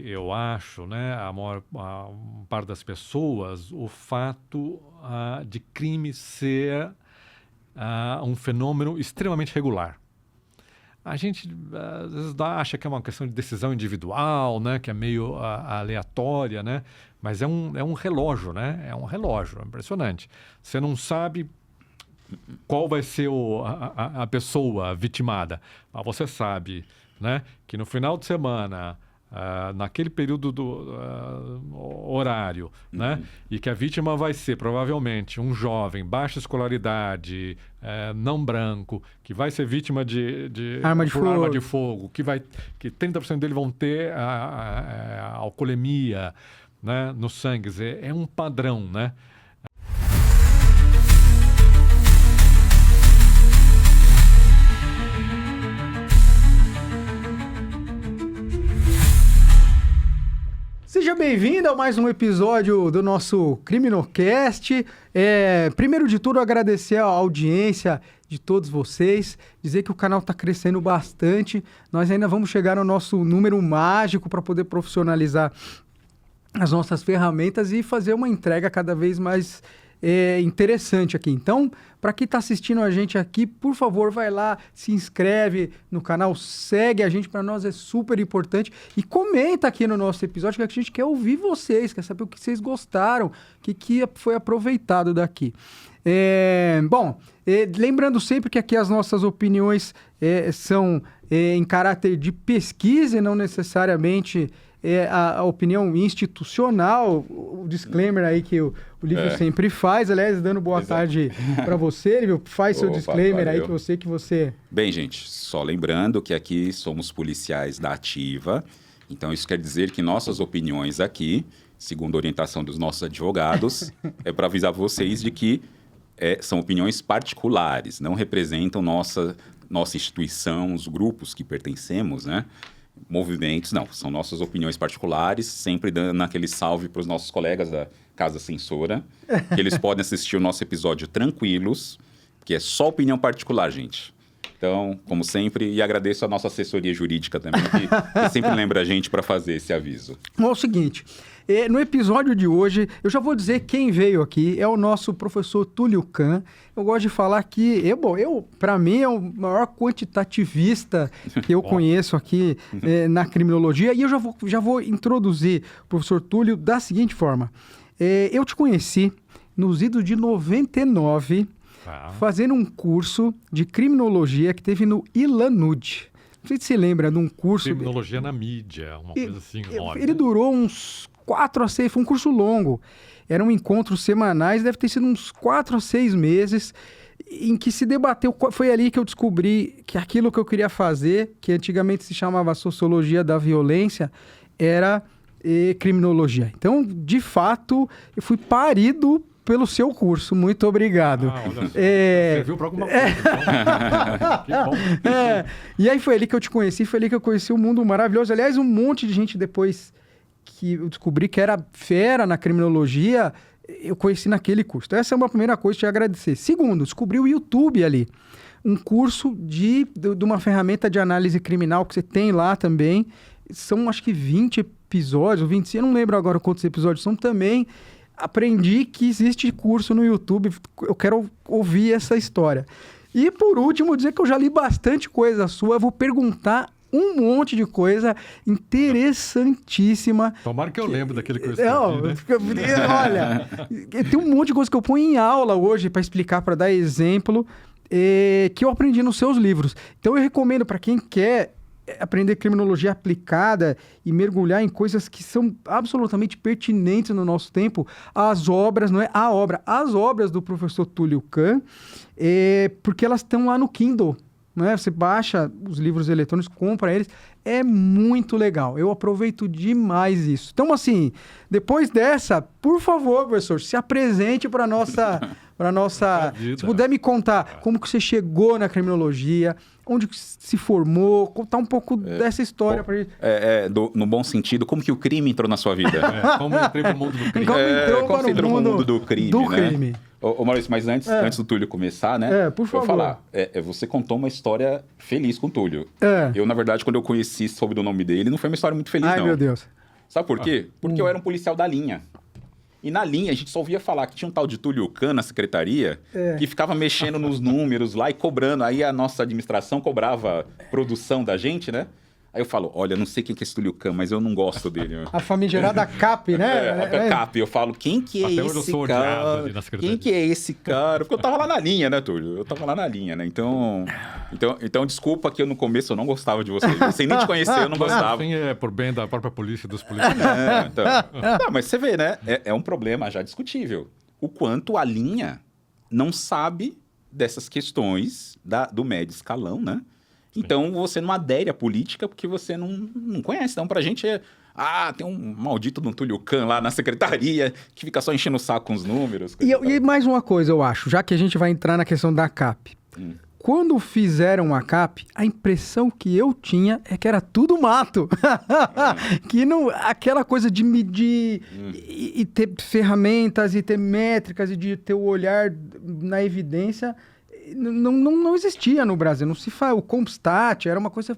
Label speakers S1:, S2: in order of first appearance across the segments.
S1: eu acho, né, a parte das pessoas, o fato de crime ser um fenômeno extremamente regular. A gente às vezes acha que é uma questão de decisão individual, né, que é meio aleatória, né, mas é um relógio, né, é um relógio, é impressionante. Você não sabe qual vai ser a pessoa vitimada, mas você sabe, né, que no final de semana, naquele período horário, né, e que a vítima vai ser provavelmente um jovem, baixa escolaridade, não branco, que vai ser vítima de
S2: arma de
S1: fogo, que 30% dele vão ter alcoolemia, né, no sangue. É um padrão, né?
S2: Seja bem-vindo a mais um episódio do nosso Criminocast. Primeiro de tudo, agradecer a audiência de todos vocês, dizer que o canal está crescendo bastante. Nós ainda vamos chegar no nosso número mágico para poder profissionalizar as nossas ferramentas e fazer uma entrega cada vez mais interessante aqui. Então, para quem está assistindo a gente aqui, por favor, vai lá, se inscreve no canal, segue a gente, para nós é super importante. E comenta aqui no nosso episódio, que a gente quer ouvir vocês, quer saber o que vocês gostaram, o que foi aproveitado daqui. Lembrando sempre que aqui as nossas opiniões são em caráter de pesquisa e não necessariamente a opinião institucional, o disclaimer aí que o Lívio sempre faz. Aliás, dando boa tarde para você, Lívio, faz seu disclaimer aí que você...
S3: Bem, gente, só lembrando que aqui somos policiais da Ativa, então isso quer dizer que nossas opiniões aqui, segundo a orientação dos nossos advogados, é para avisar vocês de que são opiniões particulares, não representam nossa instituição, os grupos que pertencemos, né? Movimentos, não, são nossas opiniões particulares, sempre dando aquele salve para os nossos colegas da Casa Censora, que eles podem assistir o nosso episódio tranquilos, que é só opinião particular, gente. Então, como sempre, e agradeço a nossa assessoria jurídica também, que sempre lembra a gente para fazer esse aviso.
S2: Bom, é o seguinte, no episódio de hoje, eu já vou dizer quem veio aqui, é o nosso professor Túlio Kahn. Eu gosto de falar que, para mim, é o maior quantitativista que eu conheço aqui na criminologia. E eu já vou introduzir o professor Túlio da seguinte forma. Eu te conheci nos idos de 99, fazendo um curso de criminologia que teve no Ilanud. Não sei se você lembra de um curso...
S1: Criminologia na mídia, uma coisa assim.
S2: Ele durou uns 4 a 6, foi um curso longo. Eram encontros semanais, deve ter sido uns 4 a 6 meses, em que se debateu. Foi ali que eu descobri que aquilo que eu queria fazer, que antigamente se chamava Sociologia da Violência, era criminologia. Então, de fato, eu fui parido pelo seu curso. Muito obrigado.
S1: Serviu para alguma coisa. Então. Que bom.
S2: E aí foi ali que eu te conheci, foi ali que eu conheci o mundo maravilhoso. Aliás, um monte de gente depois que eu descobri que era fera na criminologia, eu conheci naquele curso. Então, essa é uma primeira coisa, te agradecer. Segundo, descobri o YouTube ali. Um curso de uma ferramenta de análise criminal que você tem lá também. São, acho que 20 episódios, ou 25, eu não lembro agora quantos episódios são também. Aprendi que existe curso no YouTube, eu quero ouvir essa história. E, por último, dizer que eu já li bastante coisa sua, eu vou perguntar um monte de coisa interessantíssima.
S1: Tomara que eu lembre daquele que eu escrevi, né?
S2: Olha, tem um monte de coisa que eu ponho em aula hoje para explicar, para dar exemplo, que eu aprendi nos seus livros. Então, eu recomendo para quem quer aprender criminologia aplicada e mergulhar em coisas que são absolutamente pertinentes no nosso tempo, as obras, não é a obra, as obras do professor Túlio Kahn, porque elas estão lá no Kindle, né? Você baixa os livros eletrônicos, compra eles, é muito legal, eu aproveito demais isso. Então, assim, depois dessa, por favor, professor, se apresente para nossa se puder me contar como que você chegou na criminologia, onde se formou, contar um pouco dessa história pra gente.
S3: No bom sentido, como que o crime entrou na sua vida?
S1: Como eu entrei pro mundo do crime.
S3: Como você entrou no mundo do crime,
S2: crime.
S3: Ô Maurício, mas antes do Túlio começar, né?
S2: Por favor.
S3: Eu falar, você contou uma história feliz com o Túlio. Eu, na verdade, quando eu conheci, soube do nome dele, não foi uma história muito feliz, não.
S2: Ai, meu Deus.
S3: Sabe por quê? Porque eu era um policial da linha. E na linha a gente só ouvia falar que tinha um tal de Túlio Kahn na secretaria que ficava mexendo nos números lá e cobrando. Aí a nossa administração cobrava produção da gente, né? Aí eu falo, olha, não sei quem que é esse Túlio Kahn, mas eu não gosto dele.
S2: A famigerada CAP, né?
S3: A CAP. Eu falo, quem que é
S1: Até hoje eu
S3: esse
S1: sou odiado
S3: cara?
S1: ali na secretaria.
S3: Quem que é esse cara? Porque eu tava lá na linha, né, Túlio? Eu tava lá na linha, né? Então desculpa que eu no começo eu não gostava de você. Sem nem te conhecer, eu não gostava.
S1: Assim é por bem da própria polícia e dos policiais.
S3: Não, mas você vê, né? É um problema já discutível. O quanto a linha não sabe dessas questões do médio escalão, né? Então, você não adere à política porque você não conhece. Então, pra gente tem um maldito de um Túlio Kahn lá na secretaria que fica só enchendo o saco com os números.
S2: E mais uma coisa, eu acho, já que a gente vai entrar na questão da CAP. Quando fizeram a CAP, a impressão que eu tinha é que era tudo mato. Que não, aquela coisa de medir e ter ferramentas e ter métricas e de ter o olhar na evidência... Não existia no Brasil, não se faz. O Compstat era uma coisa,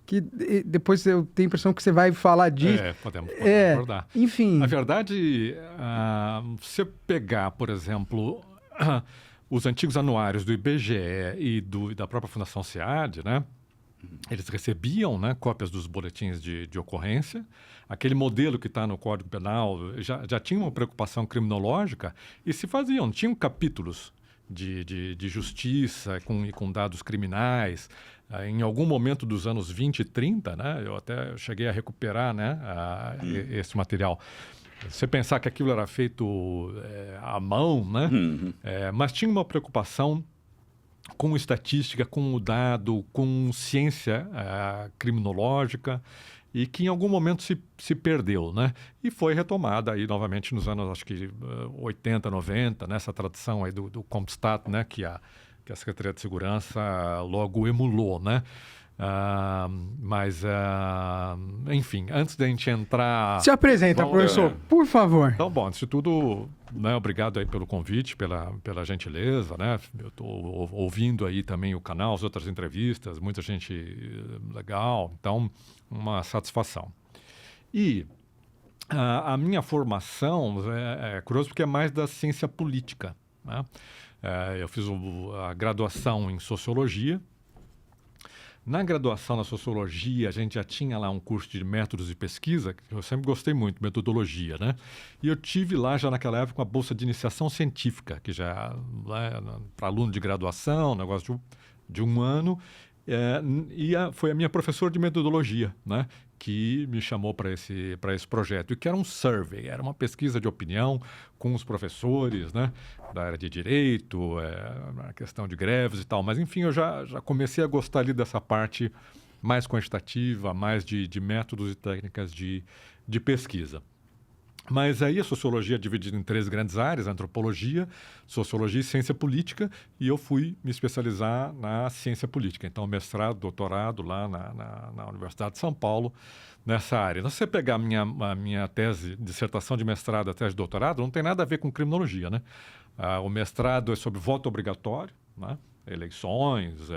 S2: que depois eu tenho a impressão que você vai falar disso.
S1: Podemos concordar.
S2: Enfim.
S1: Na verdade, se você pegar, por exemplo, os antigos anuários do IBGE e da própria Fundação SEAD, né? Eles recebiam, né, cópias dos boletins de ocorrência. Aquele modelo que está no Código Penal já tinha uma preocupação criminológica e se tinham capítulos de justiça com dados criminais. Em algum momento dos anos 20 e 30, né, eu até cheguei a recuperar, né, esse material. Você pensar que aquilo era feito à mão, né, mas tinha uma preocupação com estatística, com o dado, com ciência criminológica, e que em algum momento se perdeu, né? E foi retomada aí novamente nos anos, acho que 80, 90, nessa tradição aí do Compstat, né? Que a Secretaria de Segurança logo emulou, né? Enfim, antes da gente entrar...
S2: Se apresenta, professor, por favor.
S1: Então, bom, antes de tudo, né, obrigado aí pelo convite, pela gentileza, né? Eu estou ouvindo aí também o canal, as outras entrevistas, muita gente legal, então, uma satisfação. E a minha formação é curioso porque é mais da ciência política, né? Eu fiz a graduação em Sociologia. Na graduação na Sociologia, a gente já tinha lá um curso de métodos de pesquisa, que eu sempre gostei muito, metodologia, né? E eu tive lá, já naquela época, uma bolsa de iniciação científica, que já para aluno de graduação, negócio de um ano, foi a minha professora de metodologia, né? Que me chamou para esse projeto, e que era um survey, era uma pesquisa de opinião com os professores, né, da área de direito, a questão de greves e tal, mas enfim, eu já comecei a gostar ali dessa parte mais quantitativa, mais de métodos e técnicas de pesquisa. Mas aí a sociologia é dividida em 3 grandes áreas, antropologia, sociologia e ciência política, e eu fui me especializar na ciência política. Então, mestrado, doutorado lá na Universidade de São Paulo, nessa área. Então, se você pegar a minha tese, dissertação de mestrado, a tese de doutorado, não tem nada a ver com criminologia, né? O mestrado é sobre voto obrigatório, né? Eleições,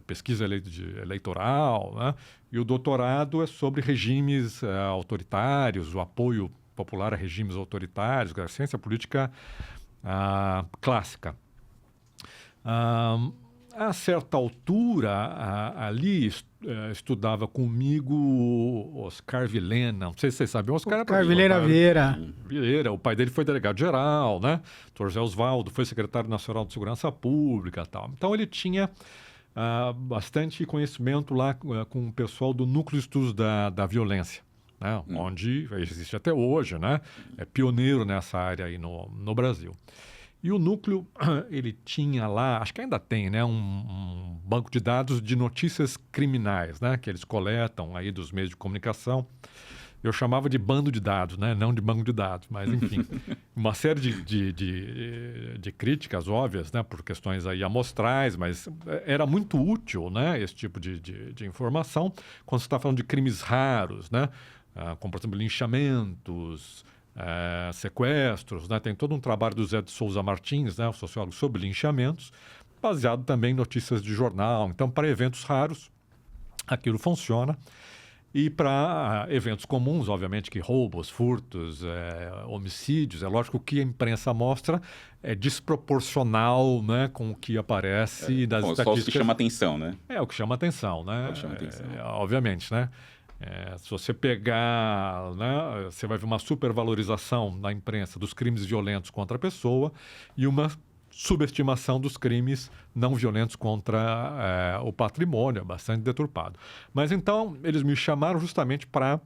S1: pesquisa eleitoral, né? E o doutorado é sobre regimes autoritários, o apoio popular a regimes autoritários, a ciência política clássica. A certa altura, ali estudava comigo Oscar Vilhena, não sei se vocês sabem, Oscar
S2: Vilhena
S1: Vieira, o pai dele foi delegado-geral, né? Dr. Zé Osvaldo foi secretário nacional de Segurança Pública e tal. Então, ele tinha bastante conhecimento lá com o pessoal do Núcleo de Estudos da Violência, né? Onde existe até hoje, né? É pioneiro nessa área aí no Brasil. E o núcleo, ele tinha lá, acho que ainda tem, né? Um banco de dados de notícias criminais, né? Que eles coletam aí dos meios de comunicação. Eu chamava de bando de dados, né? Não de banco de dados, mas enfim. Uma série de críticas óbvias, né? Por questões aí amostrais, mas era muito útil, né? Esse tipo de informação quando você está falando de crimes raros, né? Como, por exemplo, linchamentos, sequestros, né? Tem todo um trabalho do Zé de Souza Martins, né? O sociólogo, sobre linchamentos, baseado também em notícias de jornal. Então, para eventos raros, aquilo funciona. E para eventos comuns, obviamente que roubos, furtos, homicídios, é lógico que a imprensa mostra é desproporcional, né, com o que aparece das
S3: Só o
S1: estatísticas.
S3: que chama atenção, né?
S1: É o que chama atenção, né?
S3: É o que chama atenção.
S1: Obviamente, né? Se você pegar, né, você vai ver uma supervalorização na imprensa dos crimes violentos contra a pessoa e uma subestimação dos crimes não violentos contra o patrimônio, bastante deturpado. Mas então, eles me chamaram justamente para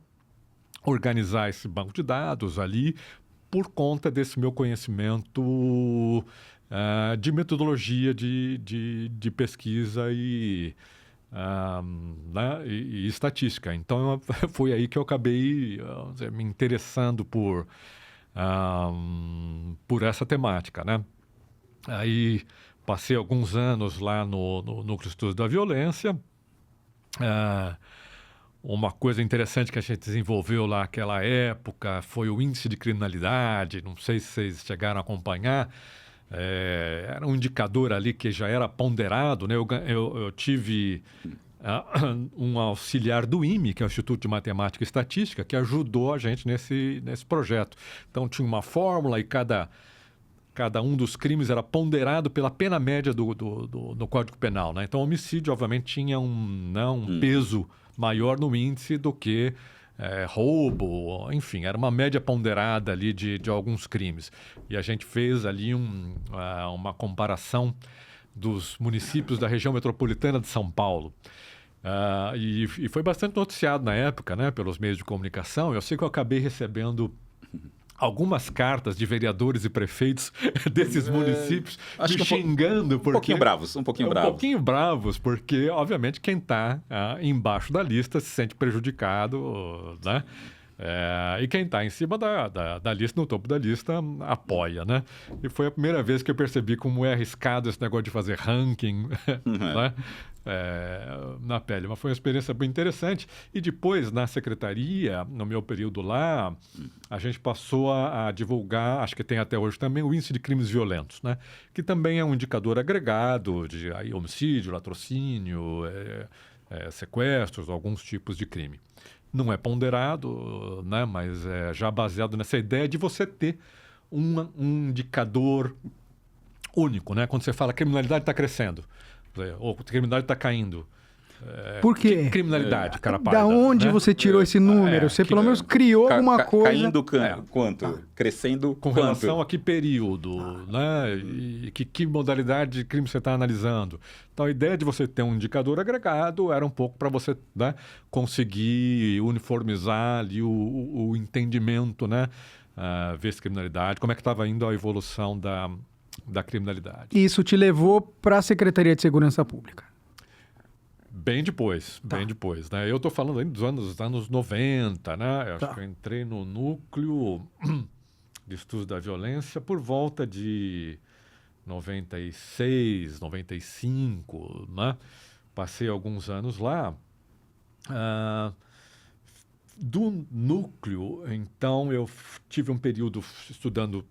S1: organizar esse banco de dados ali por conta desse meu conhecimento de metodologia de pesquisa né, e estatística. Então, foi aí que eu acabei me interessando por essa temática, né? Aí passei alguns anos lá no Núcleo de Estudos da Violência. Uma coisa interessante que a gente desenvolveu lá naquela época foi o índice de criminalidade. Não sei se vocês chegaram a acompanhar. Era um indicador ali que já era ponderado, né? Eu tive um auxiliar do IME, que é o Instituto de Matemática e Estatística, que ajudou a gente nesse projeto. Então, tinha uma fórmula e cada um dos crimes era ponderado pela pena média do Código Penal, né? Então, o homicídio, obviamente, tinha um peso maior no índice do que roubo, enfim, era uma média ponderada ali de alguns crimes. E a gente fez ali uma comparação dos municípios da região metropolitana de São Paulo. E foi bastante noticiado na época, né, pelos meios de comunicação. Eu sei que eu acabei recebendo algumas cartas de vereadores e prefeitos desses municípios me xingando.
S3: Um pouquinho bravos.
S1: Um pouquinho bravos, porque, obviamente, quem está embaixo da lista se sente prejudicado, né? E quem está em cima da lista, no topo da lista, apoia, né? E foi a primeira vez que eu percebi como é arriscado esse negócio de fazer ranking, né? Na pele. Mas foi uma experiência bem interessante. E depois, na secretaria, no meu período lá, a gente passou a divulgar, acho que tem até hoje também, o índice de crimes violentos, né? Que também é um indicador agregado de homicídio, latrocínio, sequestros, alguns tipos de crime. Não é ponderado, né? Mas é já baseado nessa ideia de você ter um indicador único, né? Quando você fala que a criminalidade está crescendo, ou a criminalidade está caindo.
S2: Por quê?
S1: Que criminalidade, cara
S2: Da onde você tirou esse número? Você pelo menos criou alguma coisa.
S3: Caindo quanto? Crescendo
S1: com
S3: quanto?
S1: relação a que período, né? E que modalidade de crime você está analisando. Então, a ideia de você ter um indicador agregado era um pouco para você, né, conseguir uniformizar ali o entendimento, né? Ver se criminalidade, como é que estava indo a evolução da criminalidade.
S2: Isso te levou para a Secretaria de Segurança Pública?
S1: Bem depois, né? Eu estou falando ainda dos anos 90, né? Eu acho que eu entrei no Núcleo de Estudos da Violência por volta de 96, 95, né? Passei alguns anos lá. Do núcleo, então, eu tive um período estudando,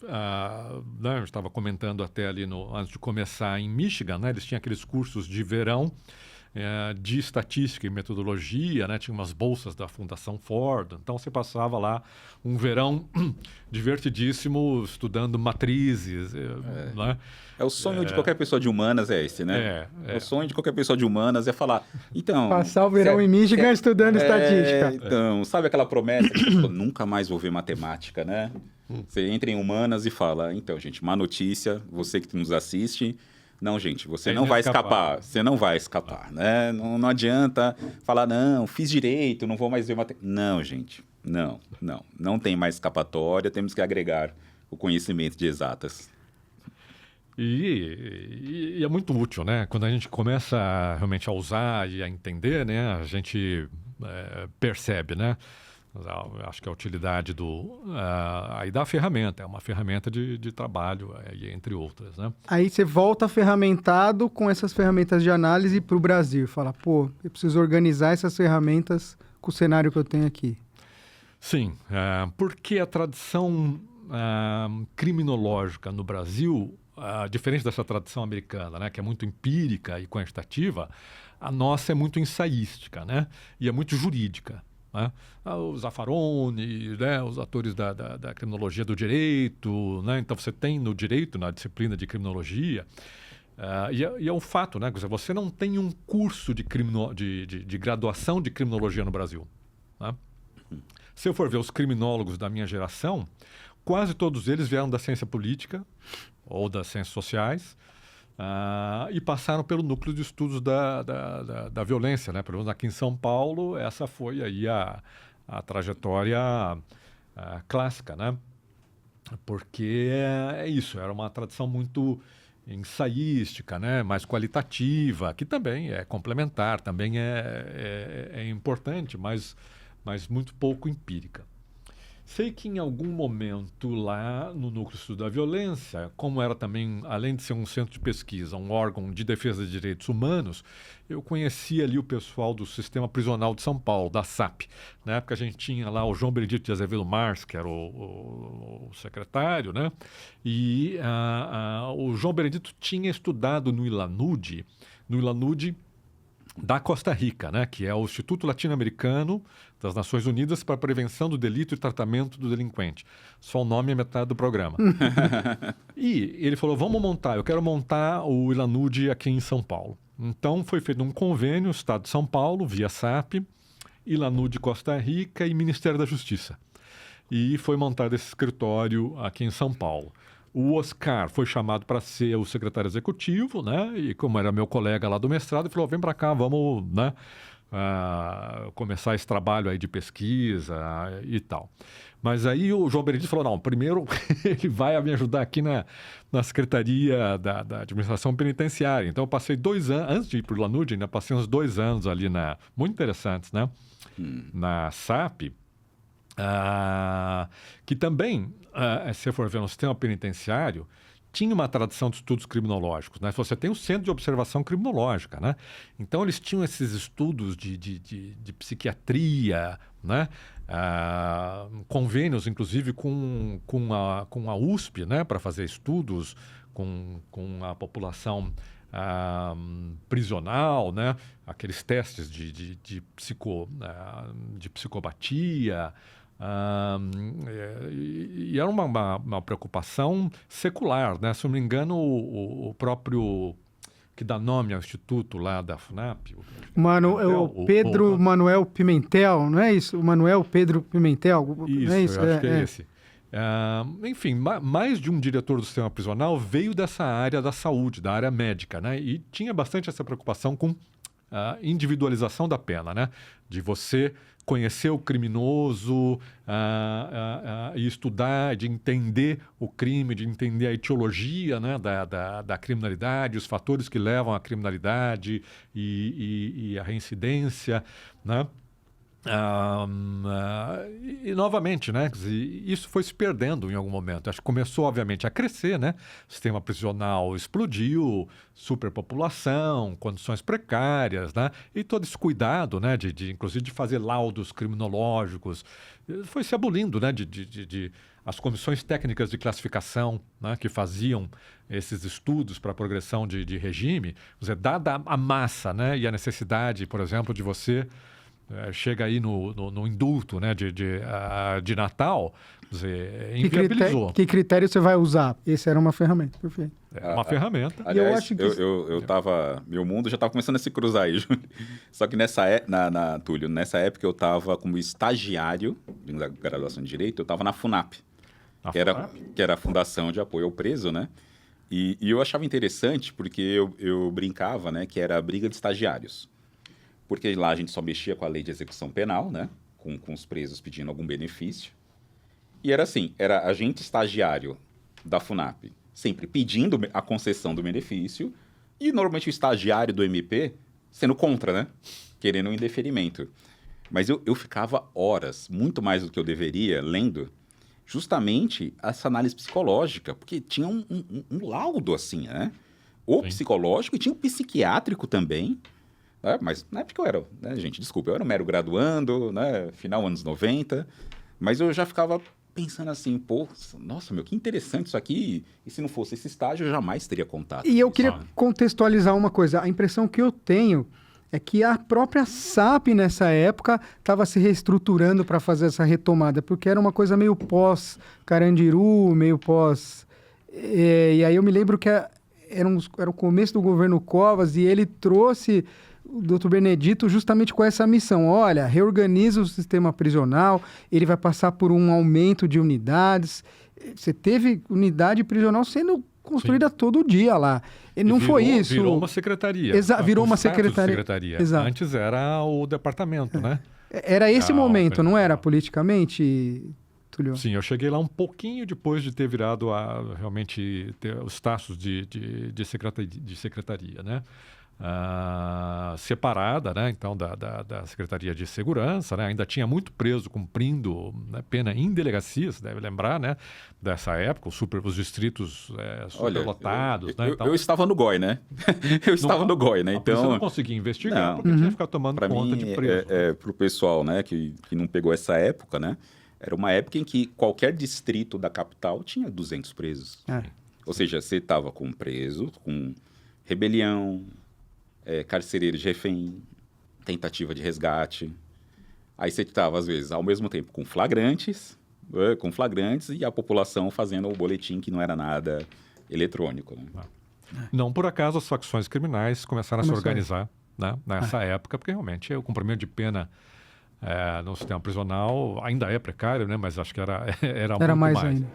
S1: né? Eu estava comentando até ali antes de começar em Michigan, né? Eles tinham aqueles cursos de verão de estatística e metodologia, né? Tinha umas bolsas da Fundação Ford, então você passava lá um verão divertidíssimo estudando matrizes, né?
S3: O sonho de qualquer pessoa de humanas esse, né? O sonho de qualquer pessoa de humanas é falar, então...
S2: Passar o verão em Michigan estudando estatística.
S3: Então, sabe aquela promessa que você falou, nunca mais vou ver matemática, né? Você entra em humanas e fala, então, gente, má notícia, você que nos assiste... Não, gente, você não vai escapar. Você não vai escapar, né? Não adianta falar, não, fiz direito, não vou mais ver matemática. Não, gente, não tem mais escapatória, temos que agregar o conhecimento de exatas.
S1: E é muito útil, né? Quando a gente começa realmente a usar e a entender, né? A gente percebe, né? Acho que a utilidade aí da ferramenta, é uma ferramenta de trabalho, entre outras, né?
S2: Aí você volta ferramentado com essas ferramentas de análise para o Brasil. Fala, pô, eu preciso organizar essas ferramentas com o cenário que eu tenho aqui.
S1: Sim, porque a tradição criminológica no Brasil, diferente dessa tradição americana, né, que é muito empírica e quantitativa, a nossa é muito ensaística, né? E é muito jurídica. né? O Zaffaroni, né? Os atores da criminologia do direito, né? Então você tem no direito, na disciplina de criminologia, e é um fato, né? Quer dizer, você não tem um curso de graduação de criminologia no Brasil, né? Se eu for ver os criminólogos da minha geração, quase todos eles vieram da ciência política ou das ciências sociais, e passaram pelo núcleo de estudos da violência, né? Pelo menos aqui em São Paulo, essa foi aí a trajetória clássica, né? Porque é isso, era uma tradição muito ensaística, né? Mais qualitativa, que também é complementar, também é importante, mas muito pouco empírica. Sei que em algum momento lá no Núcleo de Estudo da Violência, como era também, além de ser um centro de pesquisa, um órgão de defesa de direitos humanos, eu conheci ali o pessoal do Sistema Prisional de São Paulo, da SAP. Na época a gente tinha lá o João Benedito de Azevedo Marques, que era o secretário, né? E o João Benedito tinha estudado no ILANUD da Costa Rica, né, que é o Instituto Latino-Americano das Nações Unidas para a Prevenção do Delito e Tratamento do Delinquente. Só o nome é metade do programa. E ele falou, eu quero montar o ILANUD aqui em São Paulo. Então foi feito um convênio, Estado de São Paulo, via SAP, ILANUD Costa Rica e Ministério da Justiça. E foi montado esse escritório aqui em São Paulo. O Oscar foi chamado para ser o secretário executivo, né? E como era meu colega lá do mestrado, ele falou, vem para cá, vamos, né? Começar esse trabalho aí de pesquisa e tal. Mas aí o João Benedito falou, não, primeiro ele vai me ajudar aqui na Secretaria da Administração Penitenciária. Então eu passei 2 anos, antes de ir para o ILANUD, ainda passei uns 2 anos ali, muito interessantes, né? Na SAP, que também, se você for ver no sistema penitenciário, tinha uma tradição de estudos criminológicos, né? Você tem o Centro de Observação Criminológica, né? Então, eles tinham esses estudos de psiquiatria, né? Convênios, inclusive, com a USP, né? Para fazer estudos com a população prisional, né? Aqueles testes de psicopatia. E era uma preocupação secular, né? Se não me engano, o próprio que dá nome ao instituto lá da FUNAP...
S2: Pedro Manuel Pimentel, não é isso? O Manuel Pedro Pimentel?
S1: Isso,
S2: não é isso?
S1: Eu acho que é esse. Enfim, mais de um diretor do sistema prisional veio dessa área da saúde, da área médica, né? E tinha bastante essa preocupação com a individualização da pena, né? De você conhecer o criminoso e estudar, de entender o crime, de entender a etiologia, né, da criminalidade, os fatores que levam à criminalidade e a reincidência, né? E novamente, né? Isso foi se perdendo em algum momento. Acho que começou, obviamente, a crescer, né? O sistema prisional explodiu, superpopulação, condições precárias, né? E todo esse cuidado, né? Inclusive de fazer laudos criminológicos, foi se abolindo, né? As comissões técnicas de classificação, né? Que faziam esses estudos para a progressão de regime, quer dizer, dada a massa, né? E a necessidade, por exemplo, de você chega aí no indulto, né, de Natal, quer dizer, inviabilizou.
S2: Que critério você vai usar? Essa era uma ferramenta, perfeito.
S1: É uma ferramenta.
S3: Aliás,
S2: eu acho que
S3: eu tava... Meu mundo já estava começando a se cruzar aí, Júlio. Só que Túlio, nessa época eu estava como estagiário da graduação de Direito, eu estava na FUNAP, que era a Fundação de Apoio ao Preso, né? E eu achava interessante porque eu brincava, né, que era a briga de estagiários. Porque lá a gente só mexia com a lei de execução penal, né? Com os presos pedindo algum benefício. E era assim, era agente estagiário da FUNAP sempre pedindo a concessão do benefício e normalmente o estagiário do MP sendo contra, né? Querendo um indeferimento. Mas eu ficava horas, muito mais do que eu deveria, lendo justamente essa análise psicológica, porque tinha um laudo assim, né? O psicológico e tinha o psiquiátrico também. Mas na época eu era, né, gente, desculpa, eu era um mero graduando, né, final anos 90, mas eu já ficava pensando assim, pô, nossa, que interessante isso aqui, e se não fosse esse estágio, eu jamais teria contato.
S2: E eu queria contextualizar uma coisa, a impressão que eu tenho é que a própria SAP, nessa época, estava se reestruturando para fazer essa retomada, porque era uma coisa meio pós-Carandiru, meio pós... E aí eu me lembro que era o começo do governo Covas e ele trouxe o Dr. Benedito justamente com essa missão. Olha, reorganiza o sistema prisional, ele vai passar por um aumento de unidades. Você teve unidade prisional sendo construída todo dia lá. E não foi isso.
S1: Virou uma secretaria.
S2: Virou uma
S1: secretaria.
S2: Exato.
S1: Antes era o departamento, né?
S2: Era esse momento, não era politicamente, Túlio?
S1: Sim, eu cheguei lá um pouquinho depois de ter virado realmente ter os status de secretaria, né? Separada, né? Então, da Secretaria de Segurança, né? Ainda tinha muito preso cumprindo, né, pena em delegacia, você deve lembrar, né? Dessa época, os distritos superlotados.
S3: Olha,
S1: né? Então,
S3: eu estava no GOI, né? Eu estava no GOI, né? Então,
S1: você não conseguia investigar,
S3: não.
S1: porque tinha que ficar tomando conta de preso.
S3: Para o pessoal, né, que não pegou essa época, né? Era uma época em que qualquer distrito da capital tinha 200 presos. Ou seja, você estava com preso, com rebelião, carcereiro de refém, tentativa de resgate. Aí você estava, às vezes, ao mesmo tempo com flagrantes e a população fazendo o boletim que não era nada eletrônico. Né?
S1: Não por acaso as facções criminais começaram a se organizar, né, nessa época, porque realmente o cumprimento de pena no sistema prisional ainda é precário, né, mas acho que era muito mais ainda.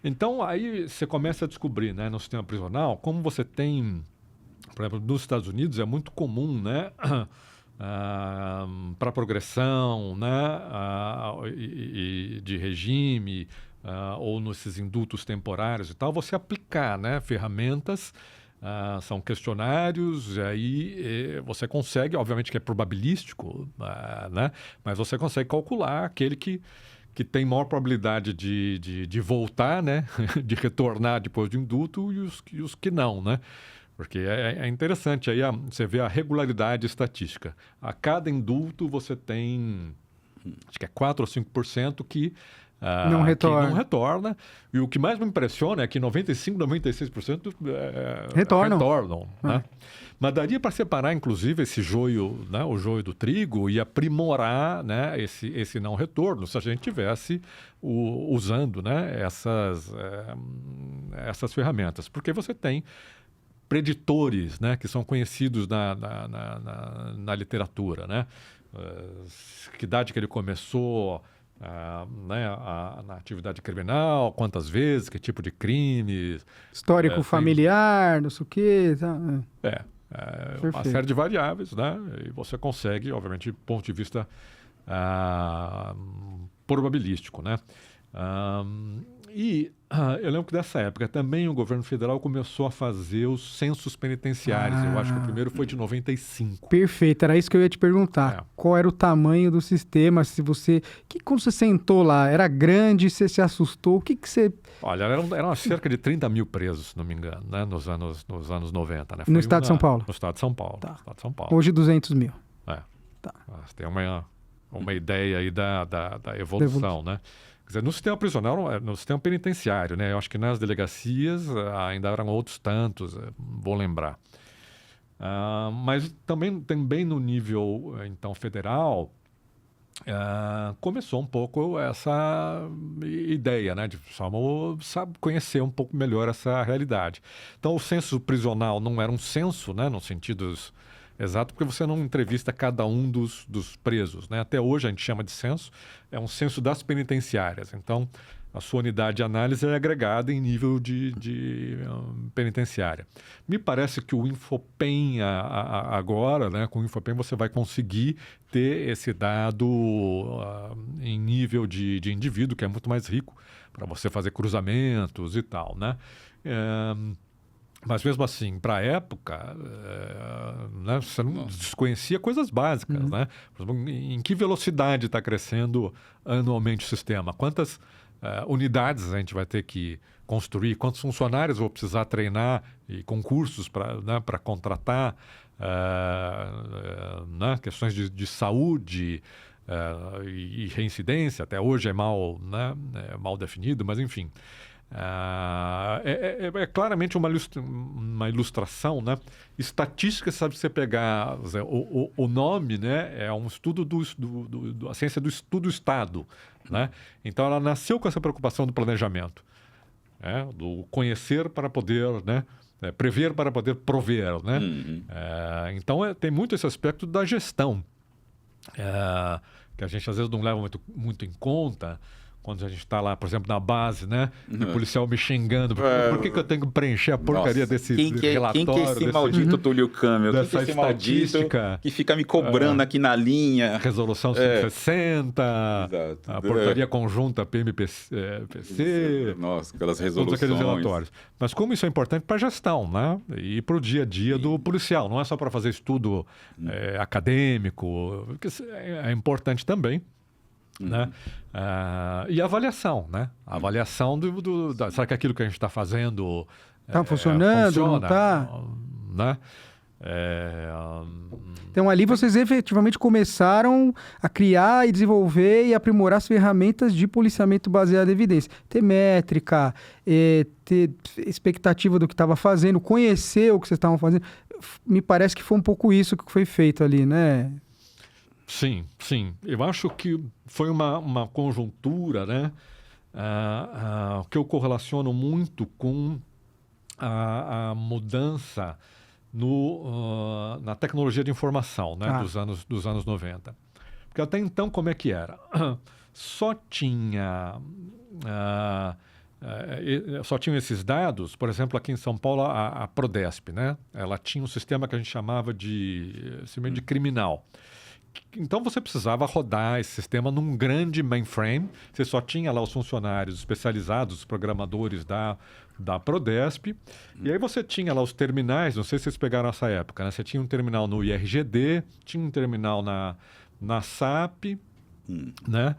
S1: Então, aí você começa a descobrir, né, no sistema prisional, como você tem... Por exemplo, nos Estados Unidos é muito comum, né, para progressão, né, de regime, ou nesses indultos temporários e tal, você aplicar, né, ferramentas, são questionários, e aí você consegue, obviamente que é probabilístico, né, mas você consegue calcular aquele que tem maior probabilidade de voltar, né, de retornar depois do indulto e os que não, né? Porque é interessante, aí você vê a regularidade estatística. A cada indulto você tem, acho que é 4 ou 5% que não retorna. E o que mais me impressiona é que 95%, 96% retornam. Né? Mas daria para separar, inclusive, esse joio, né, o joio do trigo e aprimorar, né, esse não retorno, se a gente tivesse usando, né, essas ferramentas. Porque você tem preditores, né, que são conhecidos na literatura, né? Que idade que ele começou né, na atividade criminal, quantas vezes, que tipo de crimes.
S2: Histórico familiar, não sei o quê. Tá.
S1: Uma série de variáveis, né? E você consegue, obviamente, do ponto de vista probabilístico, né? Eu lembro que dessa época também o governo federal começou a fazer os censos penitenciários. Eu acho que o primeiro foi de 95.
S2: Perfeito, era isso que eu ia te perguntar. Qual era o tamanho do sistema? Quando você sentou lá, era grande? Você se assustou? O que você...
S1: Olha, eram cerca de 30 mil presos, se não me engano, né? nos anos 90. Né?
S2: No estado de São Paulo?
S1: No estado de São Paulo.
S2: Tá.
S1: Estado de São Paulo.
S2: Hoje 200 mil.
S1: Tá. Você tem uma ideia aí da evolução, né? Quer dizer, no sistema prisional, no sistema penitenciário, né? Eu acho que nas delegacias ainda eram outros tantos, vou lembrar. Mas também no nível, então, federal, começou um pouco essa ideia, né? De conhecer um pouco melhor essa realidade. Então, o censo prisional não era um censo, né? No sentido exato, porque você não entrevista cada um dos presos, né? Até hoje a gente chama de censo, é um censo das penitenciárias. Então, a sua unidade de análise é agregada em nível de penitenciária. Me parece que o Infopem agora, né, com o Infopem você vai conseguir ter esse dado em nível de indivíduo, que é muito mais rico, para você fazer cruzamentos e tal, né? Mas mesmo assim, para a época, né, você não desconhecia coisas básicas, né? Por exemplo, em que velocidade está crescendo anualmente o sistema? Quantas unidades a gente vai ter que construir? Quantos funcionários vou precisar treinar e concursos para contratar? Né? Questões de saúde e reincidência, até hoje é mal definido, mas enfim. É claramente uma ilustração, né? Estatística, sabe, você pegar o nome, né? É um estudo a ciência do estudo-estado, né? Então, ela nasceu com essa preocupação do planejamento, né? Do conhecer para poder, né? Prever para poder prover, né? Então, tem muito esse aspecto da gestão, que a gente às vezes não leva muito em conta. Quando a gente está lá, por exemplo, na base, né? E o policial me xingando. Por que eu tenho que preencher a porcaria desse relatório?
S3: Quem que é esse maldito Túlio Câmara? Quem que é esse maldito que fica me cobrando aqui na linha?
S1: Resolução 160, a portaria conjunta PMPC.
S3: Nossa, aquelas resoluções.
S1: Todos aqueles relatórios. Mas como isso é importante para a gestão, né? E para o dia a dia do policial. Não é só para fazer estudo acadêmico, que é importante também. Né? E a avaliação, né? A avaliação será que aquilo que a gente está fazendo
S2: está funcionando,
S1: funciona,
S2: não está?
S1: Né?
S2: Então ali vocês efetivamente começaram a criar e desenvolver e aprimorar as ferramentas de policiamento baseado em evidência. Ter métrica, ter expectativa do que estava fazendo, conhecer o que vocês estavam fazendo. Me parece que foi um pouco isso que foi feito ali, né?
S1: Sim, sim. Eu acho que foi uma conjuntura, né? Que eu correlaciono muito com a mudança na tecnologia de informação, né? Dos anos 90. Porque até então, como é que era? Só tinham esses dados, por exemplo, aqui em São Paulo, a Prodesp, né? Ela tinha um sistema que a gente chamava de criminal. Então, você precisava rodar esse sistema num grande mainframe. Você só tinha lá os funcionários especializados, os programadores da Prodesp. E aí você tinha lá os terminais, não sei se vocês pegaram essa época, né? Você tinha um terminal no IRGD, tinha um terminal na SAP, né?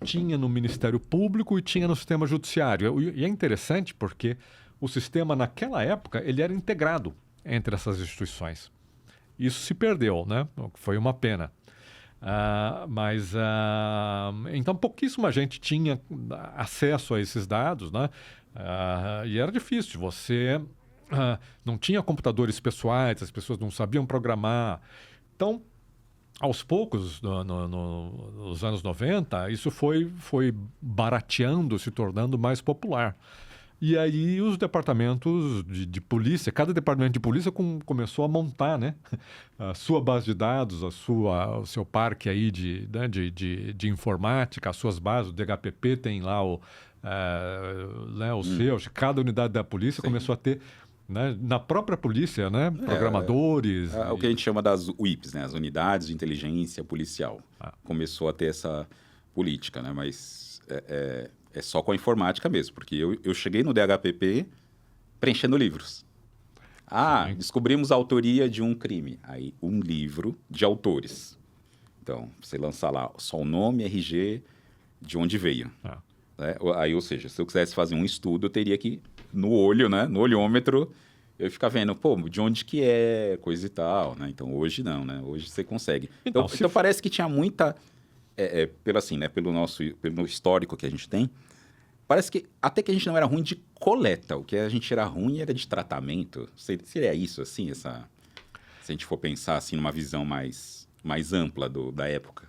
S1: Tinha no Ministério Público e tinha no sistema judiciário. E é interessante porque o sistema, naquela época, ele era integrado entre essas instituições. Isso se perdeu, né? Foi uma pena. Então, pouquíssima gente tinha acesso a esses dados, né? E era difícil. Você não tinha computadores pessoais, as pessoas não sabiam programar. Então, aos poucos, nos anos 90, isso foi barateando, se tornando mais popular. E aí os departamentos de polícia, cada departamento de polícia começou a montar, né, a sua base de dados, o seu parque aí de informática, as suas bases, o DHPP tem lá seus, cada unidade da polícia começou a ter, né, na própria polícia, né, programadores.
S3: O que a gente chama das UIPs, né, as unidades de inteligência policial. Começou a ter essa política, né, mas é só com a informática mesmo, porque eu cheguei no DHPP preenchendo livros. Descobrimos a autoria de um crime. Aí, um livro de autores. Então, você lança lá só o nome, RG, de onde veio. Né? Aí, ou seja, se eu quisesse fazer um estudo, eu teria que, no olho, né, no olhômetro, eu ia ficar vendo, de onde que é, coisa e tal. Né? Então, hoje não, né? Hoje você consegue. Então parece que tinha muita... pelo histórico que a gente tem, parece que até que a gente não era ruim de coleta, o que a gente era ruim era de tratamento. Seria isso, assim, se a gente for pensar assim, numa visão mais ampla da época?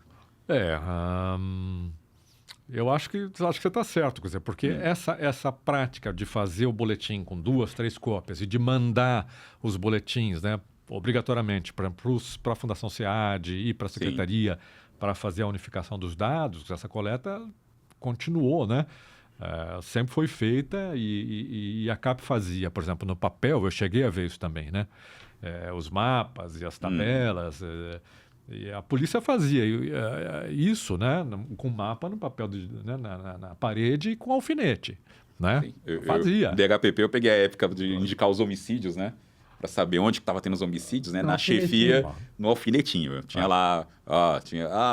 S1: Eu acho que você está certo, quer dizer, porque essa prática de fazer o boletim com 2, 3 cópias e de mandar os boletins, né, obrigatoriamente para a Fundação SEAD e para a Secretaria para fazer a unificação dos dados, essa coleta continuou, né? Sempre foi feita e a CAP fazia, por exemplo, no papel, eu cheguei a ver isso também, né? Os mapas e as tabelas, e a polícia fazia isso, né? Com mapa no papel, né? na parede e com alfinete, né?
S3: Sim.
S1: Fazia.
S3: No DHPP eu peguei a época de indicar os homicídios, né? Para saber onde que estava tendo os homicídios, né? Na chefia, no alfinetinho. Tinha lá,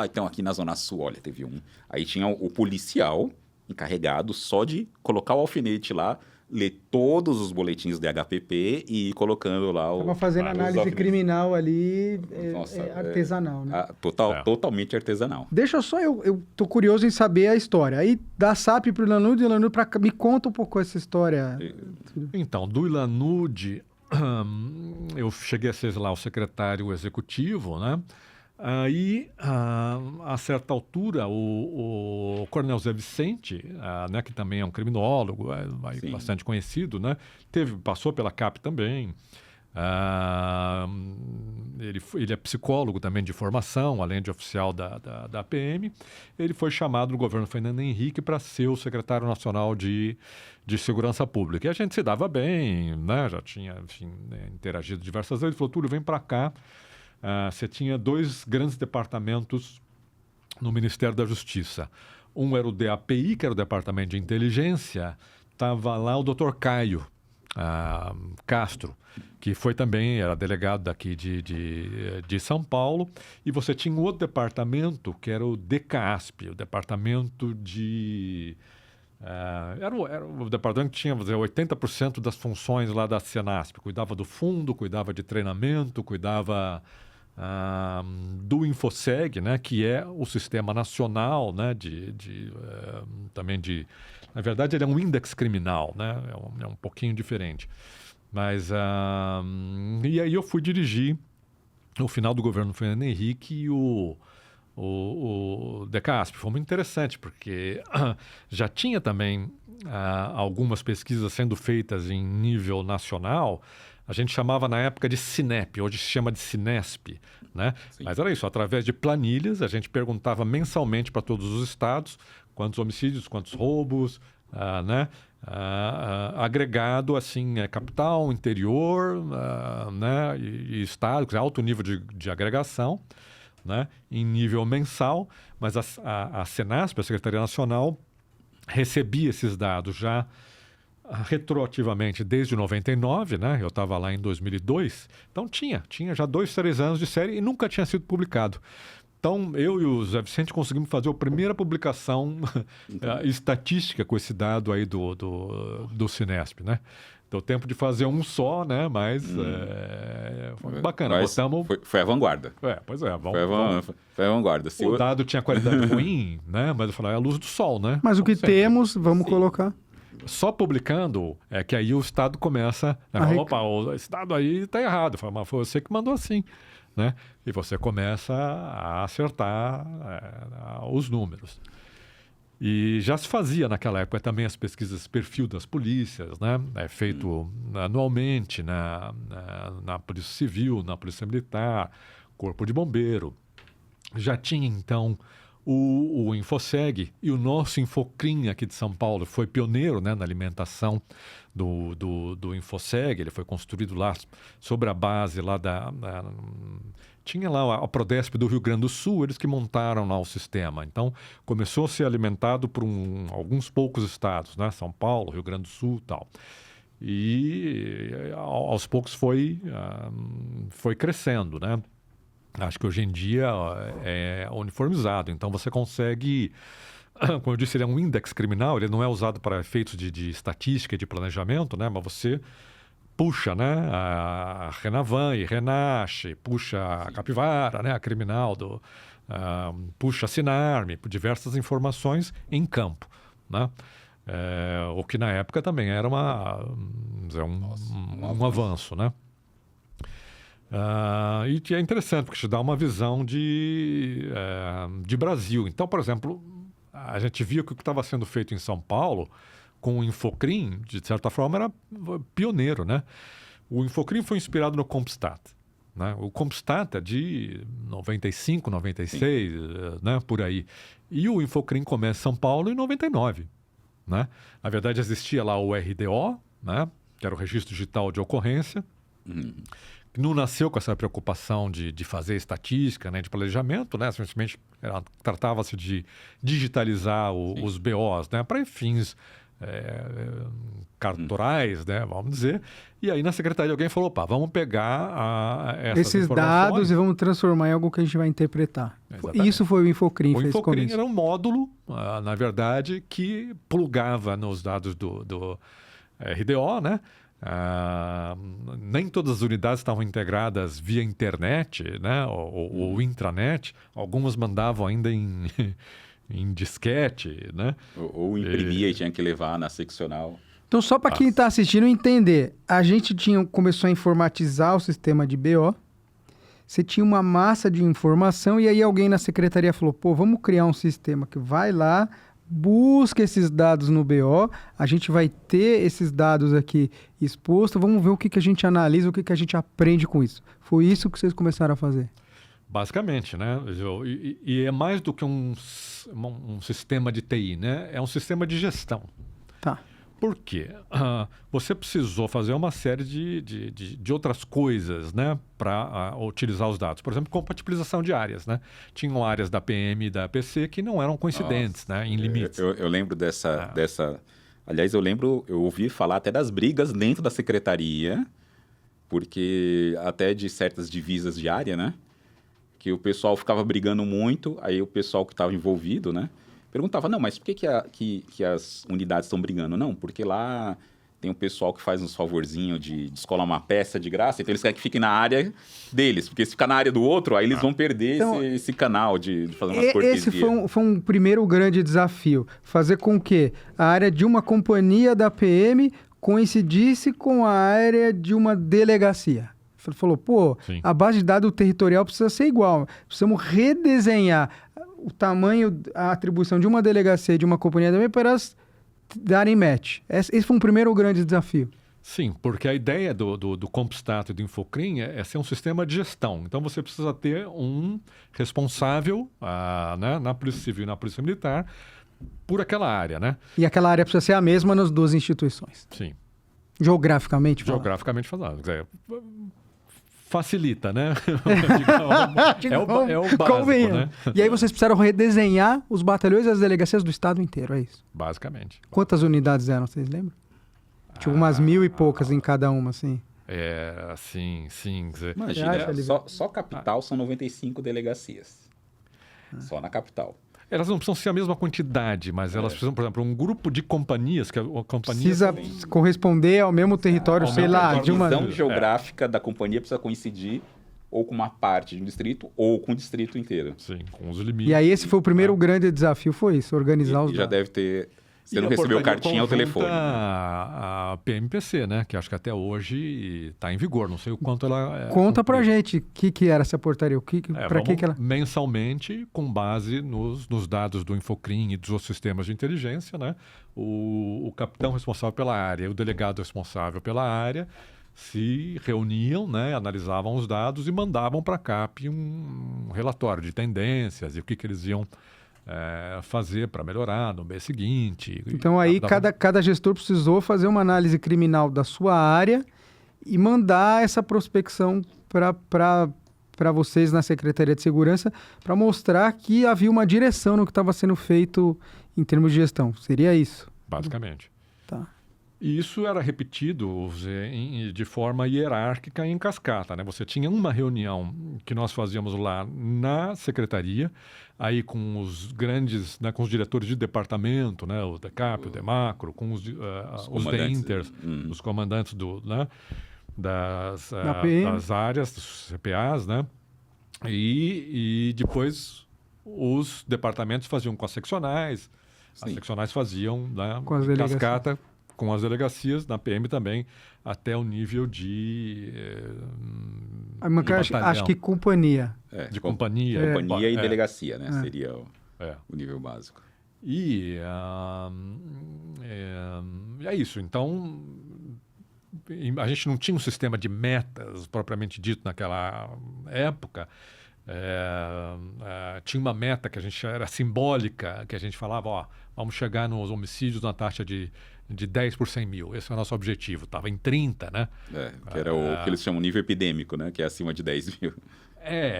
S3: então aqui na Zona Sul, olha, teve um. Aí tinha o policial encarregado só de colocar o alfinete lá ler todos os boletins de HPP e ir colocando lá
S2: Estava fazendo análise criminal ali,
S3: Nossa,
S2: artesanal, né?
S3: Totalmente artesanal.
S2: Deixa só, eu tô curioso em saber a história. Aí, da SAP para o Ilanude, me conta um pouco essa história.
S1: Então, do Ilanude, eu cheguei a ser lá o secretário executivo, né? Aí, a certa altura, o Coronel Zé Vicente, né, que também é um criminólogo, bastante conhecido, né, passou pela CAP também. Ele é psicólogo também de formação, além de oficial da PM. Ele foi chamado no governo Fernando Henrique para ser o secretário nacional de Segurança Pública. E a gente se dava bem, né, já tinha, enfim, interagido diversas vezes. Ele falou, Túlio, vem para cá. Você tinha 2 grandes departamentos no Ministério da Justiça. Um era o DAPI, que era o Departamento de Inteligência. Estava lá o Dr. Caio Castro, que foi também, era delegado daqui de São Paulo. E você tinha um outro departamento, que era o DECASP, o Departamento de... Era o departamento que tinha, vamos dizer, 80% das funções lá da Senasp. Cuidava do fundo, cuidava de treinamento, cuidava do Infoseg, né, que é o sistema nacional, né, também de... Na verdade, ele é um índex criminal, né, é um pouquinho diferente. Mas, e aí eu fui dirigir, no final do governo Fernando Henrique, o DECASP. Foi muito interessante, porque já tinha também algumas pesquisas sendo feitas em nível nacional. A gente chamava na época de Cinep, hoje se chama de Cinesp, né? Mas era isso, através de planilhas, a gente perguntava mensalmente para todos os estados quantos homicídios, quantos roubos, né? Agregado, assim, capital, interior, né? E estado, alto nível de agregação, né? Em nível mensal, mas a Senasp, a Secretaria Nacional, recebia esses dados já retroativamente desde 99, né? Eu estava lá em 2002, então tinha já 2, 3 anos de série e nunca tinha sido publicado. Então, eu e o Zé Vicente conseguimos fazer a primeira publicação estatística com esse dado aí do Cinesp, né? Deu tempo de fazer um só, né? Mas foi bacana.
S3: Mas foi a vanguarda.
S1: Pois é.
S3: Foi a vanguarda.
S1: O dado tinha qualidade ruim, né? Mas eu falei, é a luz do sol, né?
S2: Mas o que temos, vamos colocar...
S1: Só publicando é que aí o Estado começa... Opa, esse dado aí está errado. Eu falo, mas foi você que mandou assim, né? E você começa a acertar os números. E já se fazia naquela época também as pesquisas perfil das polícias, né? É feito anualmente na Polícia Civil, na Polícia Militar, Corpo de Bombeiro. Já tinha, então, o Infoseg e o nosso Infocrim aqui de São Paulo foi pioneiro, né, na alimentação do Infoseg. Ele foi construído lá sobre a base lá tinha lá a Prodesp do Rio Grande do Sul, eles que montaram lá o sistema. Então, começou a ser alimentado por alguns poucos estados, né? São Paulo, Rio Grande do Sul e tal. E aos poucos foi crescendo, né? Acho que hoje em dia é uniformizado. Então, você consegue... Como eu disse, ele é um índex criminal, ele não é usado para efeitos de estatística e de planejamento, né? Mas você... puxa, né, a Renavan e Renache, puxa a Capivara, né, a criminal, puxa a Sinarme, diversas informações em campo, né? O que na época também era um avanço, né? E é interessante, porque te dá uma visão de Brasil. Então, por exemplo, a gente via que o que estava sendo feito em São Paulo com o Infocrim, de certa forma, era pioneiro, né? O Infocrim foi inspirado no Compstat, né? O Compstat é de 95, 96, né? Por aí. E o Infocrim começa em São Paulo em 99, né? Na verdade, existia lá o RDO, né? Que era o Registro Digital de Ocorrência, que não nasceu com essa preocupação de fazer estatística, né? De planejamento, né? Simplesmente tratava-se de digitalizar os BOs, né? Para fins... cartorais, né, vamos dizer. E aí na secretaria alguém falou, opa, vamos pegar
S2: esses dados e vamos transformar em algo que a gente vai interpretar. Exatamente. Isso foi o Infocrim.
S1: O Infocrim era um módulo, na verdade, que plugava nos dados RDO, né? Nem todas as unidades estavam integradas via internet, né? Ou intranet. Algumas mandavam ainda em, em disquete, né?
S3: Ou imprimia e tinha que levar na seccional.
S2: Então, só para quem está assistindo entender, a gente começou a informatizar o sistema de BO, você tinha uma massa de informação e aí alguém na secretaria falou, pô, vamos criar um sistema que vai lá, busca esses dados no BO, a gente vai ter esses dados aqui expostos, vamos ver o que a gente analisa, o que a gente aprende com isso. Foi isso que vocês começaram a fazer?
S1: Basicamente, né? E é mais do que um sistema de TI, né? É um sistema de gestão.
S2: Tá.
S1: Por quê? Você precisou fazer uma série de outras coisas, né, para utilizar os dados. Por exemplo, compatibilização de áreas, né? Tinham áreas da PM e da PC que não eram coincidentes, né, em limites.
S3: Eu lembro dessa... Aliás, eu ouvi falar até das brigas dentro da secretaria, porque até de certas divisas de área, né? Que o pessoal ficava brigando muito, aí o pessoal que estava envolvido, né? Perguntava, não, mas por que as unidades estão brigando? Não, porque lá tem um pessoal que faz uns favorzinhos de descolar uma peça de graça, então eles querem que fique na área deles, porque se ficar na área do outro, aí eles vão perder então, esse canal de fazer umas cortesias.
S2: Esse foi um primeiro grande desafio, fazer com que a área de uma companhia da PM coincidisse com a área de uma delegacia. Ele falou, pô, sim, a base de dados territorial precisa ser igual, precisamos redesenhar o tamanho, a atribuição de uma delegacia e de uma companhia também para elas darem match. Esse foi um primeiro grande desafio.
S1: Sim, porque a ideia do Compstat e do Infocrim é ser um sistema de gestão. Então, você precisa ter um responsável né, na Polícia Civil e na Polícia Militar por aquela área, né?
S2: E aquela área precisa ser a mesma nas duas instituições.
S1: Sim.
S2: Geograficamente falando.
S1: Geograficamente falando. Quer dizer, facilita, né? É o básico, né?
S2: E aí vocês precisaram redesenhar os batalhões e as delegacias do estado inteiro, é isso?
S1: Basicamente.
S2: Quantas unidades eram, vocês lembram? Tinha umas 1000 e poucas em cada uma, assim.
S1: Sim.
S3: Imagina, só capital são 95 delegacias. Só na capital.
S1: Elas não precisam ser a mesma quantidade, mas elas precisam, por exemplo, um grupo de companhias, que a companhia
S2: precisa corresponder ao mesmo território, sei lá,
S3: de uma... A visão geográfica da companhia precisa coincidir ou com uma parte de um distrito ou com o distrito inteiro.
S1: Sim, com os limites.
S2: E aí esse foi o primeiro grande desafio, foi isso, organizar os dados.
S3: Já deve ter... Você não recebeu cartinha ao telefone.
S1: A PMPC, né? Que acho que até hoje está em vigor. Não sei o quanto ela...
S2: Conta pra gente o que era essa portaria. Para que ela...
S1: Mensalmente, com base nos dados do Infocrim e dos outros sistemas de inteligência, né? O capitão responsável pela área e o delegado responsável pela área se reuniam, né? Analisavam os dados e mandavam para a CAP um relatório de tendências e o que eles iam... fazer para melhorar no mês seguinte.
S2: Então aí cada gestor precisou fazer uma análise criminal da sua área e mandar essa prospecção para vocês na Secretaria de Segurança para mostrar que havia uma direção no que estava sendo feito em termos de gestão. Seria isso?
S1: Basicamente.
S2: Tá.
S1: E isso era repetido de forma hierárquica em cascata, né? Você tinha uma reunião que nós fazíamos lá na secretaria, aí com os grandes, né, com os diretores de departamento, né, o DECAP, o DEMACRO, com os DEINTERs, os comandantes das áreas, dos CPAs, né? E depois os departamentos faziam com as seccionais, as seccionais faziam, né,
S2: com as
S1: cascata com as delegacias, na PM também, até o nível de
S2: acho que companhia.
S1: De companhia.
S3: Companhia e delegacia, né? Seria o nível básico.
S1: E é isso. Então, a gente não tinha um sistema de metas propriamente dito naquela época. Tinha uma meta que a gente era simbólica, que a gente falava, vamos chegar nos homicídios na taxa de 10 por 100 mil. Esse é o nosso objetivo. Estava em 30, né?
S3: Que era o que eles chamam nível epidêmico, né? Que é acima de 10 mil.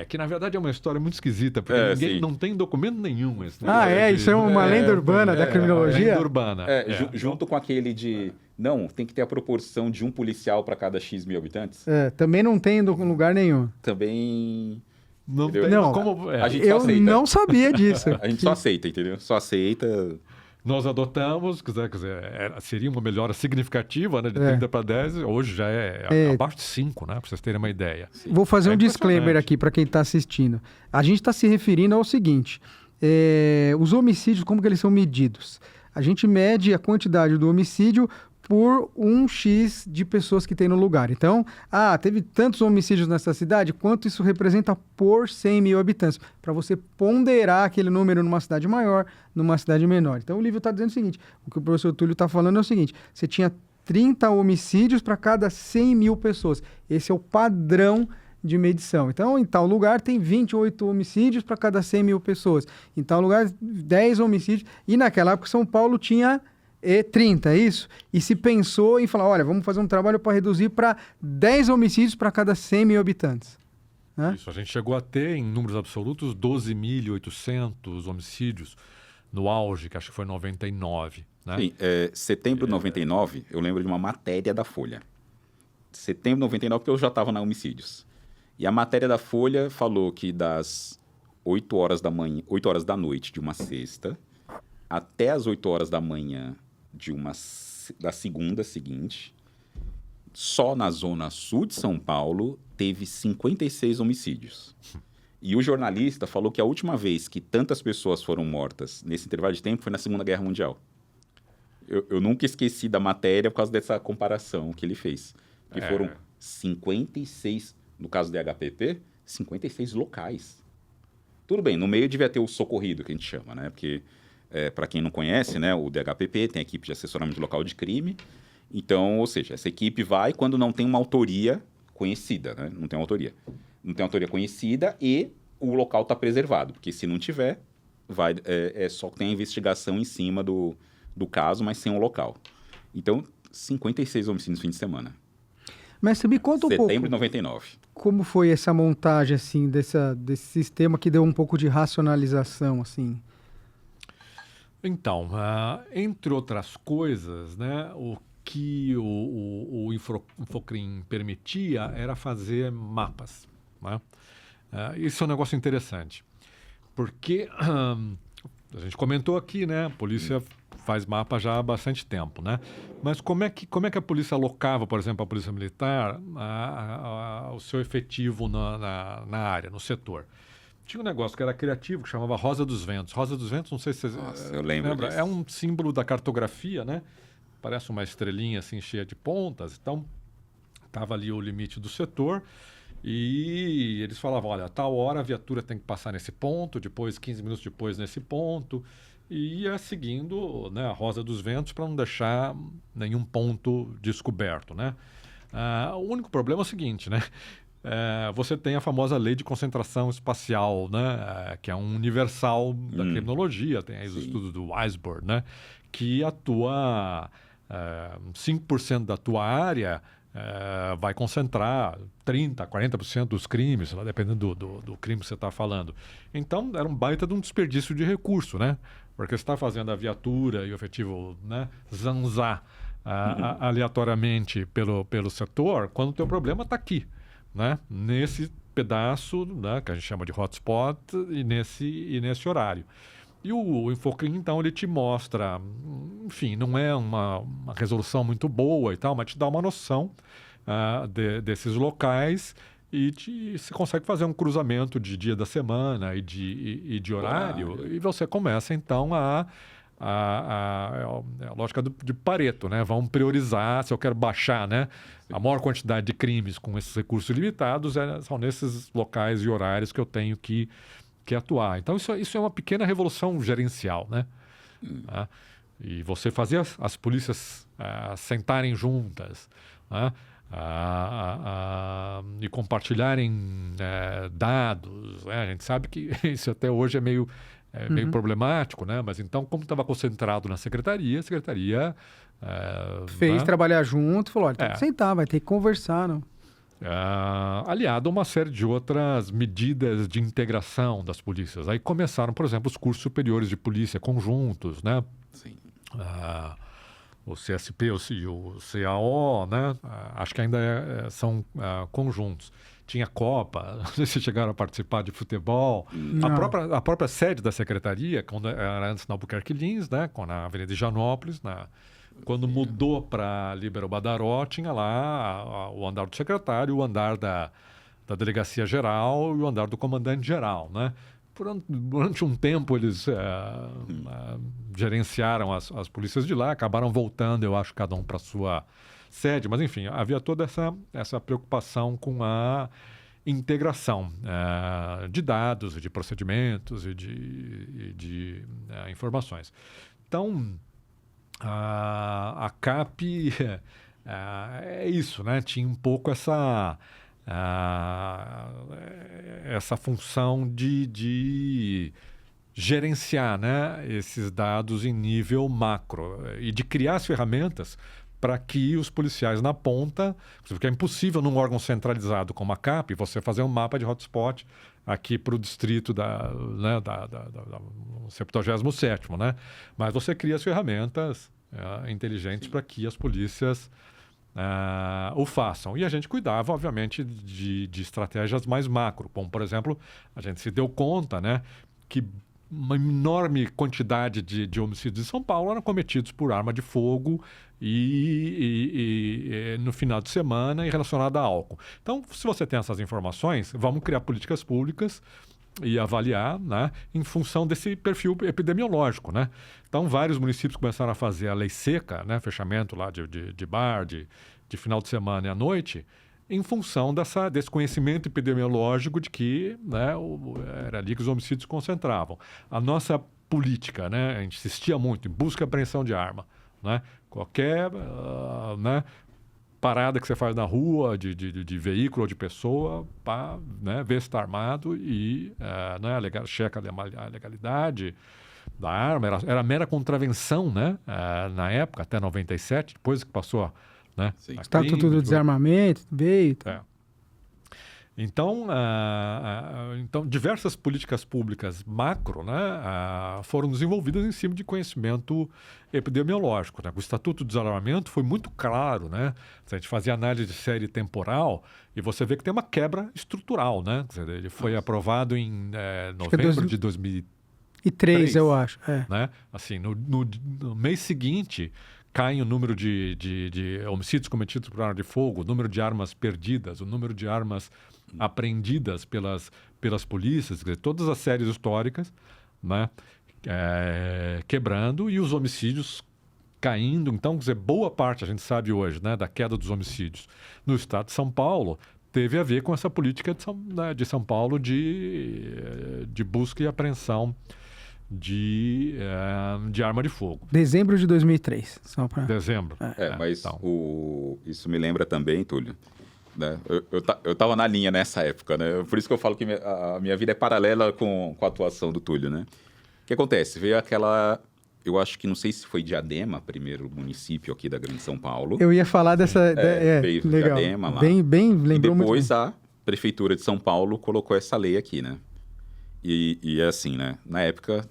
S1: Que na verdade é uma história muito esquisita, porque ninguém não tem documento nenhum. Isso
S2: é uma lenda urbana da criminologia?
S1: Lenda urbana.
S3: Junto com aquele de... Não, tem que ter a proporção de um policial para cada X mil habitantes.
S2: Também não tem em lugar nenhum.
S3: Também...
S2: Não,
S3: a gente só aceita.
S2: Não sabia disso.
S3: A gente só aceita, entendeu? Só aceita...
S1: nós adotamos, quer dizer, seria uma melhora significativa, né, de 30 para 10, hoje já é abaixo de 5, né, para vocês terem uma ideia.
S2: Vou fazer
S1: É
S2: um disclaimer
S1: impressionante.
S2: aqui para quem está assistindo. A gente está se referindo ao seguinte: os homicídios, como que eles são medidos? A gente mede a quantidade do homicídio por um X de pessoas que tem no lugar. Então, teve tantos homicídios nessa cidade, quanto isso representa por 100 mil habitantes? Para você ponderar aquele número numa cidade maior, numa cidade menor. Então, o livro está dizendo o seguinte: o que o professor Túlio está falando é o seguinte: você tinha 30 homicídios para cada 100 mil pessoas. Esse é o padrão de medição. Então, em tal lugar tem 28 homicídios para cada 100 mil pessoas. Em tal lugar, 10 homicídios. E naquela época, São Paulo tinha 30, é isso? E se pensou em falar, olha, vamos fazer um trabalho para reduzir para 10 homicídios para cada 100 mil habitantes. Né?
S1: Isso, a gente chegou a ter, em números absolutos, 12.800 homicídios no auge, que acho que foi 99. Né?
S3: Sim, setembro de 99, eu lembro de uma matéria da Folha. Setembro de 99, porque eu já estava na homicídios. E a matéria da Folha falou que das 8 horas da noite de uma sexta até as 8 horas da manhã da segunda seguinte, só na zona sul de São Paulo teve 56 homicídios. E o jornalista falou que a última vez que tantas pessoas foram mortas nesse intervalo de tempo foi na Segunda Guerra Mundial. Eu nunca esqueci da matéria por causa dessa comparação que ele fez. Que foram 56, no caso do DHPP, 56 locais. Tudo bem, no meio devia ter o socorrido, que a gente chama, né? Porque, para quem não conhece, né, o DHPP tem a equipe de assessoramento local de crime. Então, ou seja, essa equipe vai quando não tem uma autoria conhecida, né? Não tem uma autoria. Não tem uma autoria conhecida e o local está preservado. Porque se não tiver, só tem a investigação em cima do caso, mas sem um local. Então, 56 homicídios no fim de semana.
S2: Mas você me conta um pouco.
S3: Setembro de 99.
S2: Como foi essa montagem, assim, desse sistema que deu um pouco de racionalização, assim?
S1: Então, entre outras coisas, né, o que o Infocrim permitia era fazer mapas. Né? Isso é um negócio interessante, porque a gente comentou aqui, né, a polícia faz mapa já há bastante tempo, né? Mas como é que a polícia alocava, por exemplo, a polícia militar, o seu efetivo na área, no setor? Tinha um negócio que era criativo, que chamava Rosa dos Ventos. Rosa dos Ventos, não sei se você
S3: eu lembro
S1: lembra,
S3: disso.
S1: é um símbolo da cartografia, né? Parece uma estrelinha assim cheia de pontas. Então, estava ali o limite do setor e eles falavam, olha, a tal hora a viatura tem que passar nesse ponto, depois, 15 minutos depois, nesse ponto. E ia seguindo, né, a Rosa dos Ventos para não deixar nenhum ponto descoberto, né? O único problema é o seguinte, né? Você tem a famosa lei de concentração espacial, né? Que é um universal da criminologia, tem aí os estudos do Weisburd, né? Que atua 5% da tua área vai concentrar 30%, 40% dos crimes, lá, dependendo do crime que você está falando. Então, era um baita de um desperdício de recurso, né? Porque você está fazendo a viatura e o efetivo, né, zanzar aleatoriamente pelo setor, quando o teu problema está aqui, né? Nesse pedaço, né, que a gente chama de hotspot, e nesse horário. E o Infocrim, então, ele te mostra, enfim, não é uma resolução muito boa e tal, mas te dá uma noção desses locais e se consegue fazer um cruzamento de dia da semana e de horário, e você começa, então, a lógica de Pareto, né? Vamos priorizar, se eu quero baixar, né, a maior quantidade de crimes com esses recursos limitados, são nesses locais e horários que eu tenho que atuar. Então, isso é uma pequena revolução gerencial, né? Tá? E você fazer as polícias sentarem juntas, né? E compartilharem dados. Né? A gente sabe que isso até hoje é meio problemático, né? Mas então, como estava concentrado na secretaria, a secretaria
S2: fez trabalhar junto, falou, olha, tem que sentar, vai ter que conversar, não?
S1: Aliado a uma série de outras medidas de integração das polícias. Aí começaram, por exemplo, os cursos superiores de polícia conjuntos, né?
S3: Sim.
S1: O CSP e o CAO, né? Acho que ainda são conjuntos. tinha Copa, não sei se chegaram a participar de futebol.
S2: Não.
S1: A própria sede da secretaria, quando era antes na Albuquerque Lins, né, na Avenida Higienópolis, quando mudou para Líbero Badaró, tinha lá o andar do secretário, o andar da delegacia geral e o andar do comandante geral, né? Durante um tempo eles gerenciaram as polícias de lá, acabaram voltando, eu acho, cada um para sua sede, mas enfim, havia toda essa preocupação com a integração de dados, de procedimentos e de informações. Então, a CAP é isso, né? Tinha um pouco essa função de gerenciar, né, esses dados em nível macro e de criar as ferramentas para que os policiais na ponta, porque é impossível num órgão centralizado como a CAP você fazer um mapa de hotspot aqui para o distrito do 77º, né? Mas você cria as ferramentas inteligentes para que as polícias o façam. E a gente cuidava, obviamente, de estratégias mais macro, como, por exemplo, a gente se deu conta, né, que uma enorme quantidade de homicídios em São Paulo eram cometidos por arma de fogo e no final de semana e relacionado a álcool. Então, se você tem essas informações, vamos criar políticas públicas e avaliar, né, em função desse perfil epidemiológico, né? Então, vários municípios começaram a fazer a lei seca, né, fechamento lá de bar, de final de semana e à noite, em função desse conhecimento epidemiológico de que, né, era ali que os homicídios se concentravam. A nossa política, né, a gente insistia muito em busca e apreensão de arma, né? Qualquer parada que você faz na rua, de veículo ou de pessoa, para, né, ver se está armado e checa a legalidade da arma. Era mera contravenção, né, na época, até 97, depois que passou, né,
S2: Estatuto do Desarmamento, veio.
S1: Então, diversas políticas públicas macro, né, foram desenvolvidas em cima de conhecimento epidemiológico, né? O Estatuto do Desarmamento foi muito claro, né? A gente fazia análise de série temporal e você vê que tem uma quebra estrutural, né? Quer dizer, ele foi aprovado em novembro de 2003,
S2: eu acho.
S1: Né? Assim, no mês seguinte, cai o número de homicídios cometidos por arma de fogo, o número de armas perdidas, o número de armas apreendidas pelas polícias, quer dizer, todas as séries históricas, né, quebrando e os homicídios caindo. Então, quer dizer, boa parte, a gente sabe hoje, né, da queda dos homicídios no estado de São Paulo teve a ver com essa política de São Paulo de busca e apreensão de arma de fogo.
S2: Dezembro de 2003. Só pra...
S1: Dezembro.
S3: Mas isso me lembra também, Túlio, né? Eu estava na linha nessa época, né? Por isso que eu falo que a minha vida é paralela com a atuação do Túlio, né? O que acontece? Veio aquela... Eu acho que, não sei se foi Diadema, primeiro município aqui da Grande São Paulo.
S2: Eu ia falar dessa...
S3: veio
S2: legal.
S3: Diadema lá.
S2: Bem, lembrou muito.
S3: E depois a Prefeitura de São Paulo colocou essa lei aqui, né? E é assim, né? Na época...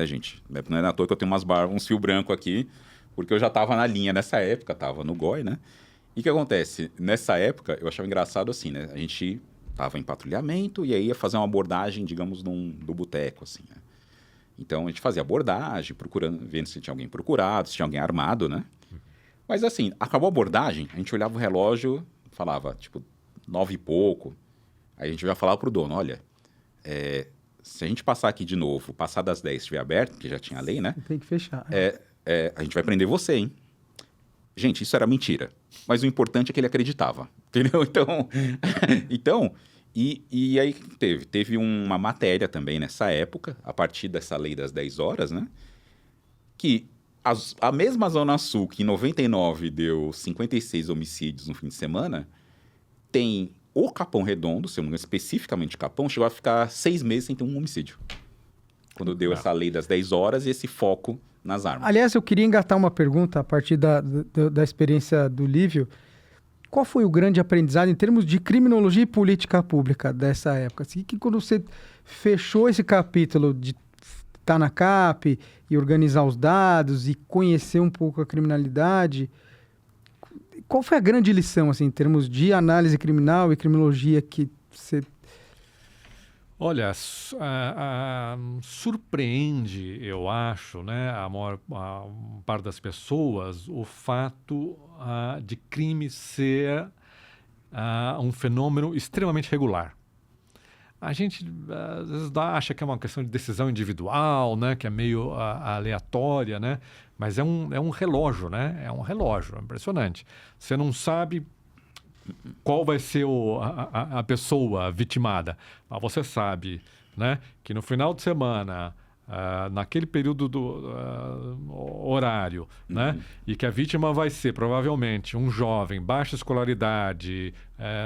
S3: gente, não é na toa que eu tenho uns fios brancos aqui, porque eu já estava na linha nessa época, estava no GOI, né? E o que acontece? Nessa época, eu achava engraçado assim, né? A gente estava em patrulhamento e aí ia fazer uma abordagem, digamos, do boteco, assim, né? Então, a gente fazia abordagem, procurando, vendo se tinha alguém procurado, se tinha alguém armado, né? Mas assim, acabou a abordagem, a gente olhava o relógio, falava, tipo, 9 e pouco. Aí a gente já falava pro dono, olha, se a gente passar aqui de novo, passar das 10 estiver aberto, que já tinha lei, né?
S2: Tem que fechar.
S3: A gente vai prender você, hein? Gente, isso era mentira. Mas o importante é que ele acreditava, entendeu? Então e aí teve uma matéria também nessa época, a partir dessa lei das 10 horas, né? Que a mesma Zona Sul, que em 99 deu 56 homicídios no fim de semana, tem... O Capão Redondo, se eu não me engano, especificamente Capão, chegou a ficar 6 meses sem ter um homicídio. Quando deu essa lei das 10 horas e esse foco nas armas. Aliás,
S2: eu queria engatar uma pergunta a partir da experiência do Lívio. Qual foi o grande aprendizado em termos de criminologia e política pública dessa época? Assim, que quando você fechou esse capítulo de estar na CAP e organizar os dados e conhecer um pouco a criminalidade... qual foi a grande lição, assim, em termos de análise criminal e criminologia que você...
S1: Olha, surpreende, eu acho, né, a parte das pessoas, o fato de crime ser um fenômeno extremamente regular. A gente às vezes acha que é uma questão de decisão individual, né, que é meio aleatória, né, mas é um relógio, né, é um relógio, é impressionante. Você não sabe qual vai ser a pessoa vitimada. Mas você sabe, né, que no final de semana, naquele período do horário, né, e que a vítima vai ser provavelmente um jovem, baixa escolaridade,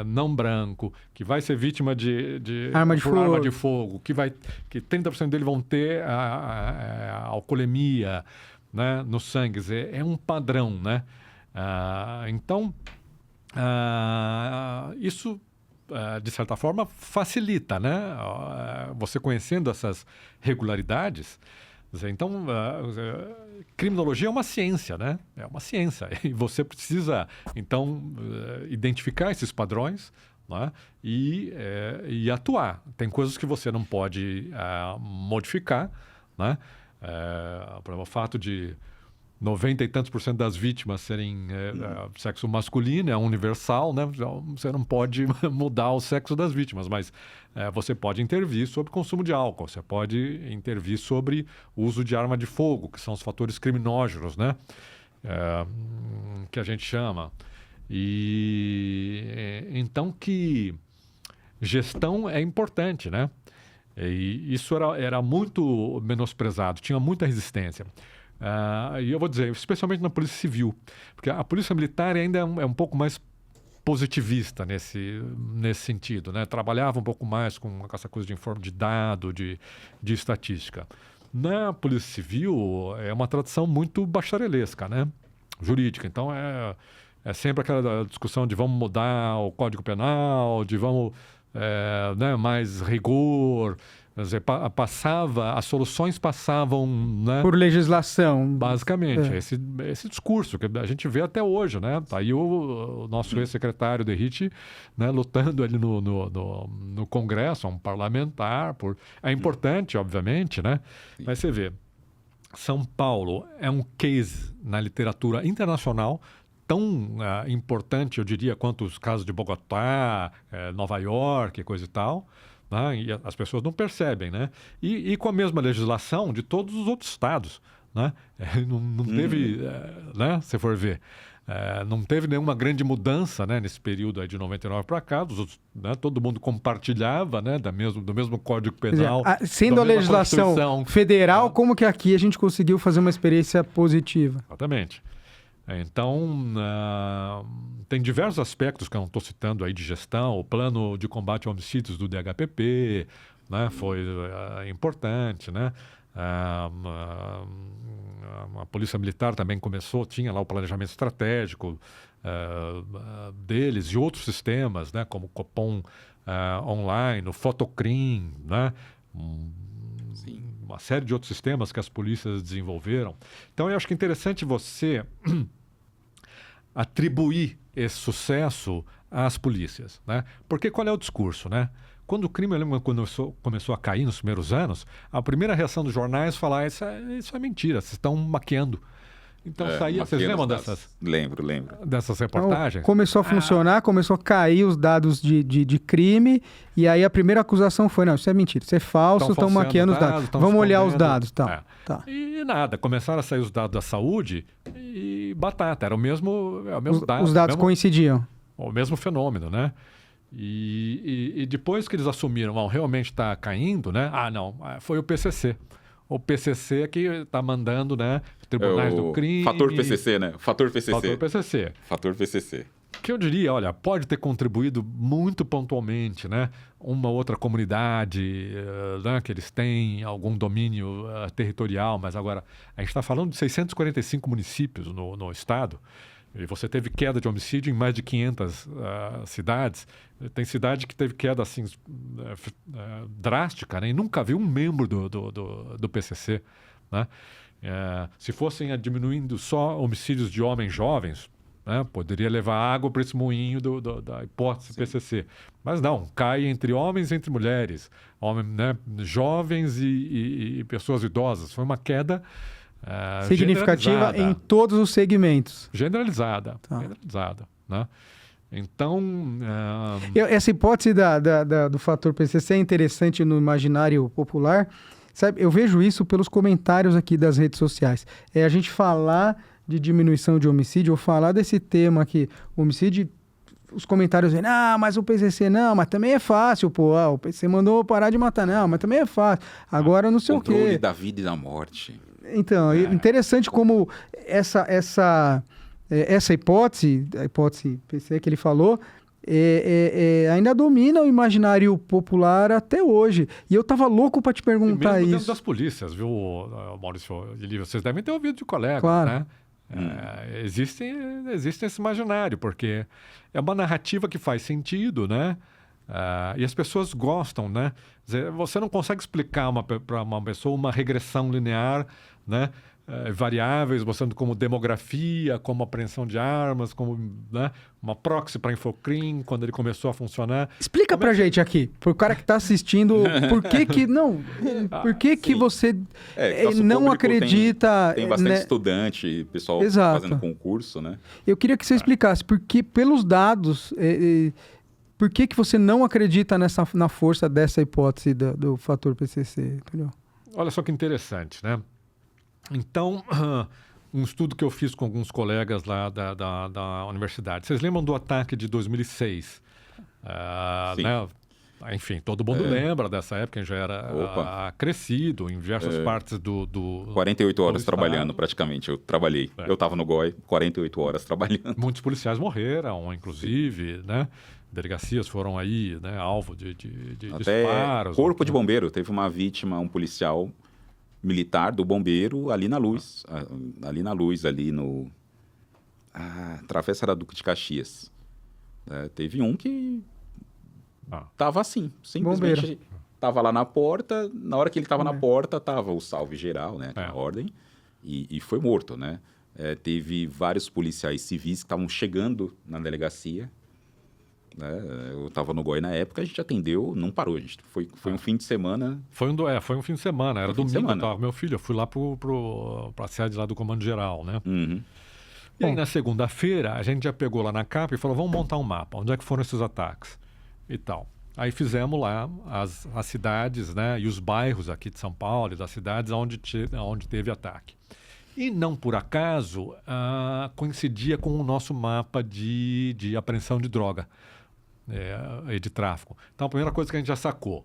S1: não branco, que vai ser vítima de
S2: arma de
S1: fogo, que 30% dele vão ter alcoolemia, né, no sangue. É um padrão, né? Então, isso, de certa forma, facilita, né? Você conhecendo essas regularidades. Então, criminologia é uma ciência, né? É uma ciência. E você precisa, então, identificar esses padrões, né? E atuar. Tem coisas que você não pode modificar, né? Por exemplo, o fato de 90 e tantos % das vítimas serem sexo masculino, é universal, né? Você não pode mudar o sexo das vítimas, mas você pode intervir sobre consumo de álcool, você pode intervir sobre o uso de arma de fogo, que são os fatores criminógenos, né? Que a gente chama. Então que gestão é importante, né? E isso era muito menosprezado, tinha muita resistência. E eu vou dizer, especialmente na Polícia Civil, porque a Polícia Militar ainda é um pouco mais positivista nesse sentido, né? Trabalhava um pouco mais com essa coisa de dado, de estatística. Na Polícia Civil é uma tradição muito bacharelesca, né? Jurídica. Então é sempre aquela discussão de vamos mudar o Código Penal, de vamos né, mais rigor. Quer dizer, as soluções passavam, né,
S2: por legislação.
S1: Basicamente, esse discurso que a gente vê até hoje, né? Tá aí o nosso ex-secretário Derrite, né, lutando ali no Congresso, um parlamentar. É importante, obviamente, né? Mas você vê, São Paulo é um case na literatura internacional tão importante, eu diria, quanto os casos de Bogotá, Nova York e coisa e tal. Né? E as pessoas não percebem, né? E com a mesma legislação de todos os outros estados, né? Não teve, né? Se for ver, não teve nenhuma grande mudança, né? Nesse período aí de 99 para cá, né? Todo mundo compartilhava, né? Do mesmo Código Penal.
S2: Quer dizer, sendo a legislação federal, como que aqui a gente conseguiu fazer uma experiência positiva?
S1: Exatamente. Então, tem diversos aspectos que eu não estou citando aí de gestão. O plano de combate a homicídios do DHPP, né, foi importante, né? A Polícia Militar também tinha lá o planejamento estratégico deles e outros sistemas, né, como o Copom Online, o Fotocrim, né? Uma série de outros sistemas que as polícias desenvolveram. Então, eu acho que é interessante você atribuir esse sucesso às polícias, né? Porque qual é o discurso, né? Quando o crime, eu lembro, quando começou a cair nos primeiros anos, a primeira reação dos jornais foi falar, isso é mentira, vocês estão maquiando. Então saía, vocês lembram dessas?
S3: Lembro.
S1: Dessas reportagens?
S2: Então, começou a funcionar, começou a cair os dados de crime, e aí a primeira acusação foi, não, isso é mentira, isso é falso, estão maquiando os dados. Vamos olhar os dados. Tá.
S1: E nada, começaram a sair os dados da saúde e batata, era o mesmo dado.
S2: Os dados coincidiam.
S1: O mesmo fenômeno, né? E depois que eles assumiram, realmente está caindo, né? Não, foi o PCC. O PCC que está mandando, né? Tribunais do crime.
S3: Fator PCC, né? Fator PCC.
S1: Fator PCC. Que eu diria, olha, pode ter contribuído muito pontualmente, né? Uma outra comunidade, né? Que eles têm algum domínio territorial, mas agora a gente está falando de 645 municípios no estado. E você teve queda de homicídio em mais de 500 cidades. Tem cidade que teve queda assim, drástica, né? E nunca viu um membro do PCC. Né? Se fossem diminuindo só homicídios de homens jovens, né? Poderia levar água para esse moinho da hipótese PCC. Mas não, cai entre homens e entre mulheres, né? Jovens e pessoas idosas. Foi uma queda
S2: significativa em todos os segmentos.
S1: Generalizada, né? Então...
S2: Essa hipótese do fator PCC é interessante no imaginário popular. Sabe, eu vejo isso pelos comentários aqui das redes sociais. A gente falar de diminuição de homicídio, ou falar desse tema aqui, homicídio, os comentários dizem, mas o PCC não, mas também é fácil, pô, o PCC mandou parar de matar, não, mas também é fácil. Agora não sei o quê.
S3: Controle da vida e da morte.
S2: Então, interessante como essa hipótese, a hipótese PCC que ele falou, ainda domina o imaginário popular até hoje. E eu tava louco para te perguntar
S1: mesmo
S2: isso.
S1: Dentro das polícias, viu, Maurício e Lívia? Vocês devem ter ouvido de colegas,
S2: claro.
S1: né? Existe esse imaginário, porque é uma narrativa que faz sentido, né? E as pessoas gostam, né? Você não consegue explicar para uma pessoa uma regressão linear, né? Variáveis, mostrando como demografia, como apreensão de armas, como, né, uma proxy para Infocrim, quando ele começou a funcionar.
S2: Explica pra gente aqui, pro cara que tá assistindo, por que que você não acredita...
S3: Tem bastante estudante, pessoal fazendo concurso, né?
S2: Eu queria que você explicasse, porque pelos dados, por que você não acredita na força dessa hipótese do fator PCC, entendeu?
S1: Olha só que interessante, né? Então, um estudo que eu fiz com alguns colegas lá da universidade. Vocês lembram do ataque de 2006?
S3: Sim.
S1: Né? Enfim, todo mundo lembra dessa época, já era crescido em diversas partes do
S3: 48 horas
S1: do
S3: trabalhando, praticamente. Eu trabalhei. Eu estava no GOI, 48 horas trabalhando.
S1: Muitos policiais morreram, inclusive, né? Delegacias foram aí, né? Alvo de
S3: Até
S1: disparos.
S3: Corpo de Bombeiro. Teve uma vítima, um policial militar do bombeiro ali na Luz. Ali no... Travessa da Duque de Caxias. Teve um que tava assim, simplesmente tava lá na porta. Na hora que ele tava na porta, tava o salve geral, né? A ordem. E foi morto, né? Teve vários policiais civis que estavam chegando na delegacia. Eu estava no GOI na época, a gente atendeu, não parou. A gente foi um fim de semana.
S1: Foi um fim de semana, era domingo, eu tava com meu filho. Eu fui lá pra sede lá do Comando Geral, né?
S3: Uhum.
S1: E aí, na segunda-feira, a gente já pegou lá na capa e falou, vamos montar um mapa. Onde é que foram esses ataques? E tal. Aí fizemos lá as cidades, né? E os bairros aqui de São Paulo e das cidades onde teve ataque. E não por acaso coincidia com o nosso mapa de apreensão de droga e de tráfico. Então, a primeira coisa que a gente já sacou.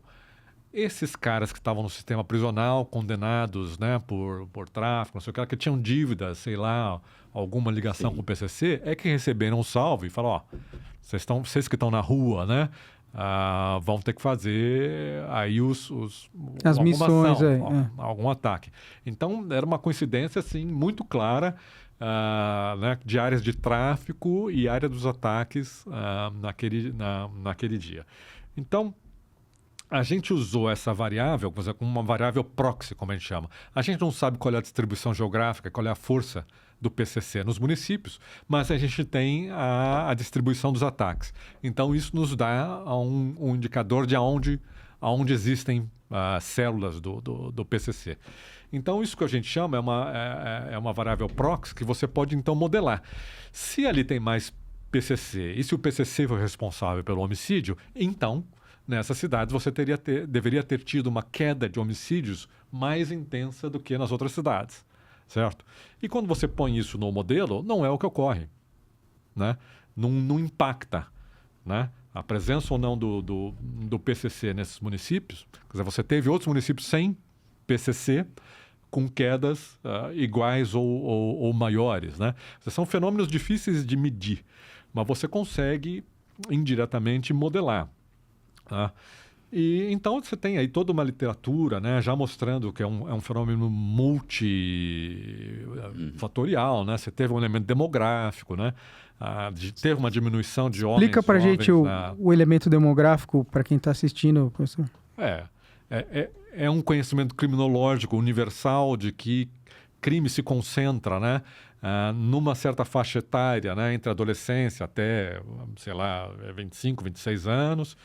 S1: Esses caras que estavam no sistema prisional, condenados, né, por tráfico, não sei o que tinham dívidas, sei lá, alguma ligação com o PCC, é que receberam um salve e falaram, vocês que estão na rua, né, vão ter que fazer aí
S2: as missões,
S1: algum ataque. Então, era uma coincidência, assim, muito clara, né, de áreas de tráfico e área dos ataques naquele dia. Então, a gente usou essa variável como uma variável proxy, como a gente chama. A gente não sabe qual é a distribuição geográfica, qual é a força do PCC nos municípios, mas a gente tem a distribuição dos ataques. Então, isso nos dá um indicador de aonde existem células do PCC. Então, isso que a gente chama é uma variável proxy que você pode, então, modelar. Se ali tem mais PCC e se o PCC foi responsável pelo homicídio, então, nessas cidades você deveria ter tido uma queda de homicídios mais intensa do que nas outras cidades, certo? E quando você põe isso no modelo, não é o que ocorre, né? Não impacta, né? A presença ou não do PCC nesses municípios. Quer dizer, você teve outros municípios sem PCC com quedas iguais ou maiores, né? São fenômenos difíceis de medir, mas você consegue indiretamente modelar. E então você tem aí toda uma literatura, né, já mostrando que é um fenômeno multifatorial, né? Você teve um elemento demográfico, né? Teve uma diminuição de homens.
S2: Explica pra gente o elemento demográfico para quem está assistindo, professor.
S1: É um conhecimento criminológico universal de que crime se concentra, né, numa certa faixa etária, né, entre a adolescência até, sei lá, 25, 26 anos,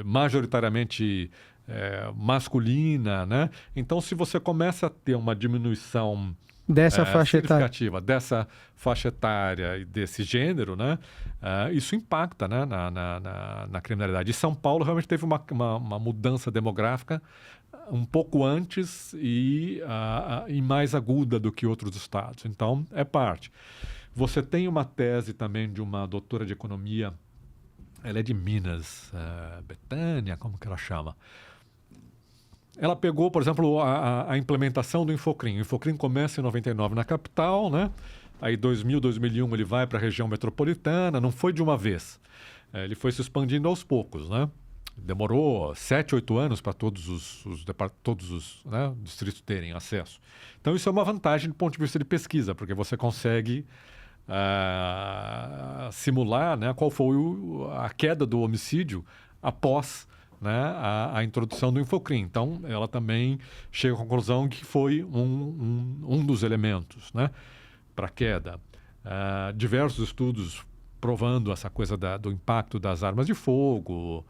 S1: majoritariamente masculina, né? Então, se você começa a ter uma diminuição
S2: Dessa faixa etária.
S1: significativa dessa faixa etária e desse gênero, né? Isso impacta, né, na criminalidade. E São Paulo realmente teve uma mudança demográfica um pouco antes e mais aguda do que outros estados. Então, é parte. Você tem uma tese também de uma doutora de economia, ela é de Minas, Betânia, como que ela chama? Ela pegou, por exemplo, a implementação do Infocrim. O Infocrim começa em 99 na capital, né? Aí 2000, 2001 ele vai para a região metropolitana, não foi de uma vez. Ele foi se expandindo aos poucos, né? Demorou 7, 8 anos para todos os né, distritos terem acesso. Então isso é uma vantagem do ponto de vista de pesquisa, porque você consegue simular, né, qual foi a queda do homicídio após, né, a introdução do Infocrim. Então, ela também chega à conclusão que foi um dos elementos, né, para a queda. Diversos estudos provando essa coisa do impacto das armas de fogo.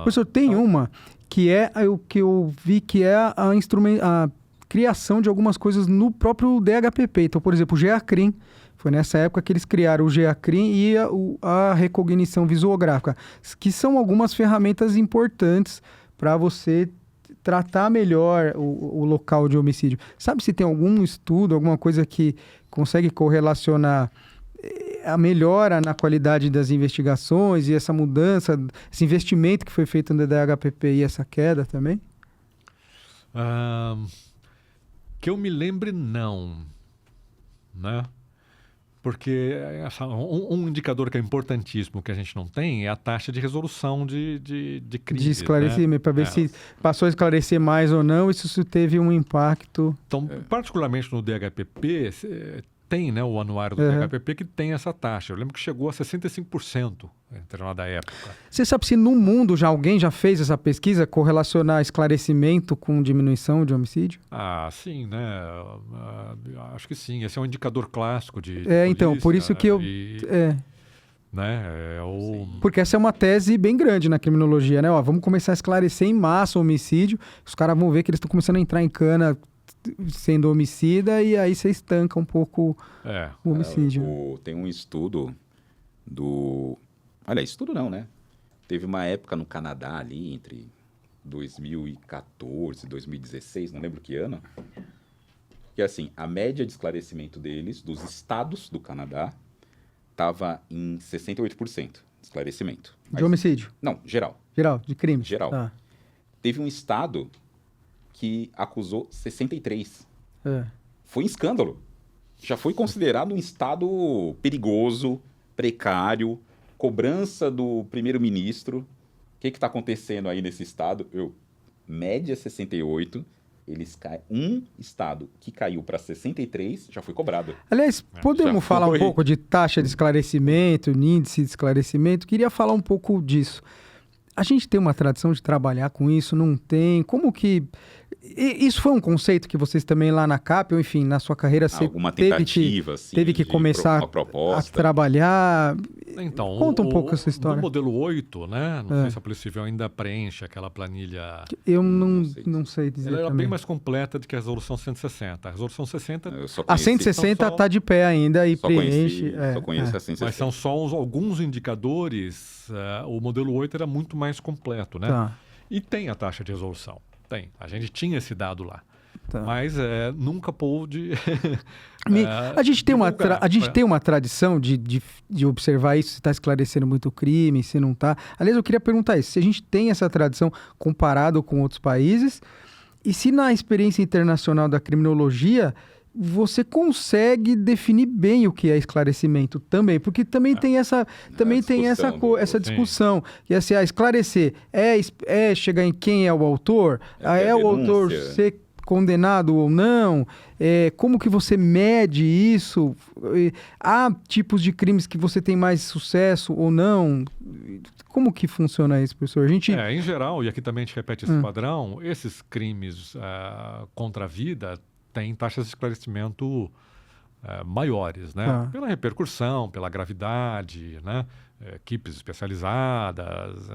S2: Professor, tem uma que é o que eu vi que é a criação de algumas coisas no próprio DHPP. Então, por exemplo, o GEACRIM. Foi nessa época que eles criaram o GEACRIM e a recognição visuográfica, que são algumas ferramentas importantes para você tratar melhor o local de homicídio. Sabe se tem algum estudo, alguma coisa que consegue correlacionar a melhora na qualidade das investigações e essa mudança, esse investimento que foi feito no DHPP e essa queda também?
S1: Que eu me lembre, não. Né? Porque um indicador que é importantíssimo que a gente não tem é a taxa de resolução de crimes.
S2: De esclarecimento, né? Para ver se passou a esclarecer mais ou não, e se isso teve um impacto.
S1: Então, particularmente no DHPP, tem, né, o anuário do DHPP que tem essa taxa. Eu lembro que chegou a 65% em determinada época.
S2: Você sabe se no mundo alguém já fez essa pesquisa, correlacionar esclarecimento com diminuição de homicídio?
S1: Sim, né? Acho que sim. Esse é um indicador clássico de
S2: então,
S1: polícia,
S2: por isso que eu...
S1: Né?
S2: Porque essa é uma tese bem grande na criminologia, né? Vamos começar a esclarecer em massa o homicídio, os caras vão ver que eles estão começando a entrar em cana sendo homicida, e aí você estanca um pouco o homicídio.
S3: Tem um estudo do... Olha, estudo não, né? Teve uma época no Canadá ali, entre 2014 e 2016, não lembro que ano, que assim, a média de esclarecimento deles, dos estados do Canadá, estava em 68% de esclarecimento.
S2: De homicídio?
S3: Não, geral.
S2: Geral, de crime?
S3: Geral. Teve um estado que acusou 63. Foi um escândalo. Já foi considerado um estado perigoso, precário, cobrança do primeiro-ministro. O que está acontecendo aí nesse estado? Média 68, um estado que caiu para 63 já foi cobrado.
S2: Aliás, podemos falar um pouco de taxa de esclarecimento, índice de esclarecimento? Queria falar um pouco disso. A gente tem uma tradição de trabalhar com isso? Não tem? Como que... Isso foi um conceito que vocês também lá na CAP, ou enfim, na sua carreira, você teve que começar a trabalhar?
S1: Então,
S2: conta um pouco essa história.
S1: No modelo 8, né? Não sei se a Polícia Civil ainda preenche aquela planilha.
S2: Eu não sei dizer.
S1: Ela era
S2: também
S1: bem mais completa do que a Resolução 160. A Resolução 60...
S2: A 160 está de pé ainda e preenche.
S3: Só conheço a 160.
S1: Mas são só alguns indicadores. O modelo 8 era muito mais completo, né?
S2: Tá.
S1: E tem a taxa de resolução. Tem. A gente tinha esse dado lá.
S2: Tá.
S1: Mas nunca pôde...
S2: a gente tem uma tradição de observar isso, se está esclarecendo muito o crime, se não está. Aliás, eu queria perguntar isso, se a gente tem essa tradição comparado com outros países, e se na experiência internacional da criminologia você consegue definir bem o que é esclarecimento também, porque também tem essa discussão. E assim, esclarecer é chegar em quem é o autor, o autor ser condenado ou não? Como que você mede isso? Há tipos de crimes que você tem mais sucesso ou não? Como que funciona isso, professor?
S1: Em geral, e aqui também a gente repete esse padrão, esses crimes contra a vida têm taxas de esclarecimento maiores, né?
S2: Tá.
S1: Pela repercussão, pela gravidade, né? Equipes especializadas,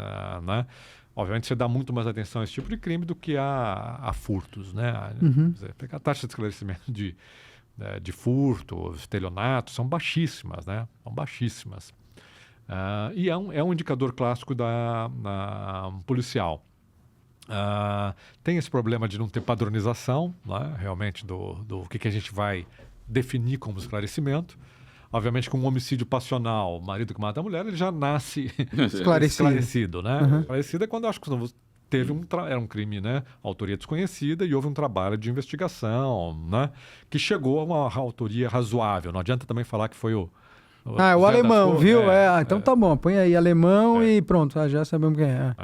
S1: né? Obviamente você dá muito mais atenção a esse tipo de crime do que a furtos, né? Quer dizer, a taxa de esclarecimento de furto, estelionato, são baixíssimas, né? São baixíssimas. E é um indicador clássico da policial. Tem esse problema de não ter padronização, né? Realmente, do que a gente vai definir como esclarecimento. Obviamente, com um homicídio passional, o marido que mata a mulher, ele já nasce esclarecido, né? Esclarecido é quando eu acho que era um crime, né? Autoria desconhecida e houve um trabalho de investigação, né? Que chegou a uma autoria razoável. Não adianta também falar que foi o
S2: o alemão, viu? Então tá bom, põe aí alemão e pronto, já sabemos quem é.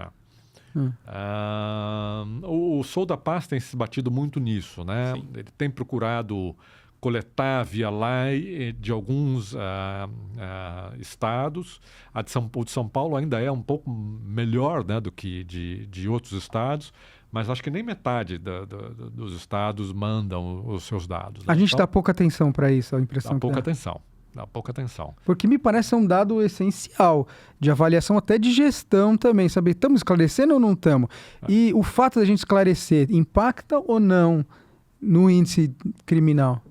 S1: O Sou da Paz tem se batido muito nisso, né?
S3: Sim.
S1: Ele tem procurado coletar via lei de alguns estados. O de São Paulo ainda é um pouco melhor, né, do que de outros estados, mas acho que nem metade dos estados mandam os seus dados.
S2: A gente dá pouca atenção para isso, a impressão
S1: dá
S2: que
S1: pouca atenção. Dá pouca atenção.
S2: Porque me parece um dado essencial de avaliação, até de gestão também, saber, estamos esclarecendo ou não estamos? E o fato da gente esclarecer impacta ou não no índice criminal?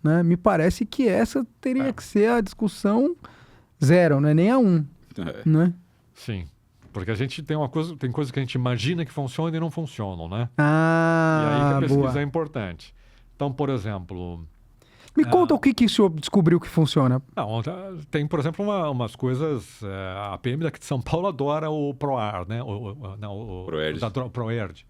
S2: Né? Me parece que essa teria que ser a discussão zero, não é nem a 1. Né?
S1: Sim, porque a gente tem coisa que a gente imagina que funciona e não funcionam, né? E aí que a pesquisa é importante. Então, por exemplo...
S2: Me conta o que o senhor descobriu que funciona.
S1: Tem, por exemplo, umas coisas... a PM daqui de São Paulo adora o PROAR, né? O PROERD.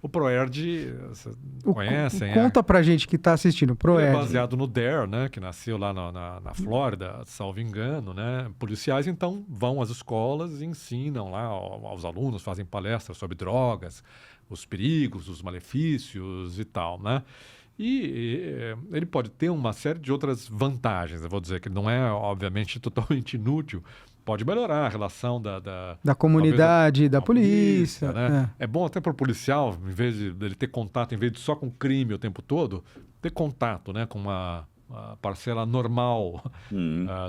S1: O PROERD, vocês conhecem?
S2: Conta pra gente que está assistindo. PROERD.
S1: É baseado no DARE, né? Que nasceu lá na Flórida, salvo engano, né? Policiais, então, vão às escolas e ensinam lá aos alunos, fazem palestras sobre drogas, os perigos, os malefícios e tal, né? E ele pode ter uma série de outras vantagens. Eu vou dizer que não é, obviamente, totalmente inútil. Pode melhorar a relação
S2: da comunidade, da polícia.
S1: Né? É bom até para o policial, em vez dele ter contato, em vez de só com crime o tempo todo, ter contato, né, com uma parcela normal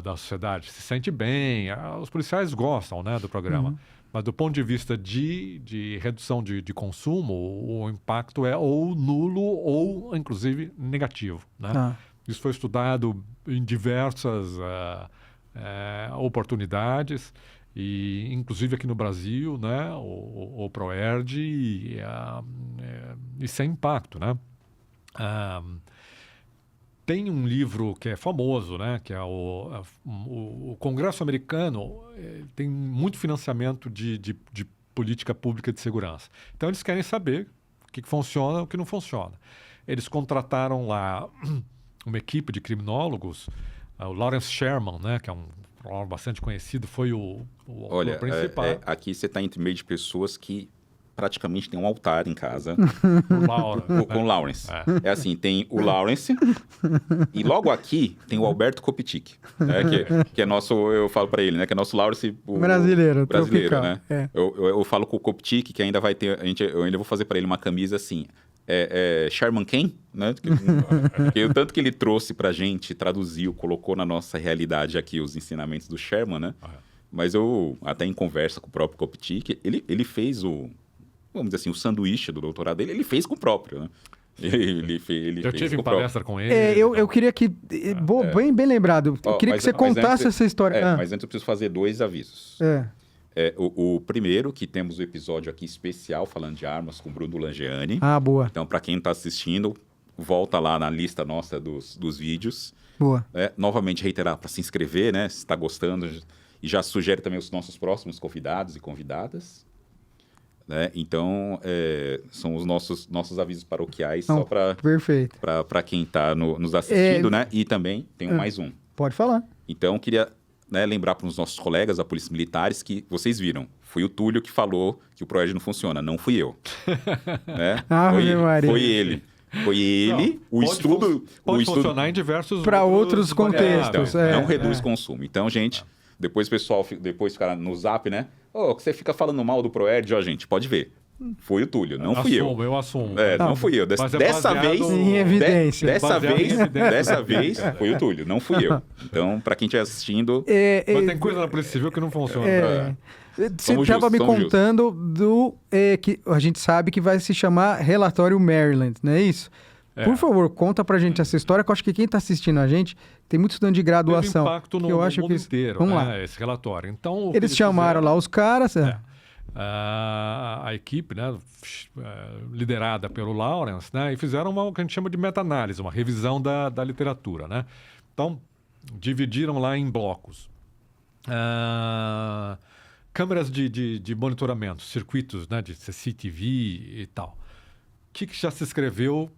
S1: da sociedade. Se sente bem. Os policiais gostam, né, do programa. Mas do ponto de vista de redução de consumo, o impacto é ou nulo ou, inclusive, negativo. Né? Isso foi estudado em diversas oportunidades, e inclusive aqui no Brasil, né, o PROERD e sem impacto, né? Tem um livro que é famoso, né, que é o Congresso americano, tem muito financiamento de política pública de segurança. Então eles querem saber o que funciona e o que não funciona. Eles contrataram lá uma equipe de criminólogos. O Lawrence Sherman, né, que é um bastante conhecido, foi o principal.
S3: Aqui você está entre meio de pessoas que praticamente tem um altar em casa. Com o Lawrence. É assim, tem o Lawrence e logo aqui tem o Alberto Kopitschek, né, que é nosso, eu falo para ele, né, que é nosso Lawrence
S2: brasileiro,
S3: né? Eu falo com o Kopitschek que ainda vai ter, eu ainda vou fazer para ele uma camisa assim. Sherman quem? Né? Porque o tanto que ele trouxe pra gente, traduziu, colocou na nossa realidade aqui os ensinamentos do Sherman, né? Mas eu, até em conversa com o próprio Kopitschek, ele fez vamos dizer assim, o sanduíche do doutorado dele, ele fez com o próprio, né?
S1: Eu tive em palestra com ele.
S2: Eu queria que... Bem lembrado. Eu queria que você contasse essa história.
S3: Mas antes eu preciso fazer 2 avisos. O primeiro, que temos o episódio aqui especial falando de armas com o Bruno Langeani.
S2: Boa.
S3: Então, para quem está assistindo, volta lá na lista nossa dos vídeos.
S2: Boa.
S3: Novamente, reiterar para se inscrever, né? Se está gostando. E já sugere também os nossos próximos convidados e convidadas. Né? Então, são os nossos avisos paroquiais, só para quem está nos assistindo, né? E também tem mais um.
S2: Pode falar.
S3: Então, queria... né, lembrar para os nossos colegas da Polícia Militares que vocês viram. Foi o Túlio que falou que o PROERD não funciona, não fui eu. Né?
S2: Maria.
S3: Foi ele. Foi ele, o estudo...
S1: Pode funcionar em diversos...
S2: Para outros contextos.
S3: Então, não reduz consumo. Então, gente, depois o pessoal fica no Zap, né? Você fica falando mal do Proerd, ó, gente, pode ver. Foi o Túlio, não fui eu.
S1: Eu assumo.
S3: Não fui eu. Dessa vez...
S2: Em evidência.
S3: Dessa vez, foi o Túlio, não fui eu. Então, para quem estiver assistindo...
S1: Mas tem coisa na Polícia Civil que não funciona.
S2: Você estava me contando que a gente sabe que vai se chamar Relatório Maryland, não é isso? Por favor, conta pra gente essa história, que eu acho que quem está assistindo a gente tem muito estudante de graduação.
S1: Teve impacto no mundo inteiro,
S2: Vamos lá.
S1: Esse relatório. Então,
S2: eles chamaram lá os caras...
S1: A equipe, né, liderada pelo Lawrence, né, e fizeram o que a gente chama de meta-análise, uma revisão da literatura, né? Então, dividiram lá em blocos. Câmeras de monitoramento, circuitos, né, de CCTV e tal. O que já se escreveu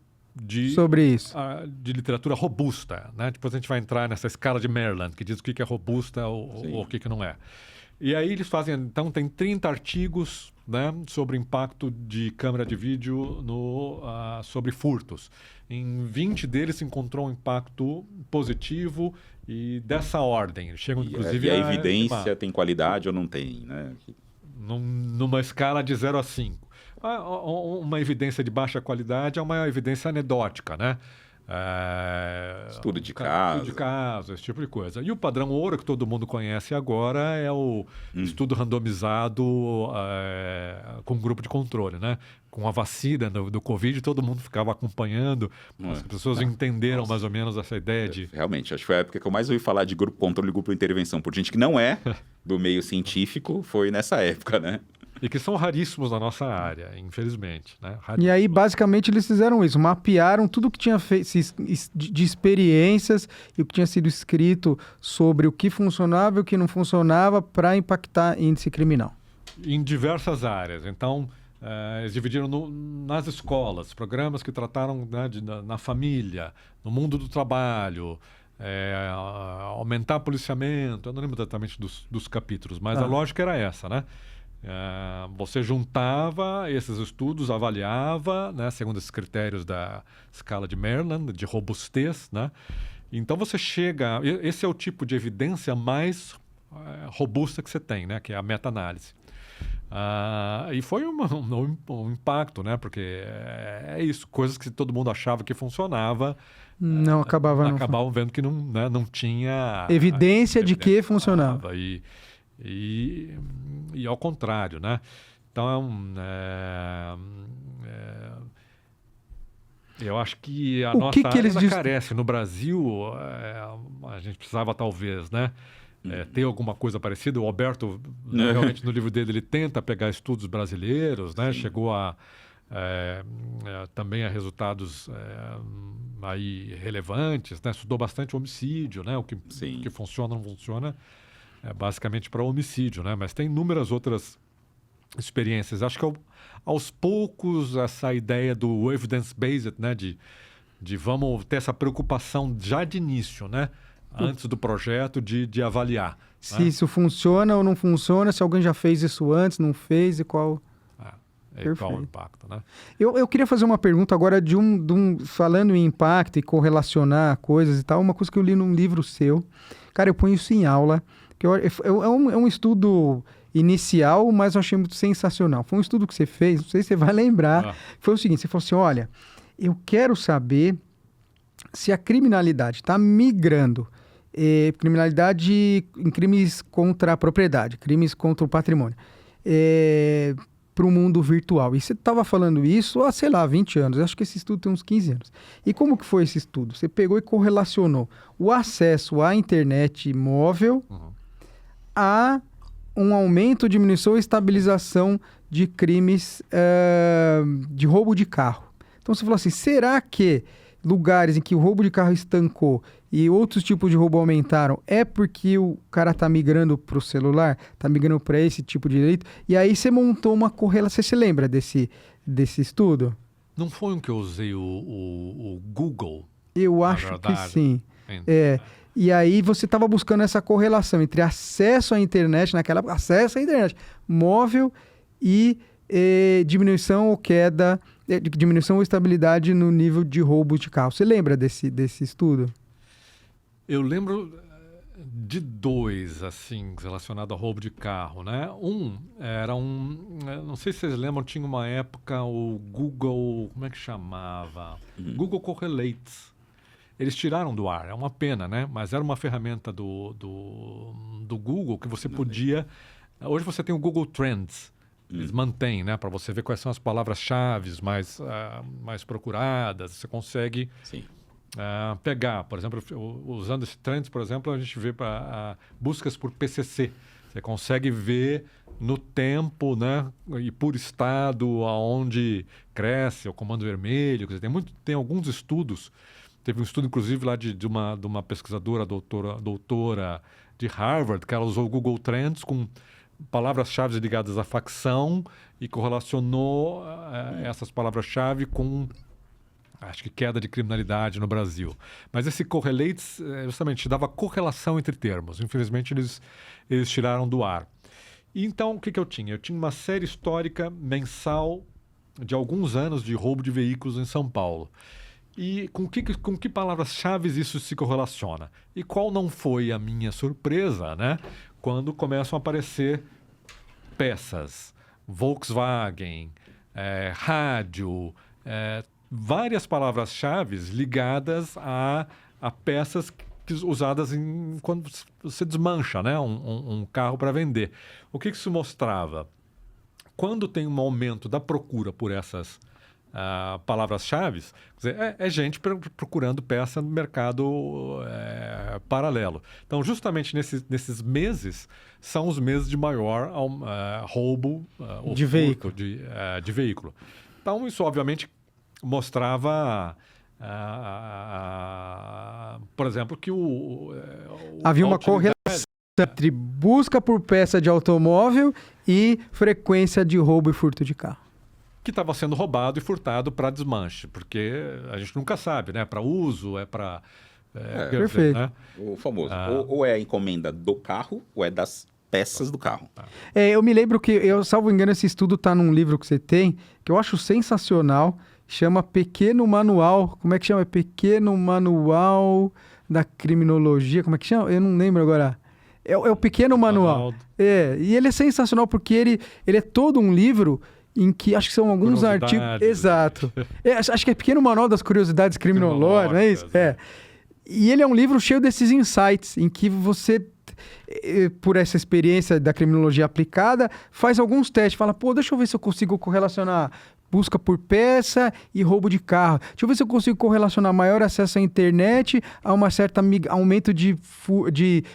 S2: sobre isso?
S1: De literatura robusta, né? Depois a gente vai entrar nessa escala de Maryland, que diz o que é robusta ou o que não é. E aí eles fazem, então, tem 30 artigos, né, sobre o impacto de câmera de vídeo sobre furtos. Em 20 deles se encontrou um impacto positivo e dessa ordem. Eles chegam, inclusive,
S3: e a evidência tem qualidade ou não tem, né?
S1: Numa escala de 0 a 5. Uma evidência de baixa qualidade é uma evidência anedótica, né?
S3: Estudo de caso,
S1: esse tipo de coisa. E o padrão ouro que todo mundo conhece agora é o estudo randomizado com grupo de controle, né? Com a vacina do Covid, todo mundo ficava acompanhando. As pessoas entenderam mais ou menos essa ideia de...
S3: Realmente, acho que foi a época que eu mais ouvi falar de grupo controle e grupo de intervenção por gente que não é do meio científico, foi nessa época, né?
S1: E que são raríssimos na nossa área, infelizmente. Né?
S2: E aí, basicamente, eles fizeram isso. Mapearam tudo que tinha feito de experiências e o que tinha sido escrito sobre o que funcionava e o que não funcionava para impactar índice criminal.
S1: Em diversas áreas. Então, eles dividiram nas escolas, programas que trataram, né, na família, no mundo do trabalho, aumentar policiamento. Eu não lembro exatamente dos capítulos, mas a lógica era essa, né? Você juntava esses estudos, avaliava, né, segundo esses critérios da escala de Maryland, de robustez, né? Então você chega... Esse é o tipo de evidência mais robusta que você tem, né? Que é a meta-análise. E foi um impacto, né? Porque é isso, coisas que todo mundo achava que funcionava... Acabavam vendo que não tinha...
S2: Evidência de que funcionava.
S1: E ao contrário, né? Então, eu acho que a nossa área carece. No Brasil, a gente precisava talvez, né? Ter alguma coisa parecida. O Alberto, realmente, no livro dele, ele tenta pegar estudos brasileiros, né? Chegou também a resultados aí relevantes, né? Estudou bastante homicídio, né? O que funciona ou não funciona. Basicamente para homicídio, né? Mas tem inúmeras outras experiências. Acho que aos poucos essa ideia do evidence-based, né? De vamos ter essa preocupação já de início, né? Antes do projeto de avaliar.
S2: Se isso funciona ou não funciona, se alguém já fez isso antes, não fez e qual...
S1: qual o impacto, né?
S2: Eu queria fazer uma pergunta agora falando em impacto e correlacionar coisas e tal, uma coisa que eu li num livro seu. Cara, eu ponho isso em aula... É um estudo inicial, mas eu achei muito sensacional. Foi um estudo que você fez, não sei se você vai lembrar. Foi o seguinte, você falou assim, olha, eu quero saber se a criminalidade está migrando, criminalidade em crimes contra a propriedade, crimes contra o patrimônio, para o mundo virtual. E você estava falando isso há, sei lá, 20 anos. Eu acho que esse estudo tem uns 15 anos. E como que foi esse estudo? Você pegou e correlacionou o acesso à internet móvel a um aumento, diminuição e estabilização de crimes de roubo de carro. Então você falou assim, será que lugares em que o roubo de carro estancou e outros tipos de roubo aumentaram é porque o cara está migrando para o celular, está migrando para esse tipo de delito? E aí você montou uma correlação. Você se lembra desse estudo?
S1: Não foi um que eu usei o Google?
S2: Eu acho que sim. E aí você estava buscando essa correlação entre acesso à internet, acesso à internet móvel e diminuição ou queda, diminuição ou estabilidade no nível de roubos de carro. Você lembra desse estudo?
S1: Eu lembro de dois, assim, relacionados a roubo de carro, né? Não sei se vocês lembram, tinha uma época o Google, como é que chamava? Google Correlates. Eles tiraram do ar, é uma pena, né? Mas era uma ferramenta do Google que você podia... Hoje você tem o Google Trends, eles mantêm, né? Para você ver quais são as palavras-chave mais procuradas, você consegue...
S3: Sim.
S1: pegar, por exemplo, usando esse Trends, por exemplo, a gente vê buscas por PCC. Você consegue ver no tempo, né, e por estado aonde cresce o comando vermelho. Quer dizer, tem alguns estudos. Teve um estudo, inclusive, lá de uma pesquisadora, doutora de Harvard, que ela usou o Google Trends com palavras-chave ligadas à facção e correlacionou essas palavras-chave com... acho que queda de criminalidade no Brasil. Mas esse Correlates, justamente, dava correlação entre termos. Infelizmente, eles tiraram do ar. E então, o que eu tinha? Eu tinha uma série histórica mensal de alguns anos de roubo de veículos em São Paulo. E com que palavras-chave isso se correlaciona? E qual não foi a minha surpresa, né? Quando começam a aparecer peças, Volkswagen, rádio, várias palavras-chave ligadas a peças usadas quando você desmancha, né, um carro para vender. O que isso mostrava? Quando tem um aumento da procura por essas palavras-chave, é gente procurando peça no mercado paralelo. Então, justamente nesses meses, são os meses de maior roubo
S2: de veículo.
S1: De veículo. Então, isso obviamente mostrava, por exemplo, que
S2: havia uma correlação entre busca por peça de automóvel e frequência de roubo e furto de carro.
S1: Que estava sendo roubado e furtado para desmanche, porque a gente nunca sabe, né? Para uso, para...
S2: perfeito.
S1: Né?
S3: O famoso, ou é a encomenda do carro, ou é das peças do carro.
S2: Eu me lembro que, salvo engano, esse estudo está num livro que você tem, que eu acho sensacional, chama Pequeno Manual, como é que chama? Pequeno Manual da Criminologia, como é que chama? Eu não lembro agora. É o Pequeno Manual. E ele é sensacional porque ele é todo um livro em que acho que são alguns artigos... Exato. Acho que é Pequeno Manual das Curiosidades Criminológicas, não é isso? E ele é um livro cheio desses insights, em que você, por essa experiência da criminologia aplicada, faz alguns testes, fala, deixa eu ver se eu consigo correlacionar busca por peça e roubo de carro. Deixa eu ver se eu consigo correlacionar maior acesso à internet a uma certa aumento de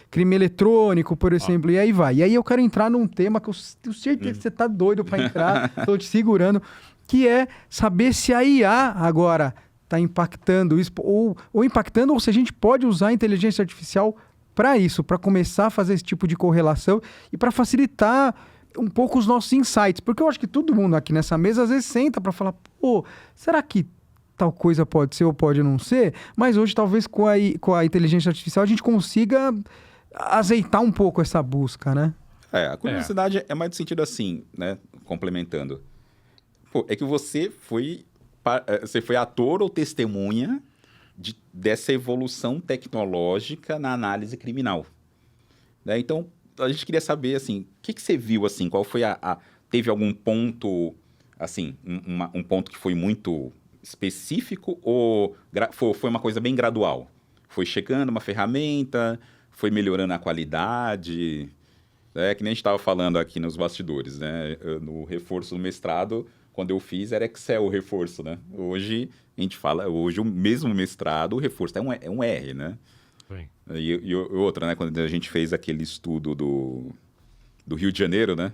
S2: crime eletrônico, por exemplo, e aí vai. E aí eu quero entrar num tema que eu tenho certeza que você tá doido para entrar, tô te segurando, que é saber se a IA agora está impactando isso, ou impactando, ou se a gente pode usar a inteligência artificial para isso, para começar a fazer esse tipo de correlação e para facilitar um pouco os nossos insights, porque eu acho que todo mundo aqui nessa mesa às vezes senta para falar, será que tal coisa pode ser ou pode não ser? Mas hoje talvez com a inteligência artificial a gente consiga azeitar um pouco essa busca, né?
S3: A curiosidade é mais no sentido assim, né? Complementando. É que você foi ator ou testemunha dessa evolução tecnológica na análise criminal. Né? Então, a gente queria saber, assim, o que você viu, assim, qual foi teve algum ponto, assim, um ponto que foi muito específico ou foi uma coisa bem gradual? Foi chegando uma ferramenta, foi melhorando a qualidade? Que nem a gente estava falando aqui nos bastidores, né? No reforço do mestrado, quando eu fiz, era Excel o reforço, né? Hoje, a gente fala, o mesmo mestrado, o reforço é um R, né?
S1: Sim.
S3: E outra, né? Quando a gente fez aquele estudo do Rio de Janeiro, né?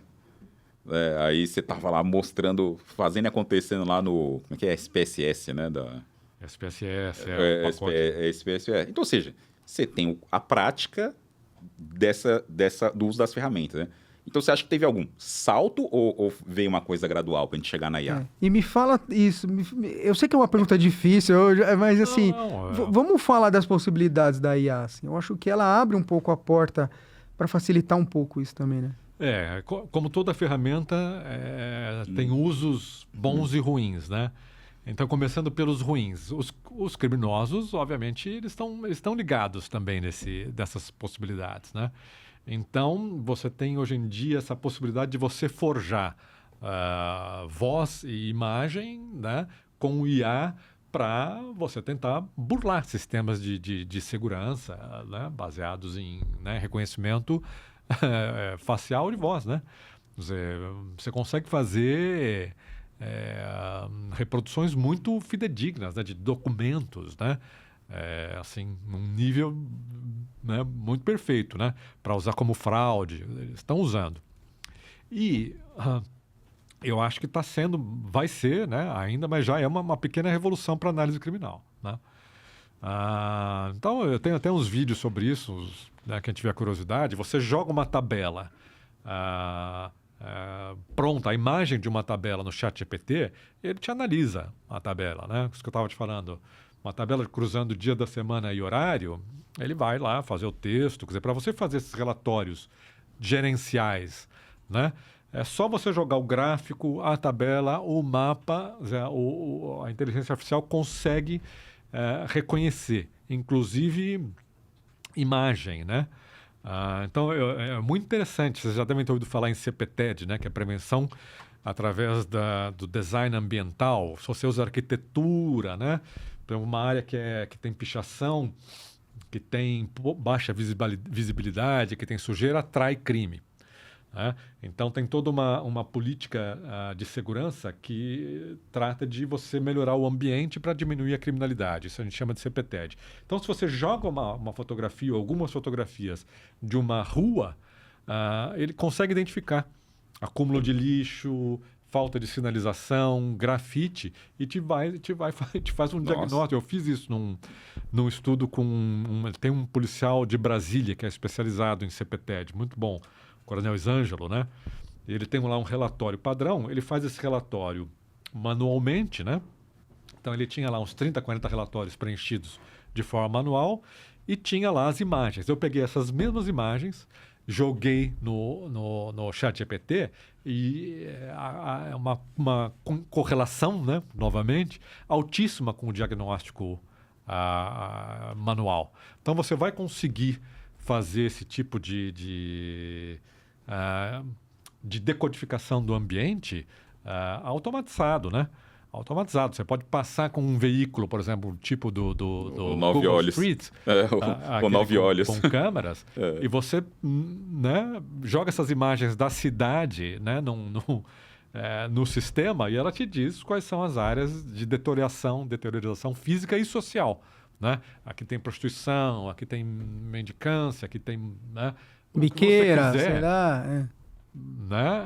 S3: Aí você tava lá mostrando, fazendo e acontecendo lá no... Como é que é? SPSS, né?
S1: SPSS,
S3: SPSS. Então, ou seja, você tem a prática do uso das ferramentas, né? Então, você acha que teve algum salto ou veio uma coisa gradual para a gente chegar na IA?
S2: E me fala isso. Eu sei que é uma pergunta difícil, mas assim, vamos falar das possibilidades da IA. Assim. Eu acho que ela abre um pouco a porta para facilitar um pouco isso também, né?
S1: Como toda ferramenta, tem usos bons e ruins, né? Então, começando pelos ruins. Os criminosos, obviamente, eles estão ligados também dessas possibilidades, né? Então, você tem hoje em dia essa possibilidade de você forjar voz e imagem, né, com o IA para você tentar burlar sistemas de segurança, né, baseados em, né, reconhecimento facial de voz, né? Você consegue fazer reproduções muito fidedignas, né, de documentos, né? Assim, num nível, né, muito perfeito, né? Para usar como fraude, eles estão usando. E eu acho que vai ser, né, ainda, mas já é uma pequena revolução para análise criminal, né? Então, eu tenho até uns vídeos sobre isso, né, quem tiver curiosidade. Você joga uma tabela pronta, a imagem de uma tabela no ChatGPT, ele te analisa a tabela, né? Isso que eu estava te falando. Uma tabela cruzando o dia da semana e horário, ele vai lá fazer o texto. Quer dizer, para você fazer esses relatórios gerenciais, né? É só você jogar o gráfico, a tabela, o mapa, a inteligência artificial consegue reconhecer, inclusive imagem, né? Então, é muito interessante. Vocês já devem ter ouvido falar em CPTED, né? Que é prevenção através do design ambiental. Se você usa arquitetura, né? Tem uma área que tem pichação, que tem baixa visibilidade, que tem sujeira, atrai crime. Né? Então, tem toda uma política de segurança que trata de você melhorar o ambiente para diminuir a criminalidade. Isso a gente chama de CPTED. Então, se você joga uma fotografia ou algumas fotografias de uma rua, ele consegue identificar acúmulo de lixo, falta de sinalização, grafite, e te faz um diagnóstico. Eu fiz isso num estudo tem um policial de Brasília que é especializado em CPTED, muito bom, o Coronel Isângelo, né? Ele tem lá um relatório padrão, ele faz esse relatório manualmente, né? Então ele tinha lá uns 30, 40 relatórios preenchidos de forma manual e tinha lá as imagens. Eu peguei essas mesmas imagens, joguei no ChatGPT e uma correlação, né, novamente, altíssima com o diagnóstico manual. Então, você vai conseguir fazer esse tipo de decodificação do ambiente automatizado, né? Automatizado. Você pode passar com um veículo, por exemplo, tipo do Google Street,
S3: o 9 olhos,
S1: com câmeras, e você, né, joga essas imagens da cidade, né, no sistema, e ela te diz quais são as áreas de deterioração física e social. Né? Aqui tem prostituição, aqui tem mendicância, aqui tem, né,
S2: biqueira, sei lá.
S1: Né?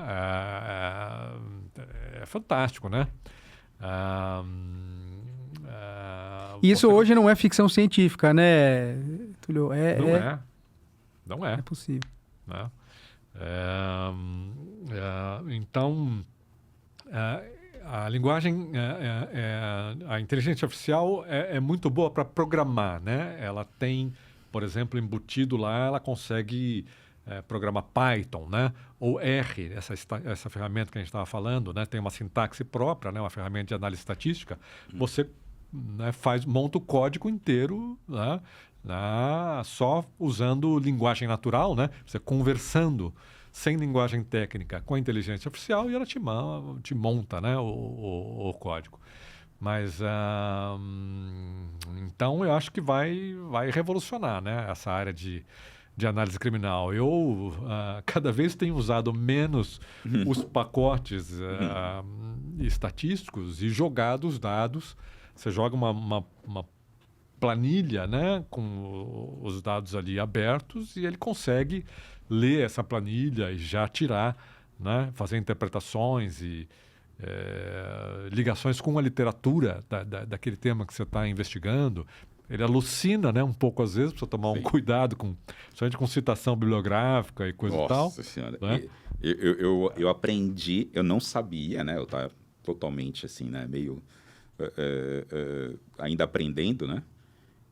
S1: É fantástico, né?
S2: Isso hoje não é ficção científica, né, Túlio?
S1: Não é.
S2: É possível.
S1: Né? Então, a linguagem, a inteligência artificial é muito boa para programar, né? Ela tem, por exemplo, embutido lá, ela consegue programar Python, né? Ou R, essa ferramenta que a gente estava falando, né? Tem uma sintaxe própria, né? Uma ferramenta de análise estatística. Você, né, monta o código inteiro, né? Só usando linguagem natural, né? Você conversando sem linguagem técnica com a inteligência artificial e ela te monta, né, o código. Mas, então, eu acho que vai revolucionar, né, essa área de análise criminal. Eu cada vez tenho usado menos os pacotes estatísticos e jogado os dados. Você joga uma planilha, né, com os dados ali abertos e ele consegue ler essa planilha e já tirar, né, fazer interpretações e ligações com a literatura daquele tema que você está investigando. Ele alucina, né, um pouco às vezes, precisa tomar um cuidado principalmente com citação bibliográfica e coisa e tal.
S3: Nossa Senhora.
S1: Né?
S3: Eu aprendi, eu não sabia, né, eu estava totalmente assim, né, meio ainda aprendendo, né?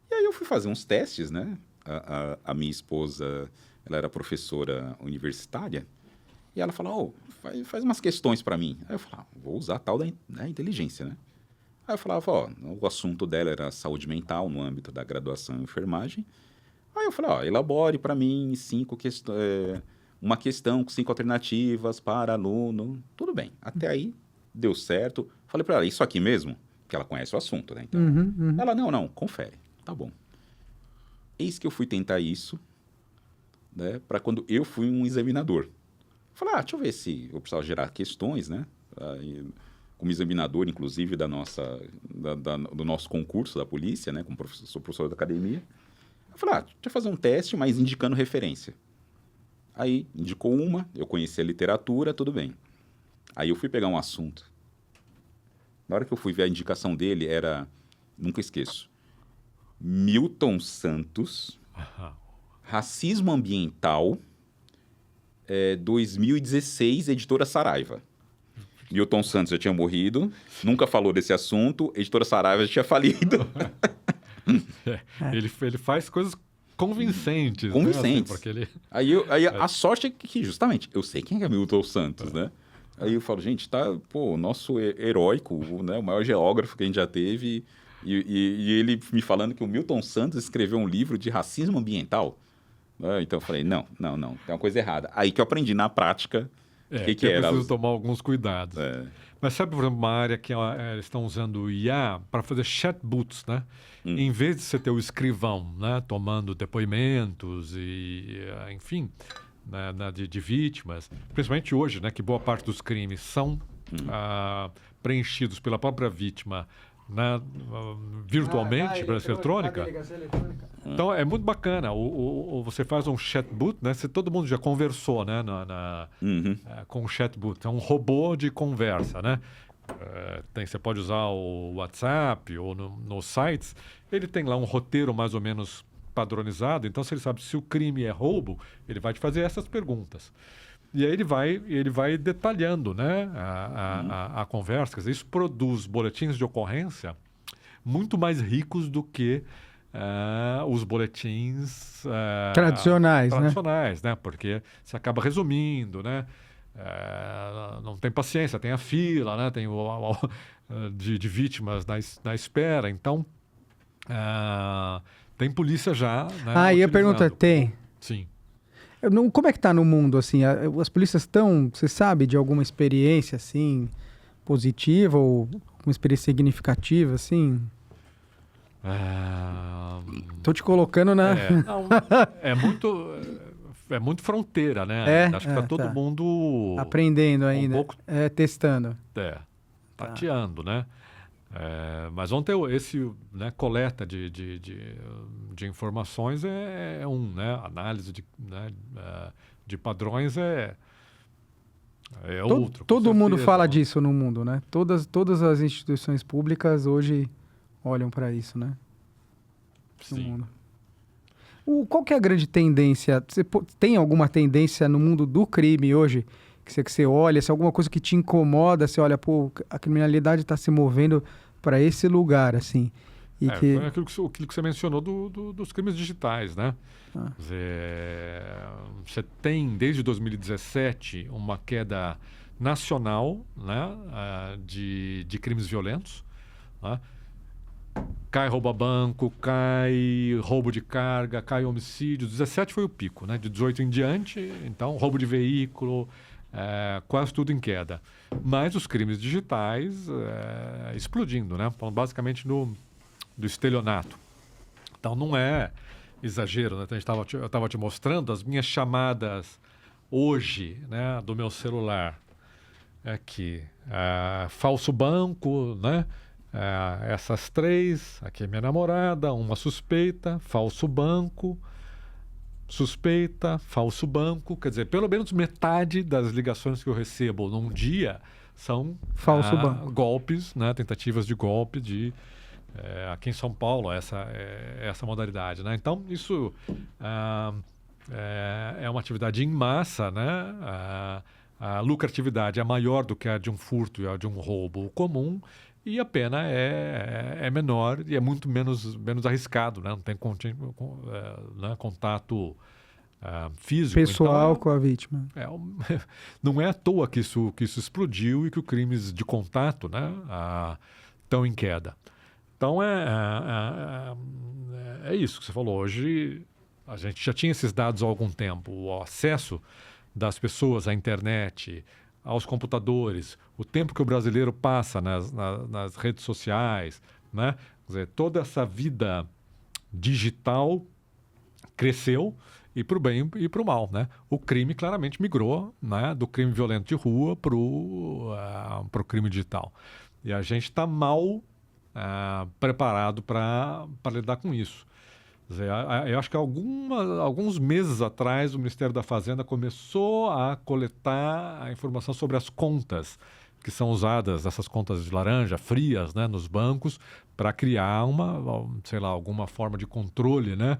S3: E aí eu fui fazer uns testes, né? A minha esposa, ela era professora universitária, E ela fala, faz umas questões para mim. Aí eu falava, vou usar a tal da inteligência, né? Aí eu falava, o assunto dela era saúde mental no âmbito da graduação em enfermagem. Aí eu falei, elabore para mim uma questão com 5 alternativas para aluno. Tudo bem. Até aí, deu certo. Falei para ela, isso aqui mesmo? Porque ela conhece o assunto, né? Então, ela, não, confere. Tá bom. Eis que eu fui tentar isso, né? Para quando eu fui um examinador. Falei, deixa eu ver se eu precisava gerar questões, né? Aí, como examinador, inclusive, do nosso concurso da polícia, né? Como sou professor da academia. Eu falei, deixa eu fazer um teste, mas indicando referência. Aí, indicou uma, eu conheci a literatura, tudo bem. Aí eu fui pegar um assunto. Na hora que eu fui ver a indicação dele, nunca esqueço, Milton Santos, Racismo Ambiental, 2016, editora Saraiva. Milton Santos já tinha morrido, nunca falou desse assunto, editora Saraiva já tinha falido.
S1: Ele faz coisas convincentes.
S3: Convincentes.
S1: Né? Assim, ele...
S3: Aí a sorte é que, justamente, eu sei quem é Milton Santos, né? Aí eu falo, gente, o nosso heróico, né? O maior geógrafo que a gente já teve, e ele me falando que o Milton Santos escreveu um livro de racismo ambiental. Então eu falei, não, tem uma coisa errada. Aí que eu aprendi na prática que era.
S1: Preciso tomar alguns cuidados. Mas sabe, por exemplo, uma área que eles estão usando o IA para fazer chatbots, né? Em vez de você ter o escrivão, né? Tomando depoimentos e, enfim, né? de vítimas, principalmente hoje, né? Que boa parte dos crimes são preenchidos pela própria vítima, né? Virtualmente, pela eletrônica. Então, é muito bacana. Você faz um chatbot, né? Todo mundo já conversou, né? Com o chatbot. É um robô de conversa, né? Você pode usar o WhatsApp ou nos sites. Ele tem lá um roteiro mais ou menos padronizado. Então, se ele sabe se o crime é roubo, ele vai te fazer essas perguntas. E aí ele vai detalhando, né, a conversa. Quer dizer, isso produz boletins de ocorrência muito mais ricos do que os boletins
S2: tradicionais,
S1: né? Porque você acaba resumindo, né? Não tem paciência, tem a fila, né? Tem de vítimas na espera. Então, tem polícia já, né,
S2: e a pergunta tem?
S1: Sim.
S2: Como é que está no mundo, assim? As polícias estão, você sabe, de alguma experiência, assim, positiva ou uma experiência significativa, assim? Tô te colocando na...
S1: É muito fronteira, né? Acho que está todo mundo...
S2: aprendendo ainda, testando.
S1: Tateando, né? Mas vamos ter né, coleta de informações né? Análise de padrões é outro.
S2: Todo mundo fala disso no mundo, né? Todas as instituições públicas hoje olham para isso, né?
S1: Sim.
S2: No mundo. Qual que é a grande tendência? Você tem alguma tendência no mundo do crime hoje que você olha, se é alguma coisa que te incomoda, você olha, a criminalidade está se movendo para esse lugar, assim.
S1: Foi aquilo que você mencionou dos crimes digitais, né? Você tem, desde 2017, uma queda nacional, né, de crimes violentos. Né? Cai roubo a banco, cai roubo de carga, cai homicídio. 17 foi o pico, né? De 18 em diante, então, roubo de veículo... quase tudo em queda. Mas os crimes digitais explodindo, né? Então, basicamente do estelionato. Então não é exagero, né? Então, eu estava te mostrando as minhas chamadas hoje, né, do meu celular. Aqui, falso banco, né? Essas 3, aqui é minha namorada, uma suspeita, falso banco, suspeita, falso banco, quer dizer, pelo menos metade das ligações que eu recebo num dia são
S2: falso banco.
S1: Golpes, né, tentativas de golpe aqui em São Paulo, essa modalidade, né? Então, isso é uma atividade em massa, né? A lucratividade é maior do que a de um furto e a de um roubo comum, e a pena é menor e é muito menos arriscado, né? Não tem contato físico.
S2: Pessoal
S1: então,
S2: com a vítima.
S1: não é à toa que isso explodiu e que os crimes de contato, né, estão em queda. Então, é isso que você falou. Hoje, a gente já tinha esses dados há algum tempo. O acesso das pessoas à internet, aos computadores, o tempo que o brasileiro passa nas redes sociais, né? Quer dizer, toda essa vida digital cresceu e para o bem e para o mal, né? O crime claramente migrou, né, do crime violento de rua para o crime digital. E a gente está mal preparado para lidar com isso. Quer dizer, eu acho que alguns meses atrás o Ministério da Fazenda começou a coletar a informação sobre as contas que são usadas, essas contas de laranja, frias, né, nos bancos, para criar alguma forma de controle, né,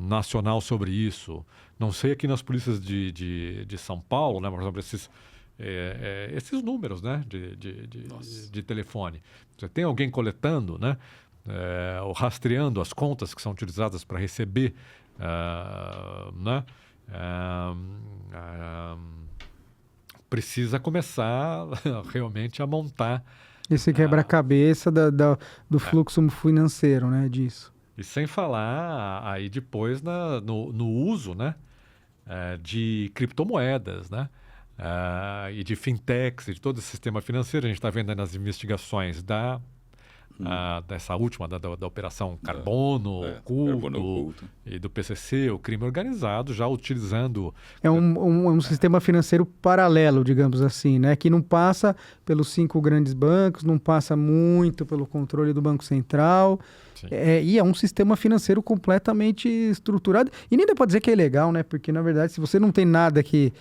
S1: nacional sobre isso. Não sei aqui nas polícias de São Paulo, né, por exemplo, esses números, né, de telefone. Você tem alguém coletando, né, ou rastreando as contas que são utilizadas para receber, né, precisa começar realmente a montar
S2: Esse quebra-cabeça do fluxo financeiro, né, disso.
S1: E sem falar aí depois no uso, né, de criptomoedas, né, e de fintechs, e de todo esse sistema financeiro. A gente está vendo aí nas investigações dessa última, da Operação Carbono Oculto e do PCC, o crime organizado, já utilizando...
S2: É um sistema financeiro paralelo, digamos assim, né? Que não passa pelos 5 grandes bancos, não passa muito pelo controle do Banco Central. E é um sistema financeiro completamente estruturado. E nem dá para dizer que é ilegal, né? Porque, na verdade, se você não tem nada que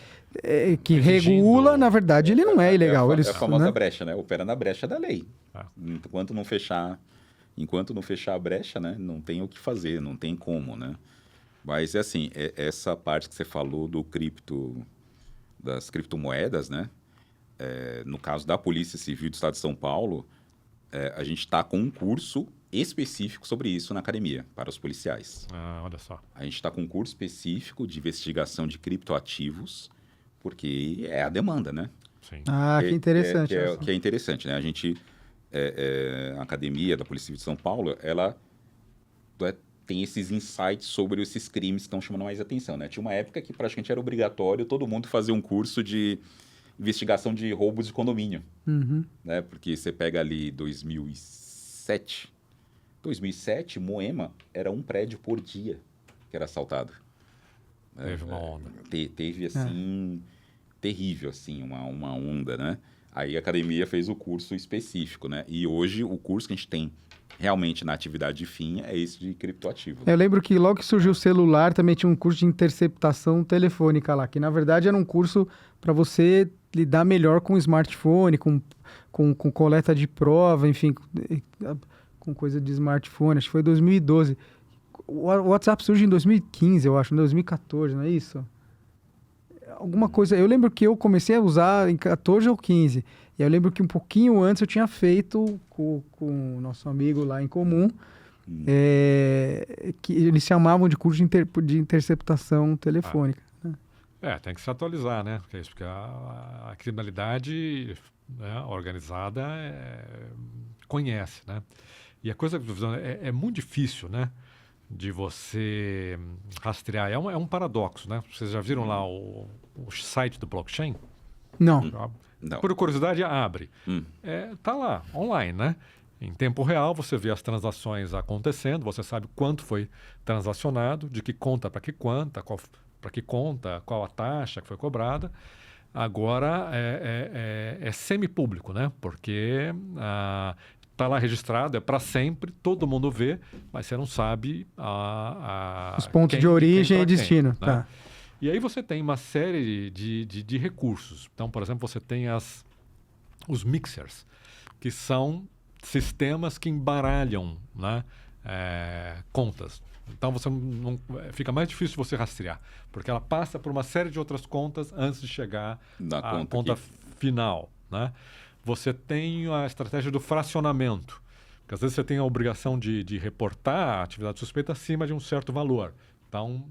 S2: regula, na verdade, ele não é ilegal.
S3: É a famosa brecha, né? Opera na brecha da lei. Enquanto não fechar a brecha, né? Não tem o que fazer, não tem como, né? Mas, assim, essa parte que você falou das criptomoedas, né? No caso da Polícia Civil do Estado de São Paulo, a gente está com um curso específico sobre isso na academia, para os policiais.
S1: Olha só.
S3: A gente está com um curso específico de investigação de criptoativos, porque é a demanda, né?
S1: Sim.
S2: Que interessante.
S3: Que é interessante, né? A gente, a academia da Polícia Civil de São Paulo, ela tem esses insights sobre esses crimes que estão chamando mais atenção, né? Tinha uma época que praticamente era obrigatório todo mundo fazer um curso de investigação de roubos de condomínio, né? Porque você pega ali 2007, Moema era um prédio por dia que era assaltado.
S1: Teve uma onda.
S3: Teve, assim, terrível, assim, uma onda, né? Aí a academia fez o curso específico, né? E hoje o curso que a gente tem realmente na atividade de fim é esse de criptoativo.
S2: Eu lembro que logo que surgiu o celular também tinha um curso de interceptação telefônica lá, que na verdade era um curso para você lidar melhor com o smartphone, com coleta de prova, enfim, com coisa de smartphone. Acho que foi 2012. O WhatsApp surge em 2015, eu acho, em 2014, não é isso? Alguma coisa... Eu lembro que eu comecei a usar em 14 ou 15. E eu lembro que um pouquinho antes eu tinha feito com o nosso amigo lá em comum, que eles chamavam de curso de interceptação telefônica.
S1: Tem que se atualizar, né? Porque a criminalidade, né, organizada conhece, né? E a coisa é muito difícil, né? De você rastrear. É um paradoxo, né? Vocês já viram lá o site do blockchain?
S2: Não.
S3: Não.
S1: Por curiosidade, abre. Tá lá, online, né? Em tempo real, você vê as transações acontecendo, você sabe quanto foi transacionado, de que conta para que conta, qual a taxa que foi cobrada. Agora, é semi-público, né? Porque está lá registrado, é para sempre, todo mundo vê, mas você não sabe
S2: os pontos de origem e destino.
S1: Né?
S2: Tá.
S1: E aí você tem uma série de recursos. Então, por exemplo, você tem os mixers, que são sistemas que embaralham, né, contas. Então, fica mais difícil você rastrear, porque ela passa por uma série de outras contas antes de chegar à conta final, né? Você tem a estratégia do fracionamento, porque às vezes você tem a obrigação de reportar a atividade suspeita acima de um certo valor. Então,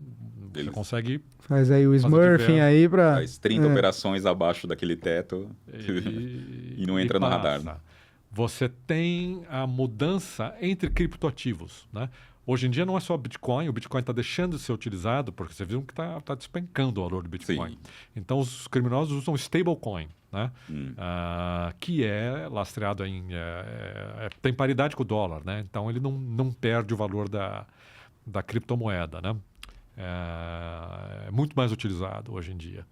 S1: você
S3: Eles-
S1: consegue
S2: Faz aí o
S1: Fazer
S2: smurfing
S1: diversos.
S2: aí pra...
S3: Faz 30 operações abaixo daquele teto e não entra no radar.
S1: passa. Você tem a mudança entre criptoativos, né? Hoje em dia não é só Bitcoin, o Bitcoin está deixando de ser utilizado porque você viu que está despencando o valor do Bitcoin.
S3: Sim.
S1: Então os criminosos usam stablecoin, né?
S3: Hum.
S1: Que é lastreado tem paridade com o dólar, né? Então ele não perde o valor da criptomoeda, né? É muito mais utilizado hoje em dia.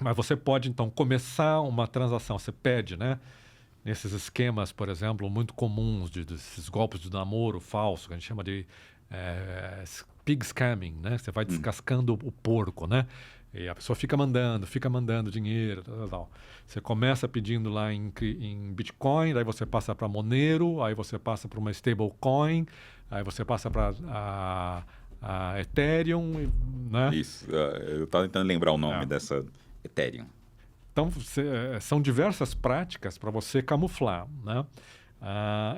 S1: Mas você pode, então, começar uma transação. Você pede, né? Nesses esquemas, por exemplo, muito comuns desses golpes de namoro falso, que a gente chama de pig scamming, né? Você vai descascando o porco, né? E a pessoa fica mandando dinheiro, tal. Você começa pedindo lá em Bitcoin, daí você passa para Monero, aí você passa para uma stablecoin, aí você passa para a Ethereum, né?
S3: Isso. Eu estava tentando lembrar o nome dessa Ethereum.
S1: Então, são diversas práticas para você camuflar, né?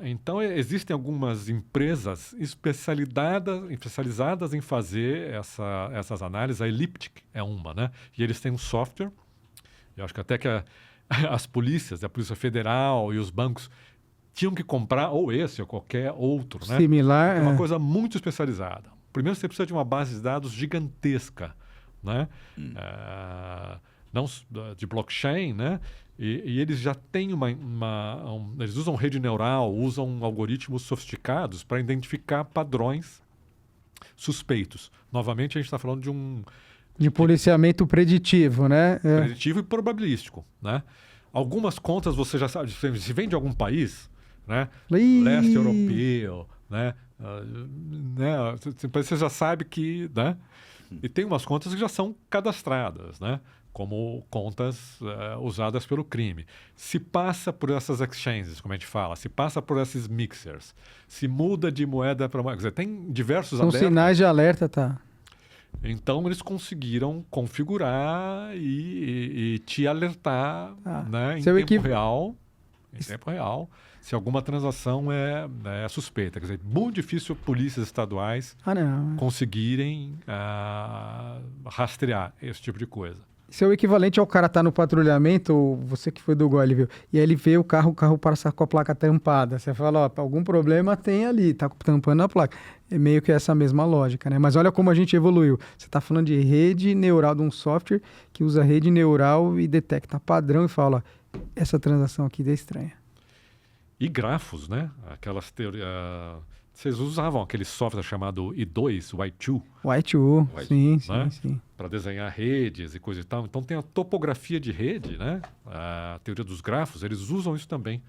S1: Então, existem algumas empresas especializadas em fazer essas análises. A Elliptic é uma, né? E eles têm um software. Eu acho que até que as polícias, a Polícia Federal e os bancos tinham que comprar ou esse ou qualquer outro, né?
S2: Similar.
S1: É uma coisa muito especializada. Primeiro, você precisa de uma base de dados gigantesca, né? Não de blockchain, né? E eles já têm eles usam rede neural, usam algoritmos sofisticados para identificar padrões suspeitos. Novamente, a gente está falando
S2: De policiamento preditivo, né?
S1: preditivo e probabilístico, né? Algumas contas você já sabe, se vem de algum país, né?
S2: Ih!
S1: Leste europeu, né? Você já sabe que, né? E tem umas contas que já são cadastradas, né? Como contas usadas pelo crime. Se passa por essas exchanges, como a gente fala, se passa por esses mixers, se muda de moeda para moeda, quer dizer, tem diversos
S2: São
S1: alertas.
S2: sinais de alerta, tá?
S1: Então eles conseguiram configurar e te alertar, né, em tempo real, se alguma transação é suspeita. Quer dizer, muito difícil polícias estaduais conseguirem rastrear esse tipo de coisa.
S2: Isso é o equivalente ao cara estar no patrulhamento, você que foi do Gole, viu? E aí ele vê o carro passa com a placa tampada. Você fala, ó, algum problema tem ali, tá tampando a placa. É meio que essa mesma lógica, né? Mas olha como a gente evoluiu. Você está falando de rede neural, de um software que usa rede neural e detecta padrão e fala, ó, essa transação aqui é estranha.
S1: E grafos, né? Aquelas teorias... Vocês usavam aquele software chamado I2, Y2?
S2: Y2, sim.
S1: Para desenhar redes e coisa e tal. Então tem a topografia de rede, né? A teoria dos grafos, eles usam isso também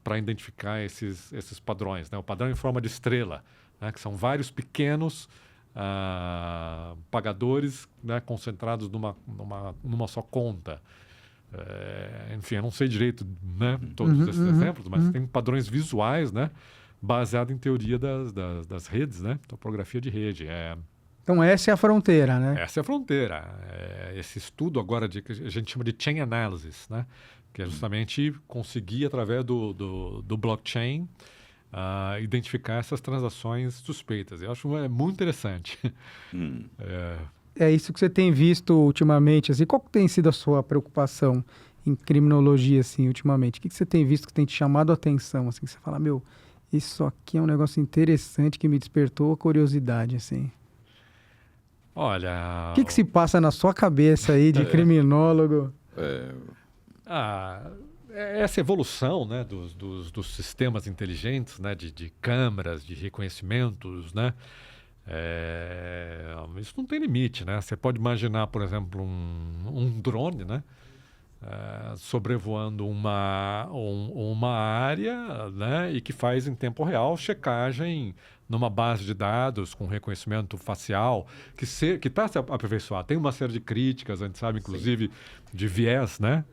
S1: para identificar esses padrões, né? O padrão em forma de estrela, né? Que são vários pequenos pagadores, né? Concentrados numa só conta. Enfim, eu não sei direito, né? Todos esses exemplos, mas tem padrões visuais, né? Baseado em teoria das redes, né? Topografia de rede.
S2: Então essa é a fronteira, né?
S1: Essa é a fronteira. Esse estudo agora que a gente chama de chain analysis, né? Que é justamente conseguir, através do blockchain, identificar essas transações suspeitas. Eu acho muito interessante.
S2: É isso que você tem visto ultimamente, assim. Qual que tem sido a sua preocupação em criminologia, assim, ultimamente? O que você tem visto que tem te chamado a atenção, assim? Que você fala, isso aqui é um negócio interessante que me despertou a curiosidade, assim.
S1: Olha...
S2: O que se passa na sua cabeça aí de criminólogo?
S1: Essa evolução, né, dos sistemas inteligentes, né, de câmeras, de reconhecimentos, né? Isso não tem limite, né? Você pode imaginar, por exemplo, um drone, né? Sobrevoando uma área, né, e que faz em tempo real checagem numa base de dados com reconhecimento facial que está aperfeiçoado. Tem uma série de críticas, a gente sabe, inclusive, de viés, né,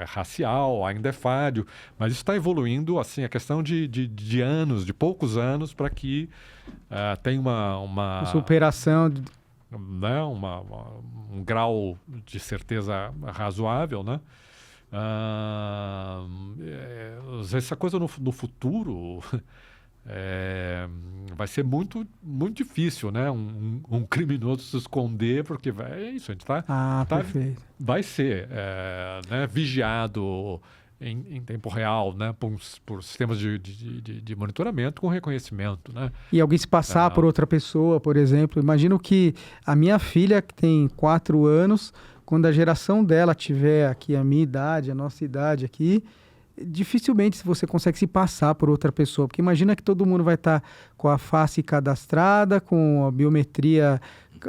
S1: racial, ainda é falho, mas isso está evoluindo, assim, a questão de anos, de poucos anos, para que tenha uma
S2: superação...
S1: Né? Um grau de certeza razoável, né? Essa coisa no futuro vai ser muito, muito difícil, né? Um criminoso se esconder, porque é isso, a gente
S2: Perfeito.
S1: vai ser né, vigiado em tempo real, né? Por sistemas de monitoramento com reconhecimento, né?
S2: E alguém se passar por outra pessoa, por exemplo. Imagino que a minha filha, que tem 4 anos, quando a geração dela tiver aqui a minha idade, a nossa idade aqui, dificilmente você consegue se passar por outra pessoa. Porque imagina que todo mundo vai estar com a face cadastrada, com a biometria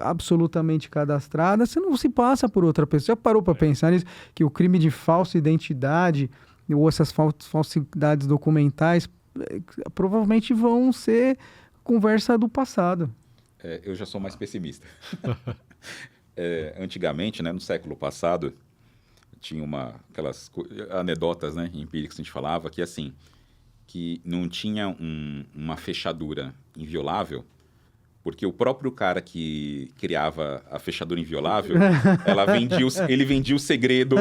S2: absolutamente cadastrada, você não se passa por outra pessoa. Já parou para pensar nisso? Que o crime de falsa identidade ou essas falsidades documentais provavelmente vão ser conversa do passado.
S3: Eu já sou mais pessimista. Antigamente, né, no século passado, tinha aquelas anedotas, né, empíricas que a gente falava, que assim, que não tinha uma fechadura inviolável, porque o próprio cara que criava a fechadura inviolável, ele vendia o segredo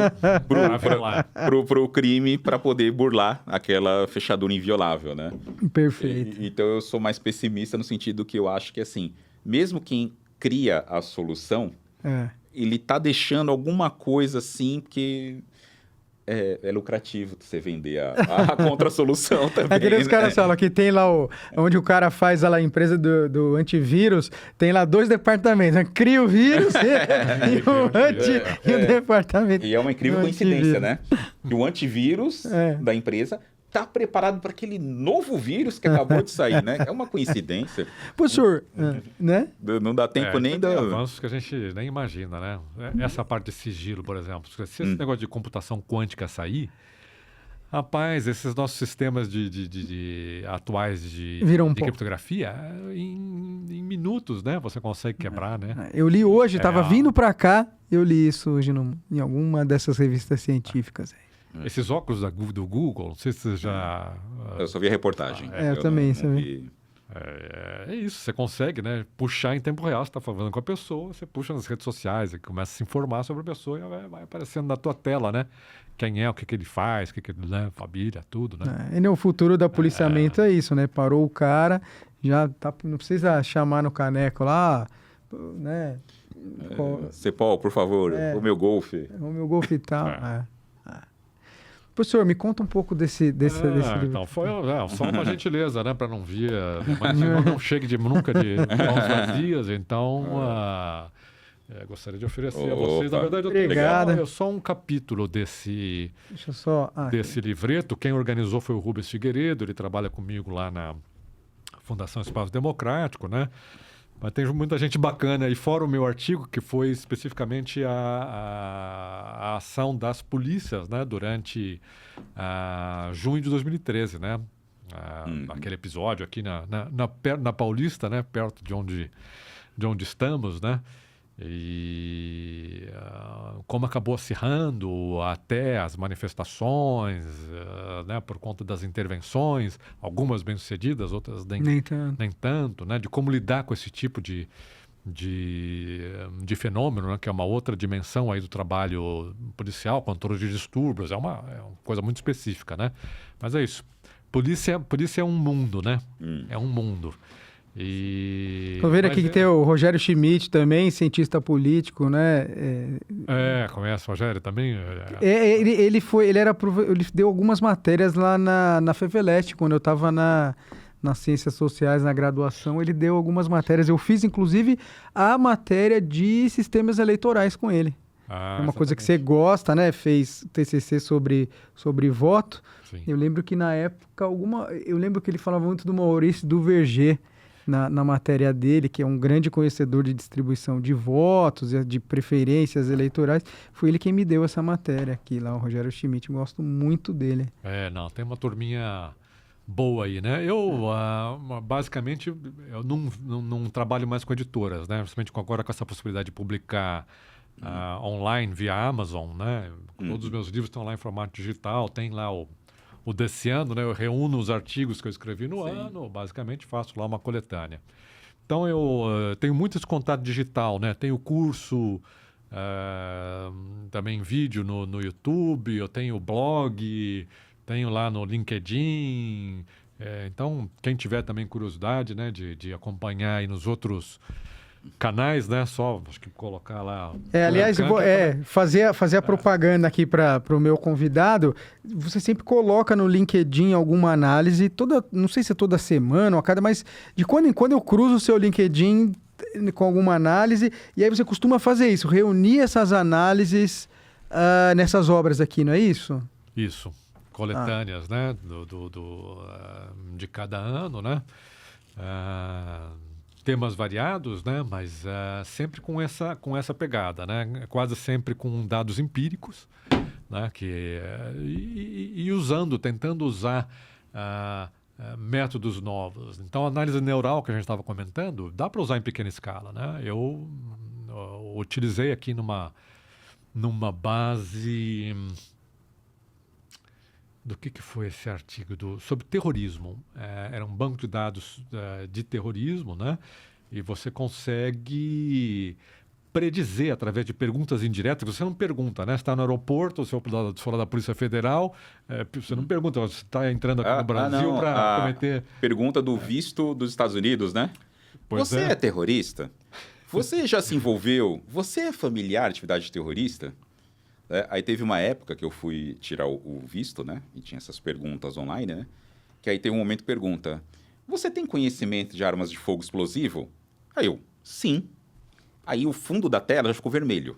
S3: pro crime para poder burlar aquela fechadura inviolável, né?
S2: Perfeito.
S3: Então eu sou mais pessimista no sentido que eu acho que assim, mesmo quem cria a solução, ele tá deixando alguma coisa assim que é lucrativo você vender a contra-solução também.
S2: É que nem os caras
S3: né?
S2: falam que tem lá onde o cara faz lá a empresa do antivírus, tem lá 2 departamentos, né? Cria o vírus e o departamento.
S3: E é uma incrível coincidência, né? Que o antivírus da empresa está preparado para aquele novo vírus que acabou de sair, né? É uma coincidência.
S2: Professor, né?
S3: Não dá tempo nem
S1: Tem avanços que a gente nem imagina, né? Essa parte de sigilo, por exemplo. Se esse negócio de computação quântica sair, rapaz, esses nossos sistemas atuais de criptografia, em minutos, né? Você consegue quebrar, né?
S2: Eu li hoje, estava vindo para cá, eu li isso hoje em alguma dessas revistas científicas.
S1: Esses óculos do Google, não sei se você já...
S3: Eu só vi a reportagem.
S2: Eu também, não vi.
S1: É isso, você consegue, né, puxar em tempo real, você está falando com a pessoa, você puxa nas redes sociais, começa a se informar sobre a pessoa e vai aparecendo na tua tela, né? Quem é, o que ele faz, o que ele, né, família, tudo, né?
S2: E no futuro da policiamento é isso, né? Parou o cara, já tá, não precisa chamar no caneco lá, né?
S3: Cepol, por favor, o meu Golf.
S2: O meu Golf e tal, Professor, me conta um pouco desse livro.
S1: Então, foi só uma gentileza, né? Para não vir... Mas não chegue nunca de mãos vazias, então... gostaria de oferecer a vocês. Na verdade, eu só um capítulo desse livreto. Quem organizou foi o Rubens Figueiredo, ele trabalha comigo lá na Fundação Espaço Democrático, né? Mas tem muita gente bacana aí, fora o meu artigo, que foi especificamente a ação das polícias, né, durante junho de 2013, né? Aquele episódio aqui na Paulista, né, perto de onde estamos, né? E como acabou acirrando até as manifestações, né, por conta das intervenções, algumas bem-sucedidas, outras nem tanto, né, de como lidar com esse tipo de fenômeno, né, que é uma outra dimensão aí do trabalho policial, controle de distúrbios, é uma coisa muito específica, né? Mas é isso. Polícia é um mundo, né? É um mundo.
S2: Tô vendo aqui que tem o Rogério Schmidt também, cientista político, né?
S1: Conhece o Rogério também?
S2: Ele deu algumas matérias lá na FEVELEST, quando eu estava nas Ciências Sociais, na graduação, ele deu algumas matérias. Eu fiz, inclusive, a matéria de sistemas eleitorais com ele. É uma coisa que você gosta, né? Fez TCC sobre voto.
S1: Sim.
S2: Eu lembro que na época, eu lembro que ele falava muito do Maurice Duverger, na matéria dele, que é um grande conhecedor de distribuição de votos e de preferências eleitorais. Foi ele quem me deu essa matéria aqui, lá, o Rogério Schmidt. Eu gosto muito dele.
S1: Tem uma turminha boa aí, né? Eu, basicamente, eu não trabalho mais com editoras, né? Principalmente agora com essa possibilidade de publicar online via Amazon, né? Todos os meus livros estão lá em formato digital, tem lá o desse ano, né? Eu reúno os artigos que eu escrevi no ano, basicamente faço lá uma coletânea. Então eu tenho muito esse contato digital, né? Tenho curso, também vídeo no YouTube, eu tenho blog, tenho lá no LinkedIn, Então, quem tiver também curiosidade, né, de acompanhar aí nos outros canais, né, só acho que colocar lá.
S2: Aliás, eu vou fazer a propaganda aqui para o meu convidado. Você sempre coloca no LinkedIn alguma análise, não sei se é toda semana ou a cada, mas de quando em quando eu cruzo o seu LinkedIn com alguma análise, e aí você costuma fazer isso, reunir essas análises nessas obras aqui, não é isso?
S1: Isso. Coletâneas, né, de cada ano, né? Temas variados, né? Mas sempre com essa pegada, né? Quase sempre com dados empíricos, né? Tentando usar métodos novos. Então, a análise neural que a gente estava comentando, dá para usar em pequena escala, né? Eu utilizei aqui numa base... Do que foi esse artigo? Sobre terrorismo. Era um banco de dados de terrorismo, né? E você consegue predizer através de perguntas indiretas. Você não pergunta, né? Você está no aeroporto, você for da Polícia Federal, você não pergunta, você está entrando aqui no Brasil para cometer...
S3: Pergunta do visto dos Estados Unidos, né? Você é terrorista? Você já se envolveu? Você é familiar de atividade terrorista? Aí teve uma época que eu fui tirar o visto, né? E tinha essas perguntas online, né? Que aí tem um momento que pergunta: você tem conhecimento de armas de fogo explosivo? Aí eu, sim. Aí o fundo da tela já ficou vermelho.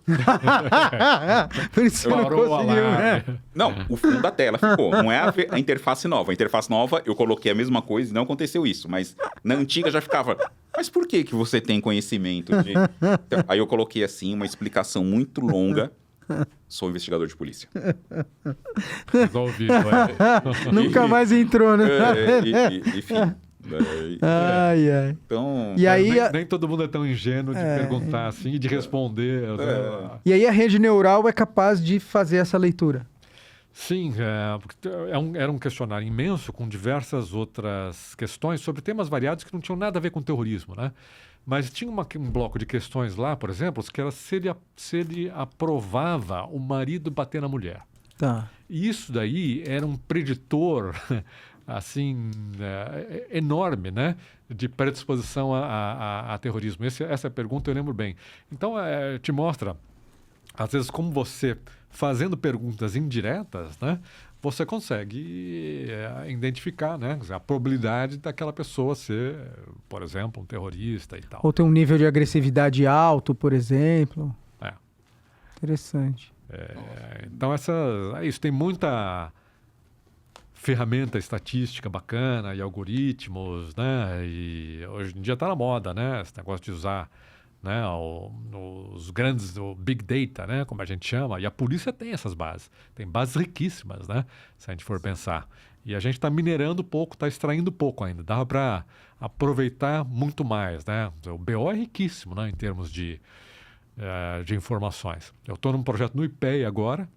S2: Por isso eu não conseguiu, né?
S3: Não, o fundo da tela ficou. Não é a interface nova. A interface nova, eu coloquei a mesma coisa e não aconteceu isso. Mas na antiga já ficava... Mas por que você tem conhecimento de... Então, aí eu coloquei assim uma explicação muito longa. Sou investigador de polícia.
S1: Resolvido,
S2: Nunca mais entrou, né?
S3: Enfim.
S2: Ai.
S3: Então,
S2: e aí,
S1: nem todo mundo é tão ingênuo de perguntar assim e de responder.
S2: E aí a rede neural é capaz de fazer essa leitura?
S1: Sim, porque era um questionário imenso com diversas outras questões sobre temas variados que não tinham nada a ver com terrorismo, né? Mas tinha um bloco de questões lá, por exemplo, que era se ele aprovava o marido bater na mulher.
S2: Tá.
S1: E isso daí era um preditor, assim, enorme, né? De predisposição a terrorismo. Essa pergunta eu lembro bem. Então, te mostra, às vezes, como você, fazendo perguntas indiretas, né? Você consegue identificar, né, a probabilidade daquela pessoa ser, por exemplo, um terrorista e tal.
S2: Ou ter um nível de agressividade alto, por exemplo. Interessante.
S1: Então, isso tem muita ferramenta estatística bacana e algoritmos, né? E hoje em dia está na moda, né? Esse negócio de usar, né, os grandes, o Big Data, né, como a gente chama, e a polícia tem essas bases, tem bases riquíssimas, né, se a gente for pensar. E a gente está minerando pouco, está extraindo pouco ainda, dá para aproveitar muito mais, né. O BO é riquíssimo, né, em termos de informações. Eu estou num projeto no IPEA agora,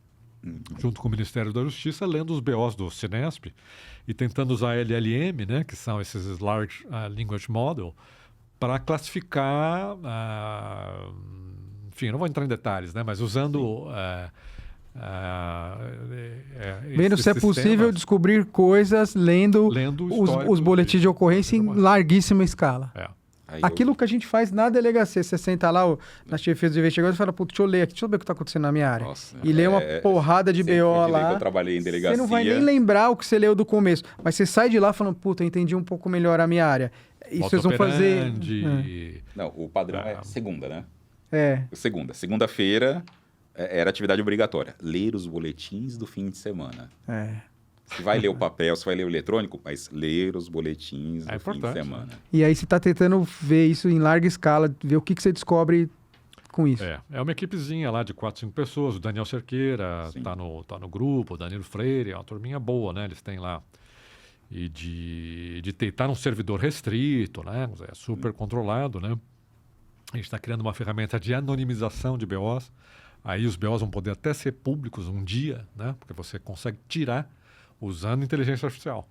S1: junto com o Ministério da Justiça, lendo os BOs do Cinesp e tentando usar LLM, né, que são esses Large Language Model, para classificar, enfim, não vou entrar em detalhes, né? Mas usando...
S2: Vendo se é possível descobrir coisas lendo os boletins de ocorrência em larguíssima escala. Aquilo que a gente faz na delegacia, você senta lá na chefia dos investigadores e fala, putz, deixa eu ler aqui, deixa eu ver o que está acontecendo na minha área.
S3: Nossa,
S2: e lê uma porrada de BO lá.
S3: Eu trabalhei em delegacia.
S2: Você não vai nem lembrar o que você leu do começo, mas você sai de lá falando, puta, eu entendi um pouco melhor a minha área. E vocês vão fazer...
S3: Não, o padrão é segunda, né?
S2: Segunda-feira
S3: era atividade obrigatória. Ler os boletins do fim de semana. Você vai ler o papel, você vai ler o eletrônico, mas ler os boletins do fim de semana.
S2: E aí você está tentando ver isso em larga escala, ver o que você descobre com isso.
S1: É uma equipezinha lá de 4, 5 pessoas. O Daniel Cerqueira tá no grupo, o Danilo Freire, é uma turminha boa, né? Eles têm lá. E de tentar um servidor restrito, né? É super controlado, né? A gente está criando uma ferramenta de anonimização de BOs. Aí os BOs vão poder até ser públicos um dia, né? Porque você consegue tirar usando inteligência artificial.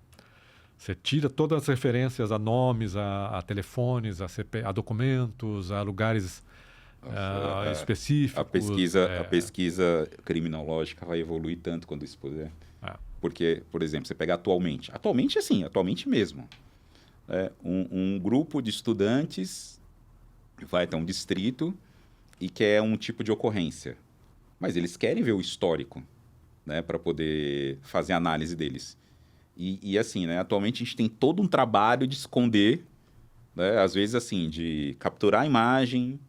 S1: Você tira todas as referências a nomes, a telefones, a documentos, a lugares específicos.
S3: A pesquisa criminológica vai evoluir tanto quando isso puder. Porque, por exemplo, você pega atualmente. Atualmente, assim, atualmente mesmo. Um grupo de estudantes vai até um distrito e quer um tipo de ocorrência. Mas eles querem ver o histórico, né, para poder fazer a análise deles. E assim, né, atualmente a gente tem todo um trabalho de esconder, né, às vezes assim, de capturar a imagem,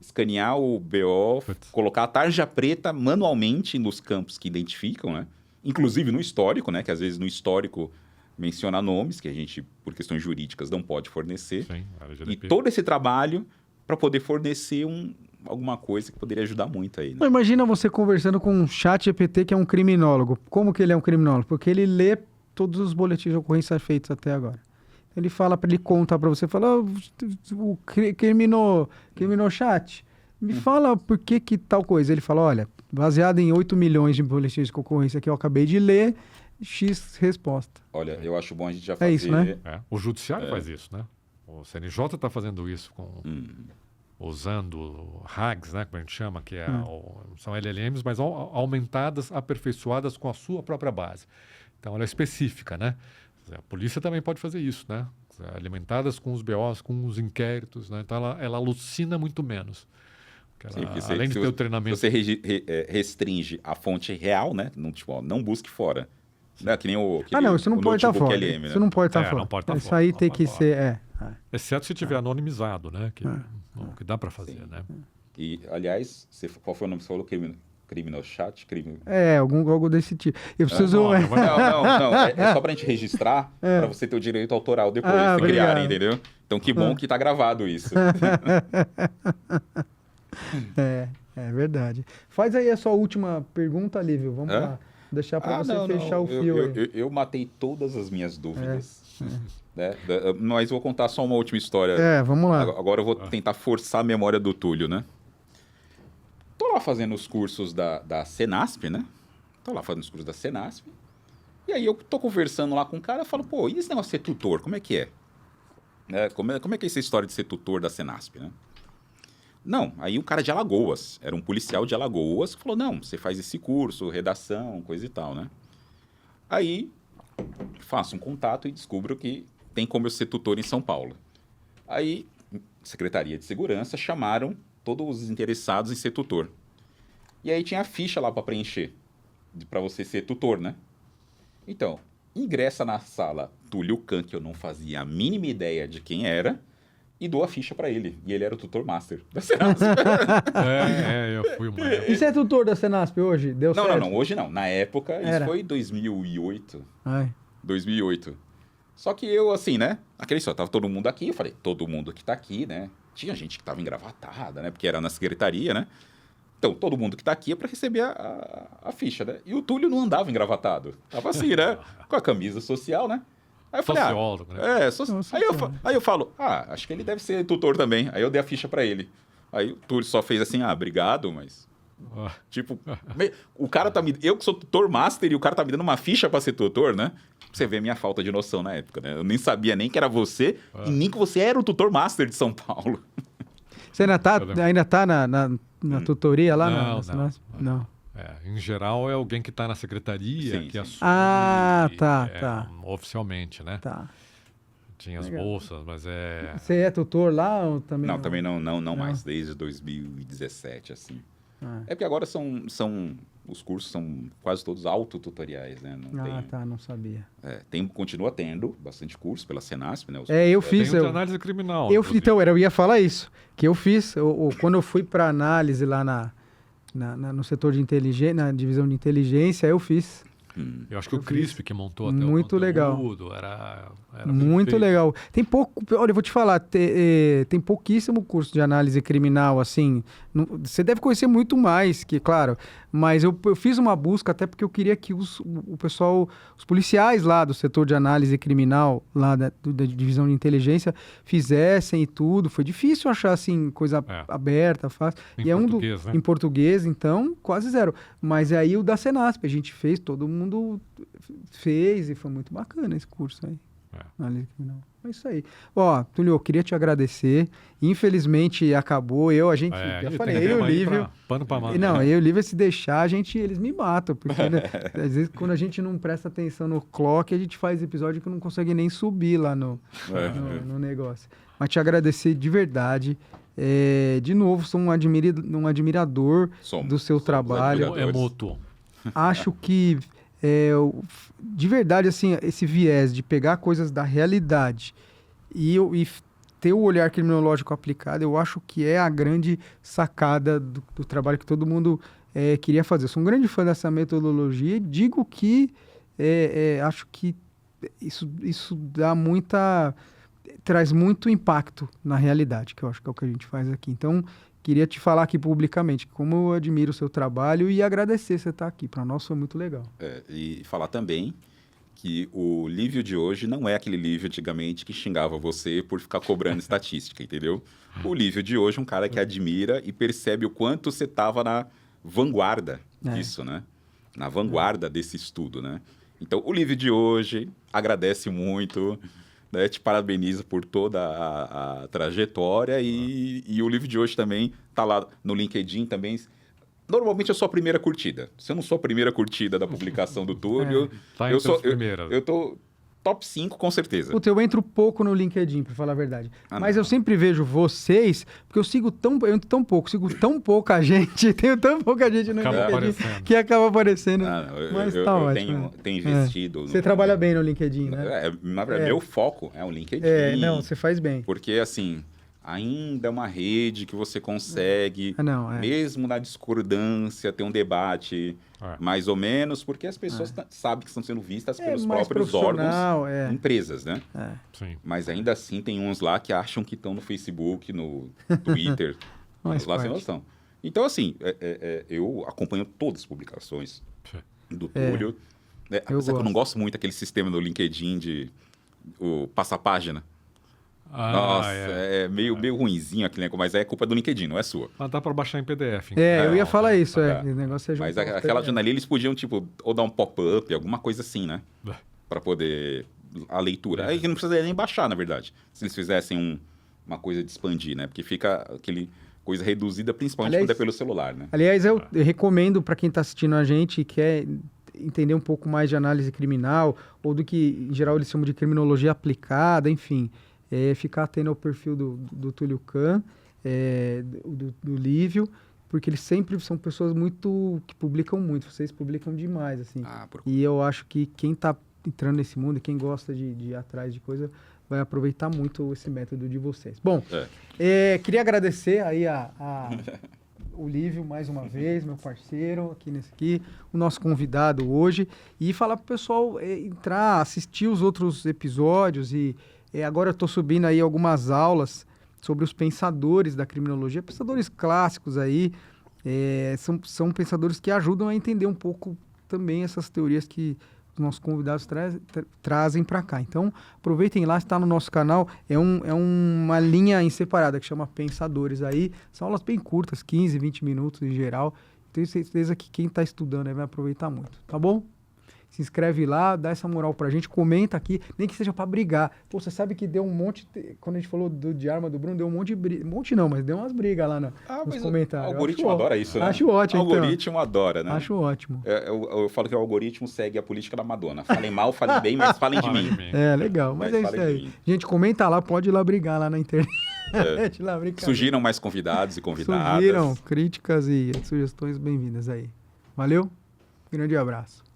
S3: escanear o BO, colocar a tarja preta manualmente nos campos que identificam, né? Inclusive no histórico, né? Que às vezes no histórico menciona nomes que a gente, por questões jurídicas, não pode fornecer.
S1: Sim,
S3: e todo esse trabalho para poder fornecer alguma coisa que poderia ajudar muito aí, né?
S2: Imagina você conversando com um chat GPT que é um criminólogo. Como que ele é um criminólogo? Porque ele lê todos os boletins de ocorrência feitos até agora. Ele conta para você, fala, o criminou chat, me fala por que tal coisa. Ele fala, olha, baseado em 8 milhões de boletins de ocorrência que eu acabei de ler, X resposta.
S3: Olha, eu acho bom a gente já fazer...
S2: isso, né?
S1: O judiciário faz isso, né? O CNJ está fazendo isso usando RAGs, né, como a gente chama, que são LLMs, mas aumentadas, aperfeiçoadas com a sua própria base. Então, ela é específica, né? A polícia também pode fazer isso, né? Alimentadas com os BOs, com os inquéritos, né? Então, ela alucina muito menos.
S3: Sim,
S1: além de ter o treinamento...
S3: Se você restringe a fonte real, né? Não busque fora. Não é que nem
S2: isso não pode estar fora.
S3: LM, né?
S2: Isso não pode estar fora.
S1: Não pode estar
S2: isso
S1: fora.
S2: aí tem que ser...
S1: Exceto se tiver anonimizado, né? Que dá para fazer, né?
S3: E, aliás, qual foi o nome que você falou? Criminal chat?
S2: Algo desse tipo. Eu preciso...
S3: Não. É só pra gente registrar, pra você ter o direito autoral depois, se criarem, entendeu? Então, que bom que tá gravado isso.
S2: É verdade. Faz aí a sua última pergunta, Lívio. Vamos lá. Deixar para você fechar o fio.
S3: Eu matei todas as minhas dúvidas. Né? Mas vou contar só uma última história.
S2: Vamos lá.
S3: Agora eu vou tentar forçar a memória do Túlio, né? Tô lá fazendo os cursos da Senasp, né? E aí eu tô conversando lá com o cara e falo, pô, e esse negócio de ser tutor, como é que é? Como é que é essa história de ser tutor da Senasp, né? Não, aí o cara de Alagoas, era um policial de Alagoas, que falou, não, você faz esse curso, redação, coisa e tal, né? Aí faço um contato e descubro que tem como eu ser tutor em São Paulo. Aí, Secretaria de Segurança, chamaram todos os interessados em ser tutor. E aí tinha a ficha lá para preencher, para você ser tutor, né? Então, ingressa na sala Túlio Kahn, que eu não fazia a mínima ideia de quem era, e dou a ficha para ele. E ele era o tutor master da Senasp.
S1: Eu fui uma...
S2: E você é tutor da Senasp hoje? Deu certo?
S3: Não, hoje não. Na época, isso foi em 2008. 2008. Só que eu, assim, né? Aquele só, tava todo mundo aqui. Eu falei, todo mundo que tá aqui, né? Tinha gente que tava engravatada, né? Porque era na secretaria, né? Então, todo mundo que tá aqui é para receber a ficha, né? E o Túlio não andava engravatado. Tava assim, né? Com a camisa social, né? Aí eu falei,
S1: sociólogo, né?
S3: Aí eu falo, acho que ele deve ser tutor também. Aí eu dei a ficha pra ele. Aí o Túlio só fez assim, obrigado, mas... Tipo, o cara tá me... Eu que sou tutor master e o cara tá me dando uma ficha pra ser tutor, né? Você vê a minha falta de noção na época, né? Eu nem sabia nem que era você e nem que você era o tutor master de São Paulo.
S2: Você ainda tá na tutoria lá? Não.
S1: Em geral, é alguém que está na secretaria que assume oficialmente, né?
S2: Tá.
S1: Tinha as bolsas, mas
S2: Você é tutor lá ou também?
S3: Não, também não mais, desde 2017, assim. É porque agora os cursos são quase todos autotutoriais, né?
S2: Não sabia.
S3: Continua tendo bastante curso pela Senasp, né?
S2: Eu fiz.
S1: Tem análise criminal.
S2: Então, eu ia falar isso, que eu fiz, quando eu fui para análise lá no setor de inteligência, na divisão de inteligência, eu fiz.
S1: Eu acho que o CRISP que montou até
S2: muito
S1: o
S2: legal.
S1: Era
S2: muito legal. Tem olha, eu vou te falar, tem pouquíssimo curso de análise criminal, assim, você deve conhecer muito mais, que claro, mas eu fiz uma busca até porque eu queria que o pessoal, os policiais lá do setor de análise criminal, lá da divisão de inteligência, fizessem e tudo. Foi difícil achar, assim, coisa aberta, fácil. Em português, então, quase zero. Mas aí o da Senasp, a gente fez, todo mundo fez e foi muito bacana esse curso aí. Analise criminal. É isso aí. Ó, Túlio, eu queria te agradecer. Infelizmente acabou. A gente, já falei, eu e o Lívio.
S1: Pano pra manga.
S2: Não, eu e o Lívio, se deixar, eles me matam. Porque, né, às vezes, quando a gente não presta atenção no clock, a gente faz episódio que não consegue nem subir lá no negócio. Mas te agradecer de verdade. De novo, sou um admirador do seu trabalho.
S1: É mútuo.
S2: Acho que, de verdade, assim, esse viés de pegar coisas da realidade e ter o olhar criminológico aplicado, eu acho que é a grande sacada do trabalho que todo mundo queria fazer. Eu sou um grande fã dessa metodologia e digo que acho que isso traz muito impacto na realidade, que eu acho que é o que a gente faz aqui. Então, queria te falar aqui publicamente como eu admiro o seu trabalho e agradecer você estar aqui. Para nós foi muito legal.
S3: E falar também que o Lívio de hoje não é aquele Lívio antigamente que xingava você por ficar cobrando estatística, entendeu? O Lívio de hoje é um cara que admira e percebe o quanto você estava na vanguarda disso, né? Na vanguarda desse estudo, né? Então, o Lívio de hoje agradece muito, né? Te parabeniza por toda a trajetória e o Lívio de hoje também está lá no LinkedIn também. Normalmente eu sou a primeira curtida. Se eu não sou a primeira curtida da publicação do Túlio,
S1: Tá
S3: eu tô top 5 com certeza.
S2: Puta, eu entro pouco no LinkedIn, pra falar a verdade. Mas eu sempre vejo vocês, porque eu entro tão pouca gente, tenho tão pouca gente no LinkedIn que acaba aparecendo. Mas tá ótimo.
S3: Tenho investido.
S2: Você trabalha bem no LinkedIn, né?
S3: Meu foco é o LinkedIn.
S2: Não, você faz bem.
S3: Porque, assim, ainda é uma rede que você consegue, mesmo na discordância, ter um debate mais ou menos, porque as pessoas sabem que estão sendo vistas pelos próprios órgãos, empresas, né?
S1: Sim.
S3: Mas ainda assim tem uns lá que acham que estão no Facebook, no Twitter, lá sem noção. Então, assim, eu acompanho todas as publicações do Túlio, apesar que eu não gosto muito daquele sistema do LinkedIn de passar página. Nossa, é meio ruinzinho aquele negócio, mas é culpa do LinkedIn, não é sua.
S1: Mas dá para baixar em PDF.
S2: Eu ia falar isso, O negócio
S3: mas aquela janelinha eles podiam, tipo, ou dar um pop-up, alguma coisa assim, né? Para poder a leitura. Aí não precisaria nem baixar, na verdade, se eles fizessem uma coisa de expandir, né? Porque fica aquele coisa reduzida, principalmente quando é pelo celular, né?
S2: Aliás, eu recomendo para quem está assistindo a gente e quer entender um pouco mais de análise criminal, ou do que, em geral, eles chamam de criminologia aplicada, enfim... ficar atento ao perfil do Túlio Kahn, do Lívio, porque eles sempre são pessoas que publicam muito, vocês publicam demais, assim. E eu acho que quem está entrando nesse mundo e quem gosta de ir atrás de coisa vai aproveitar muito esse método de vocês. Bom, queria agradecer aí o Lívio mais uma vez, meu parceiro aqui, o nosso convidado hoje, e falar para o pessoal entrar, assistir os outros episódios agora eu estou subindo aí algumas aulas sobre os pensadores da criminologia, pensadores clássicos aí, são pensadores que ajudam a entender um pouco também essas teorias que os nossos convidados trazem para cá. Então, aproveitem lá, está no nosso canal, é uma linha em separada que chama Pensadores aí, são aulas bem curtas, 15, 20 minutos em geral, tenho certeza que quem está estudando aí vai aproveitar muito, tá bom? Se inscreve lá, dá essa moral pra gente, comenta aqui, nem que seja pra brigar. Pô, você sabe que deu um monte, quando a gente falou de arma do Bruno, deu um monte de briga. Monte não, mas deu umas brigas lá nos comentários.
S3: O algoritmo adora isso, né?
S2: Acho ótimo,
S3: O algoritmo adora, né?
S2: Acho ótimo.
S3: Eu falo que o algoritmo segue a política da Madonna. Falem mal, falem bem, mas falem de mim.
S2: Legal, mas é isso aí. Gente, comenta lá, pode ir lá brigar lá na internet. Lá,
S3: Sugiram mais convidados e convidadas.
S2: Sugiram críticas e sugestões bem-vindas aí. Valeu, grande abraço.